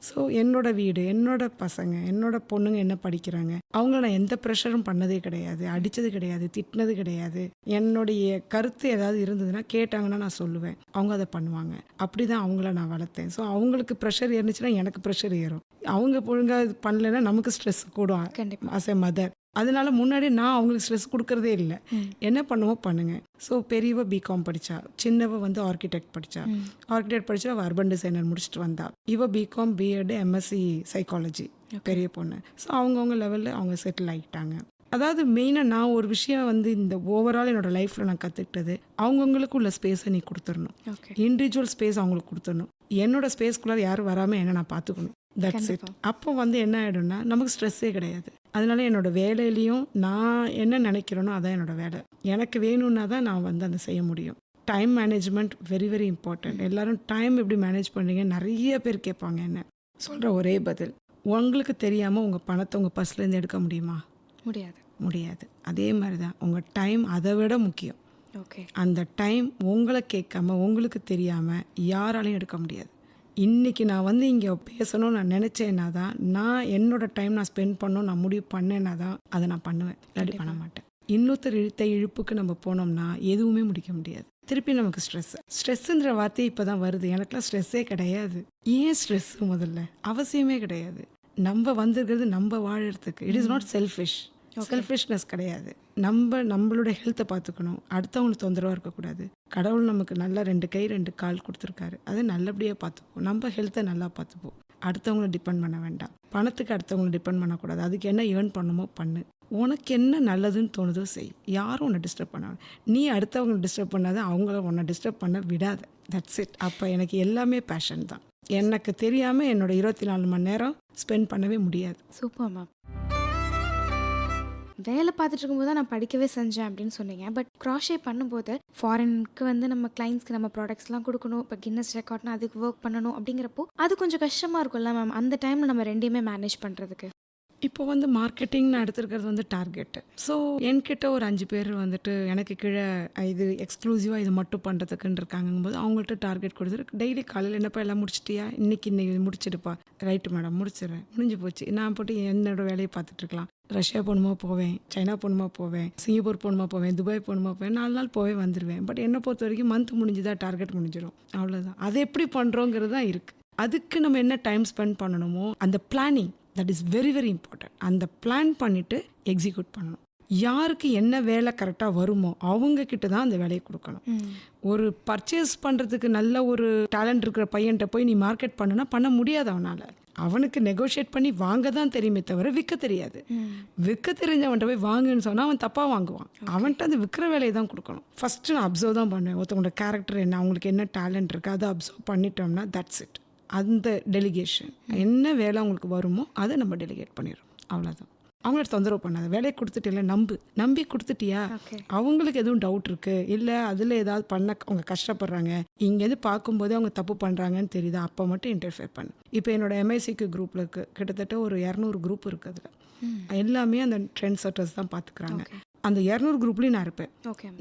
ஸோ என்னோட வீடு, என்னோட பசங்க, என்னோட பொண்ணுங்க என்ன படிக்கிறாங்க, அவங்கள நான் எந்த ப்ரெஷரும் பண்ணதே கிடையாது, அடித்தது கிடையாது, திட்டினது கிடையாது. என்னுடைய கருத்து ஏதாவது இருந்ததுன்னா கேட்டாங்கன்னா நான் சொல்லுவேன், அவங்க அதை பண்ணுவாங்க. அப்படி தான் அவங்கள நான் வளர்த்தேன். ஸோ அவங்களுக்கு ப்ரெஷர் ஏறிச்சுன்னா எனக்கு ப்ரெஷர் ஏறும், அவங்க ஒழுங்காக இது பண்ணலைன்னா நமக்கு ஸ்ட்ரெஸ் கூடும் ஆஸ் எ மதர். அதனால முன்னாடி நான் அவங்களுக்கு ஸ்ட்ரெஸ் கொடுக்கறதே இல்லை, என்ன பண்ணுவோ பண்ணுங்க. ஸோ பெரியவ பிகாம் படித்தா, சின்னவ வந்து ஆர்கிடெக்ட் படித்தா அவள் அர்பன் டிசைனர் முடிச்சுட்டு வந்தா. இவ பிகாம் பிஎட் எம்எஸ்சி சைக்காலஜி பெரிய பொண்ணு. ஸோ அவங்கவுங்க லெவலில் அவங்க செட்டில் ஆகிட்டாங்க. அதாவது மெயினாக நான் ஒரு விஷயம் வந்து இந்த ஓவரால் என்னோடய லைஃப்பில் நான் கற்றுக்கிட்டது, அவங்கவுங்களுக்கு உள்ள ஸ்பேஸை நீ கொடுத்துடணும், இண்டிவிஜுவல் ஸ்பேஸ் அவங்களுக்கு கொடுத்துடணும். என்னோடய ஸ்பேஸ்க்குள்ளார யாரும் வராமல் என்ன நான் பார்த்துக்கணும். That's it. அப்போ வந்து என்ன ஆகிடும்னா நமக்கு ஸ்ட்ரெஸ்ஸே கிடையாது. அதனால என்னோடய வேலையிலையும் நான் என்ன நினைக்கிறேனோ அதான் என்னோடய வேலை. எனக்கு வேணும்னா தான் நான் வந்து அதை செய்ய முடியும். Time management very very important. எல்லோரும் டைம் எப்படி மேனேஜ் பண்ணுறீங்க நிறைய பேர் கேட்பாங்க. என்ன சொல்கிற ஒரே பதில், உங்களுக்கு தெரியாமல் உங்கள் பணத்தை உங்கள் பர்ஸ்லேருந்து எடுக்க முடியுமா? முடியாது. அதே மாதிரி தான் உங்கள் டைம் அதை விட முக்கியம். ஓகே. அந்த டைம் உங்களை கேட்காம உங்களுக்கு தெரியாமல் யாராலையும் எடுக்க முடியாது. இன்றைக்கி நான் வந்து இங்கே பேசணும்னு நான் நினச்சேன்னா தான், நான் என்னோடய டைம் நான் ஸ்பெண்ட் பண்ணணும் நான் முடிவு பண்ணேன்னா தான் அதை நான் பண்ணுவேன், இல்லாட்டி பண்ண மாட்டேன். இன்னொருத்தர் இழுத்த இழுப்புக்கு நம்ம போனோம்னா எதுவுமே முடிக்க முடியாது. திருப்பி நமக்கு ஸ்ட்ரெஸ்ஸுன்ற வார்த்தையே இப்போ தான் வருது. எனக்குலாம் ஸ்ட்ரெஸ்ஸே கிடையாது. ஏன் ஸ்ட்ரெஸ்ஸு? முதல்ல அவசியமே கிடையாது. நம்ம வந்திருக்கிறது நம்ம வாழறதுக்கு. இட் இஸ் நாட் செல்ஃபிஷ்னஸ் கிடையாது. நம்மளோட ஹெல்த்தை பார்த்துக்கணும், அடுத்தவங்களுக்கு தொந்தரவாக இருக்கக்கூடாது. கடவுள் நமக்கு நல்லா 2 கை 2 கால் கொடுத்துருக்காரு, அதை நல்லபடியாக பார்த்துப்போம். நம்ம ஹெல்த்தை நல்லா பார்த்துப்போம். அடுத்தவங்களை டிபெண்ட் பண்ண வேண்டாம். பணத்துக்கு அடுத்தவங்களை டிபெண்ட் பண்ணக்கூடாது. அதுக்கு என்ன ஏர்ன் பண்ணுமோ பண்ணு. உனக்கு என்ன நல்லதுன்னு தோணுதோ செய். யாரும் உன்னை டிஸ்டர்ப் பண்ண, நீ அடுத்தவங்களை டிஸ்டர்ப் பண்ணாத, அவங்கள உன்னை டிஸ்டர்ப் பண்ண விடாத. That's it. அப்போ எனக்கு எல்லாமே பேஷன் தான். எனக்கு தெரியாமல் என்னோட 24 மணி நேரம் ஸ்பெண்ட் பண்ணவே முடியாது. Super ma'am. வேலை பார்த்துட்டு இருக்கும்போது தான் நான் படிக்கவே செஞ்சேன் அப்படின்னு சொன்னீங்க. பட் க்ராஷே பண்ணும்போது ஃபாரினுக்கு வந்து நம்ம கிளைண்ட்ஸ்க்கு நம்ம ப்ராடக்ட்ஸ்லாம் கொடுக்கணும், இப்போ கின்னஸ் ரெக்கார்ட்னா அதுக்கு ஒர்க் பண்ணணும் அப்படிங்கிறப்போ அது கொஞ்சம் கஷ்டமாக இருக்கும்ல மேம், அந்த டைமில் நம்ம ரெண்டையுமே மேனேஜ் பண்ணுறதுக்கு? இப்போ வந்து மார்க்கெட்டிங் நான் எடுத்துருக்கிறது வந்து டார்கெட்டு. ஸோ என்கிட்ட ஒரு 5 பேர் வந்துட்டு எனக்கு கீழே இது எக்ஸ்க்ளூசிவாக இது மட்டும் பண்ணுறதுக்குன்னு இருக்காங்கும்போது அவங்கள்ட்ட டார்கெட் கொடுத்துட்டு டெய்லி காலையில் என்னப்பா எல்லாம் முடிச்சிட்டியா, இன்னைக்கு முடிச்சிடுப்பா, ரைட்டு மேடம் முடிச்சிடுறேன், முடிஞ்சு போச்சு. நான் போட்டு என்னோட வேலையை பார்த்துட்ருக்கலாம். ரஷ்யா போகணுமா போவேன், சைனா போகணுமா போவேன், சிங்கப்பூர் போகணுமா போவேன், துபாய் போகணுமா போவேன், 4 நாள் போவே வந்துடுவேன். பட் என்னை பொறுத்த வரைக்கும் மந்த் முடிஞ்சுதான் டார்கெட் முடிஞ்சிடும், அவ்வளோதான். அது எப்படி பண்ணுறோங்கிறது தான் இருக்குது. அதுக்கு நம்ம என்ன டைம் ஸ்பெண்ட் பண்ணணுமோ அந்த planning that is very very important. அந்த பிளான் பண்ணிவிட்டு எக்ஸிக்யூட் பண்ணணும். யாருக்கு என்ன வேலை கரெக்டாக வருமோ அவங்க கிட்ட தான் அந்த வேலையை கொடுக்கணும். ஒரு பர்ச்சேஸ் பண்ணுறதுக்கு நல்ல ஒரு டேலண்ட் இருக்கிற பையன்கிட்ட போய் நீ மார்க்கெட் பண்ணுனா பண்ண முடியாது. அவனுக்கு நெகோஷியேட் பண்ணி வாங்க தான் தெரியுமே தவிர விற்க தெரியாது. விற்க தெரிஞ்சவன்கிட்ட போய் வாங்குன்னு சொன்னால் அவன் தப்பாக வாங்குவான். அவன்கிட்ட அந்த விற்கிற வேலையை தான் கொடுக்கணும். ஃபஸ்ட்டு நான் அப்சர்வ் தான் பண்ணுவேன். ஒருத்தவங்களோட கேரக்டர் என்ன, அவங்களுக்கு என்ன டேலண்ட் இருக்குது அதை அப்சர்வ் பண்ணிட்டோம்னா தட்ஸ் இட். அந்த டெலிகேஷன் என்ன வேலை அவங்களுக்கு வருமோ அதை நம்ம டெலிகேட் பண்ணிடுறோம். அவ்வளோதான். அவங்கள தொந்தரவு பண்ணாத, வேலையை கொடுத்துட்டு இல்லை நம்பி கொடுத்துட்டியா, அவங்களுக்கு எதுவும் டவுட் இருக்குது இல்லை அதில் ஏதாவது பண்ண அவங்க கஷ்டப்படுறாங்க, இங்கேருந்து பார்க்கும்போது அவங்க தப்பு பண்ணுறாங்கன்னு தெரியுதா, அப்போ மட்டும் இன்டர்ஃபியர் பண்ணு. இப்போ என்னோட எம்ஐசிக்கு குரூப்பில் இருக்குது, கிட்டத்தட்ட ஒரு 200 குரூப் இருக்குது. அதில் எல்லாமே அந்த ட்ரெண்ட் செட்டர்ஸ் தான் பார்த்துக்கிறாங்க. அந்த 200 குரூப்லேயும் நான் இருப்பேன்.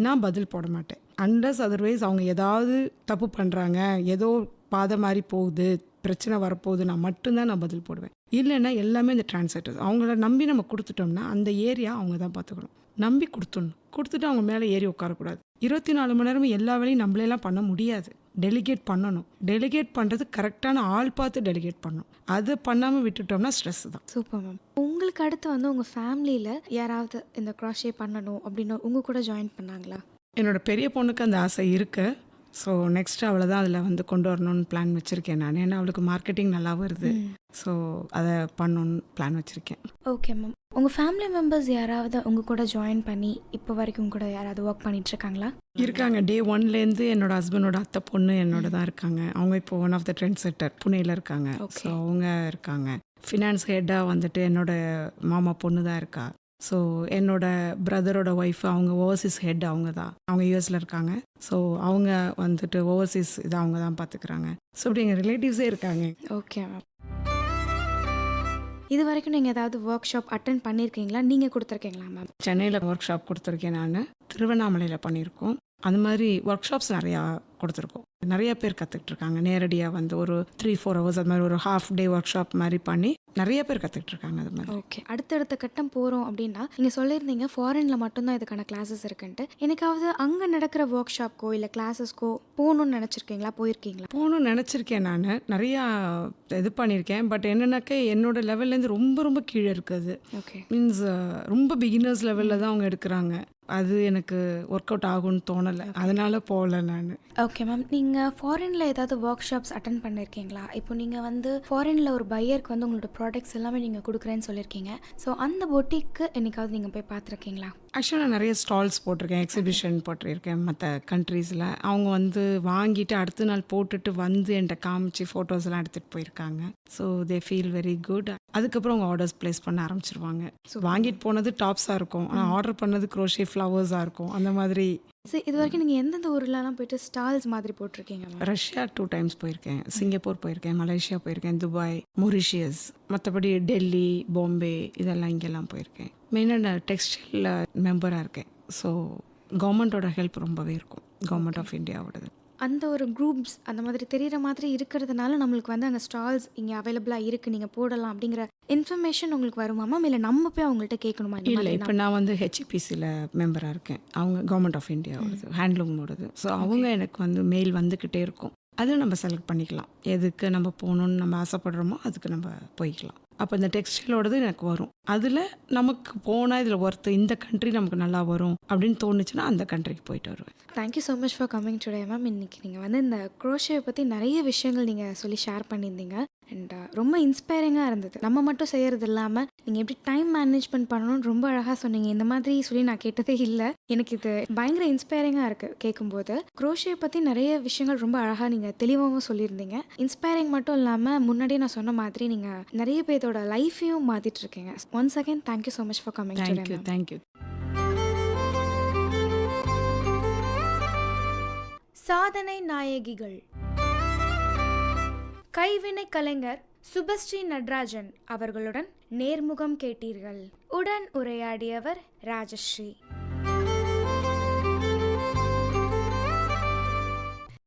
நான் பதில் போட மாட்டேன். அன்லஸ் அதர்வைஸ் அவங்க ஏதாவது தப்பு பண்ணுறாங்க, ஏதோ பாதை மாதிரி போகுது, பிரச்சனை வரப்போகுது, நான் மட்டும்தான் நான் பதில் போடுவேன். இல்லைன்னா எல்லாமே இந்த டிரான்ஸ்லேட்டர்ஸ் அவங்கள நம்பி நம்ம கொடுத்துட்டோம்னா அந்த ஏரியா அவங்க தான் பார்த்துக்கணும். நம்பி கொடுத்துட்டு அவங்க மேலே ஏறி உட்காரக்கூடாது. 24 மணி நேரமும் எல்லா வேலையும் நம்மளெல்லாம் பண்ண முடியாது. டெலிகேட் பண்ணணும். டெலிகேட் பண்ணுறது கரெக்டான ஆள் பார்த்து டெலிகேட் பண்ணணும். அது பண்ணாமல் விட்டுட்டோம்னா ஸ்ட்ரெஸ் தான். Super ma'am. உங்களுக்கு அடுத்து வந்து உங்கள் ஃபேமிலியில் யாராவது இந்த க்ராஷே பண்ணணும் அப்படின்னு உங்கள் கூட ஜாயின் பண்ணாங்களா? என்னோட பெரிய பொண்ணுக்கு அந்த ஆசை இருக்குது. ஸோ நெக்ஸ்ட் அவளை தான் அதில் வந்து கொண்டு வரணும்னு பிளான் வச்சுருக்கேன் நான். ஏன்னா அவளுக்கு மார்க்கெட்டிங் நல்லா வருது. ஸோ அதை பண்ணணுன்னு பிளான் வச்சுருக்கேன். Okay ma'am. உங்கள் ஃபேமிலி மெம்பர்ஸ் யாராவது உங்கள் கூட ஜாயின் பண்ணி இப்போ வரைக்கும் கூட யாராவது ஒர்க் பண்ணிகிட்ருக்காங்களா? இருக்காங்க. டே 1லேருந்து என்னோட ஹஸ்பண்டோட அத்தை பொண்ணு என்னோட தான் இருக்காங்க. அவங்க இப்போ one of the trend setter புனேயில் இருக்காங்க. ஸோ அவங்க இருக்காங்க. ஃபினான்ஸ் ஹெட்டாக வந்துட்டு என்னோட மாமா பொண்ணு தான் இருக்கா. ஸோ என்னோட பிரதரோட ஒய்ஃப் அவங்க ஓவர்சீஸ் ஹெட் அவங்க தான். அவங்க யூஎஸில் இருக்காங்க. ஸோ அவங்க வந்துட்டு ஓவர்சீஸ் இதை அவங்க தான் பார்த்துக்கிறாங்க. ஸோ இப்படி எங்கள் ரிலேட்டிவ்ஸே இருக்காங்க. Okay ma'am. இது வரைக்கும் நீங்கள் ஏதாவது ஒர்க் ஷாப் அட்டென்ட் பண்ணியிருக்கீங்களா? நீங்கள் கொடுத்துருக்கீங்களா மேம்? சென்னையில் ஒர்க் ஷாப் கொடுத்துருக்கேன் நான். திருவண்ணாமலையில் பண்ணியிருக்கோம். அந்த மாதிரி ஒர்க் ஷாப்ஸ் நிறையா கொடுத்துருக்கோம். நிறைய பேர் கற்றுக்கிட்டு இருக்காங்க. நேரடியாக வந்து ஒரு 3-4 ஹவர்ஸ் அது மாதிரி ஒரு ஹாஃப் டே ஒர்க் ஷாப் மாதிரி பண்ணி நிறைய பேர் கற்றுக்கிட்டு இருக்காங்க. அது மாதிரி. ஓகே. அடுத்தடுத்த கட்டம் போகிறோம் அப்படின்னா நீங்கள் சொல்லியிருந்தீங்க ஃபாரினில் மட்டும்தான் இதுக்கான கிளாஸஸ் இருக்குன்ட்டு. எனக்காவது அங்கே நடக்கிற ஒர்க் ஷாப்க்கோ இல்லை கிளாஸஸ்க்கோ போகணுன்னு நினச்சிருக்கீங்களா? போயிருக்கீங்களா? போகணுன்னு நினச்சிருக்கேன். நான் நிறையா இது பண்ணியிருக்கேன். பட் என்னன்னாக்கா என்னோட லெவல்லேருந்து ரொம்ப ரொம்ப கீழே இருக்குது. ஓகே. மீன்ஸ் ரொம்ப பிகினர்ஸ் லெவலில் தான் அவங்க எடுக்கிறாங்க. அது எனக்கு ஒர்க் அவுட் ஆகும்னு தோணலை. அதனால போகல நான். Okay ma'am. நீங்கள் ஃபாரினில் ஏதாவது ஒர்க் ஷாப்ஸ் அட்டன் பண்ணியிருக்கீங்களா? இப்போ நீங்கள் வந்து ஃபாரினில் ஒரு பையருக்கு வந்து உங்களோட ப்ராடக்ட்ஸ் எல்லாமே நீங்கள் கொடுக்குறேன்னு சொல்லியிருக்கீங்க. ஸோ அந்த பொட்டிக்கு என்னைக்காவது நீங்கள் போய் பார்த்துருக்கீங்களா? ஆக்சுவலாக நான் நிறைய ஸ்டால்ஸ் போட்டிருக்கேன், எக்ஸிபிஷன் போட்டிருக்கேன் மற்ற கண்ட்ரீஸில். அவங்க வந்து வாங்கிட்டு அடுத்த நாள் போட்டுட்டு வந்து என்கிட்ட காமிச்சு ஃபோட்டோஸ்லாம் எடுத்துகிட்டு போயிருக்காங்க. So they feel very good. அதுக்கப்புறம் அவங்க ஆர்டர்ஸ் ப்ளேஸ் பண்ண ஆரம்பிச்சிருவாங்க. ஸோ வாங்கிட்டு போனது டாப்ஸாக இருக்கும், ஆனால் ஆர்டர் பண்ணது க்ரோஷே ஃப்ளவர்ஸாக இருக்கும். அந்த மாதிரி. சரி, இது வரைக்கும் நீங்கள் எந்தெந்த ஊர்லலாம் போயிட்டு ஸ்டால்ஸ் மாதிரி போட்டிருக்கீங்க? ரஷ்யா 2 டைம்ஸ் போயிருக்கேன், சிங்கப்பூர் போயிருக்கேன், மலேசியா போயிருக்கேன், துபாய், மொரிஷியஸ், மற்றபடி டெல்லி, பாம்பே இதெல்லாம் இங்கெல்லாம் போயிருக்கேன். மெயினாக நான் டெக்ஸ்டைலில் மெம்பராக இருக்கேன். ஸோ கவர்மெண்ட்டோட ஹெல்ப் ரொம்பவே இருக்கும், கவர்மெண்ட் ஆஃப் இந்தியாவோடது. அந்த ஒரு குரூப்ஸ் அந்த மாதிரி தெரிகிற மாதிரி இருக்கிறதுனால நம்மளுக்கு வந்து அங்கே ஸ்டால்ஸ் இங்கே அவைலபிளாக இருக்குது, நீங்கள் போடலாம் அப்படிங்கிற இன்ஃபர்மேஷன் உங்களுக்கு வருமாமா? இல்லை நம்ம போய் அவங்கள்ட்ட கேட்கணுமா? இல்லை, இப்போ நான் வந்து ஹெச்இபிசியில் மெம்பராக இருக்கேன். அவங்க கவர்மெண்ட் ஆஃப் இந்தியாவோடது, ஹேண்ட்லூமோடது. ஸோ அவங்க எனக்கு வந்து மெயில் வந்துக்கிட்டே இருக்கும். அதில் நம்ம செலக்ட் பண்ணிக்கலாம், எதுக்கு நம்ம போகணுன்னு நம்ம ஆசைப்படுறோமோ அதுக்கு நம்ம போய்க்கலாம். அப்போ இந்த டெக்ஸ்டைலோடது எனக்கு வரும். அதில் நமக்கு போனால் இதில் ஒர்த்து, இந்த கண்ட்ரி நமக்கு நல்லா வரும் அப்படின்னு தோணுச்சுன்னா அந்த கண்ட்ரிக்கு போயிட்டு வருவேன். Thank you so much for coming today ma'am. இன்றைக்கி நீங்கள் வந்து இந்த க்ரோஷேவை பற்றி நிறைய விஷயங்கள் நீங்கள் சொல்லி ஷேர் பண்ணியிருந்தீங்க. அண்ட் ரொம்ப இன்ஸ்பைரிங்காக இருந்தது. நம்ம மட்டும் செய்கிறது இல்லாமல் நீங்கள் எப்படி டைம் மேனேஜ்மெண்ட் பண்ணணும்னு ரொம்ப அழகாக சொன்னீங்க. இந்த மாதிரி சொல்லி நான் கேட்டதே இல்லை. எனக்கு இது பயங்கர இன்ஸ்பைரிங்காக இருக்குது கேட்கும்போது. க்ரோஷே பற்றி நிறைய விஷயங்கள் ரொம்ப அழகாக நீங்கள் தெளிவாகவும் சொல்லியிருந்தீங்க. இன்ஸ்பைரிங் மட்டும் இல்லாமல் முன்னாடியே நான் சொன்ன மாதிரி நீங்கள் நிறைய பேர்த்தோட லைஃப்பையும் மாற்றிட்டு இருக்கீங்க. Once again thank you so much for coming today. Thank you. சாதனை நாயகிகள். கைவினை கலைஞர் சுபஸ்ரீ நடராஜன் அவர்களுடன் நேர்முகம் கேட்டீர்கள். உடன் உரையாடியவர் ராஜஸ்ரீ.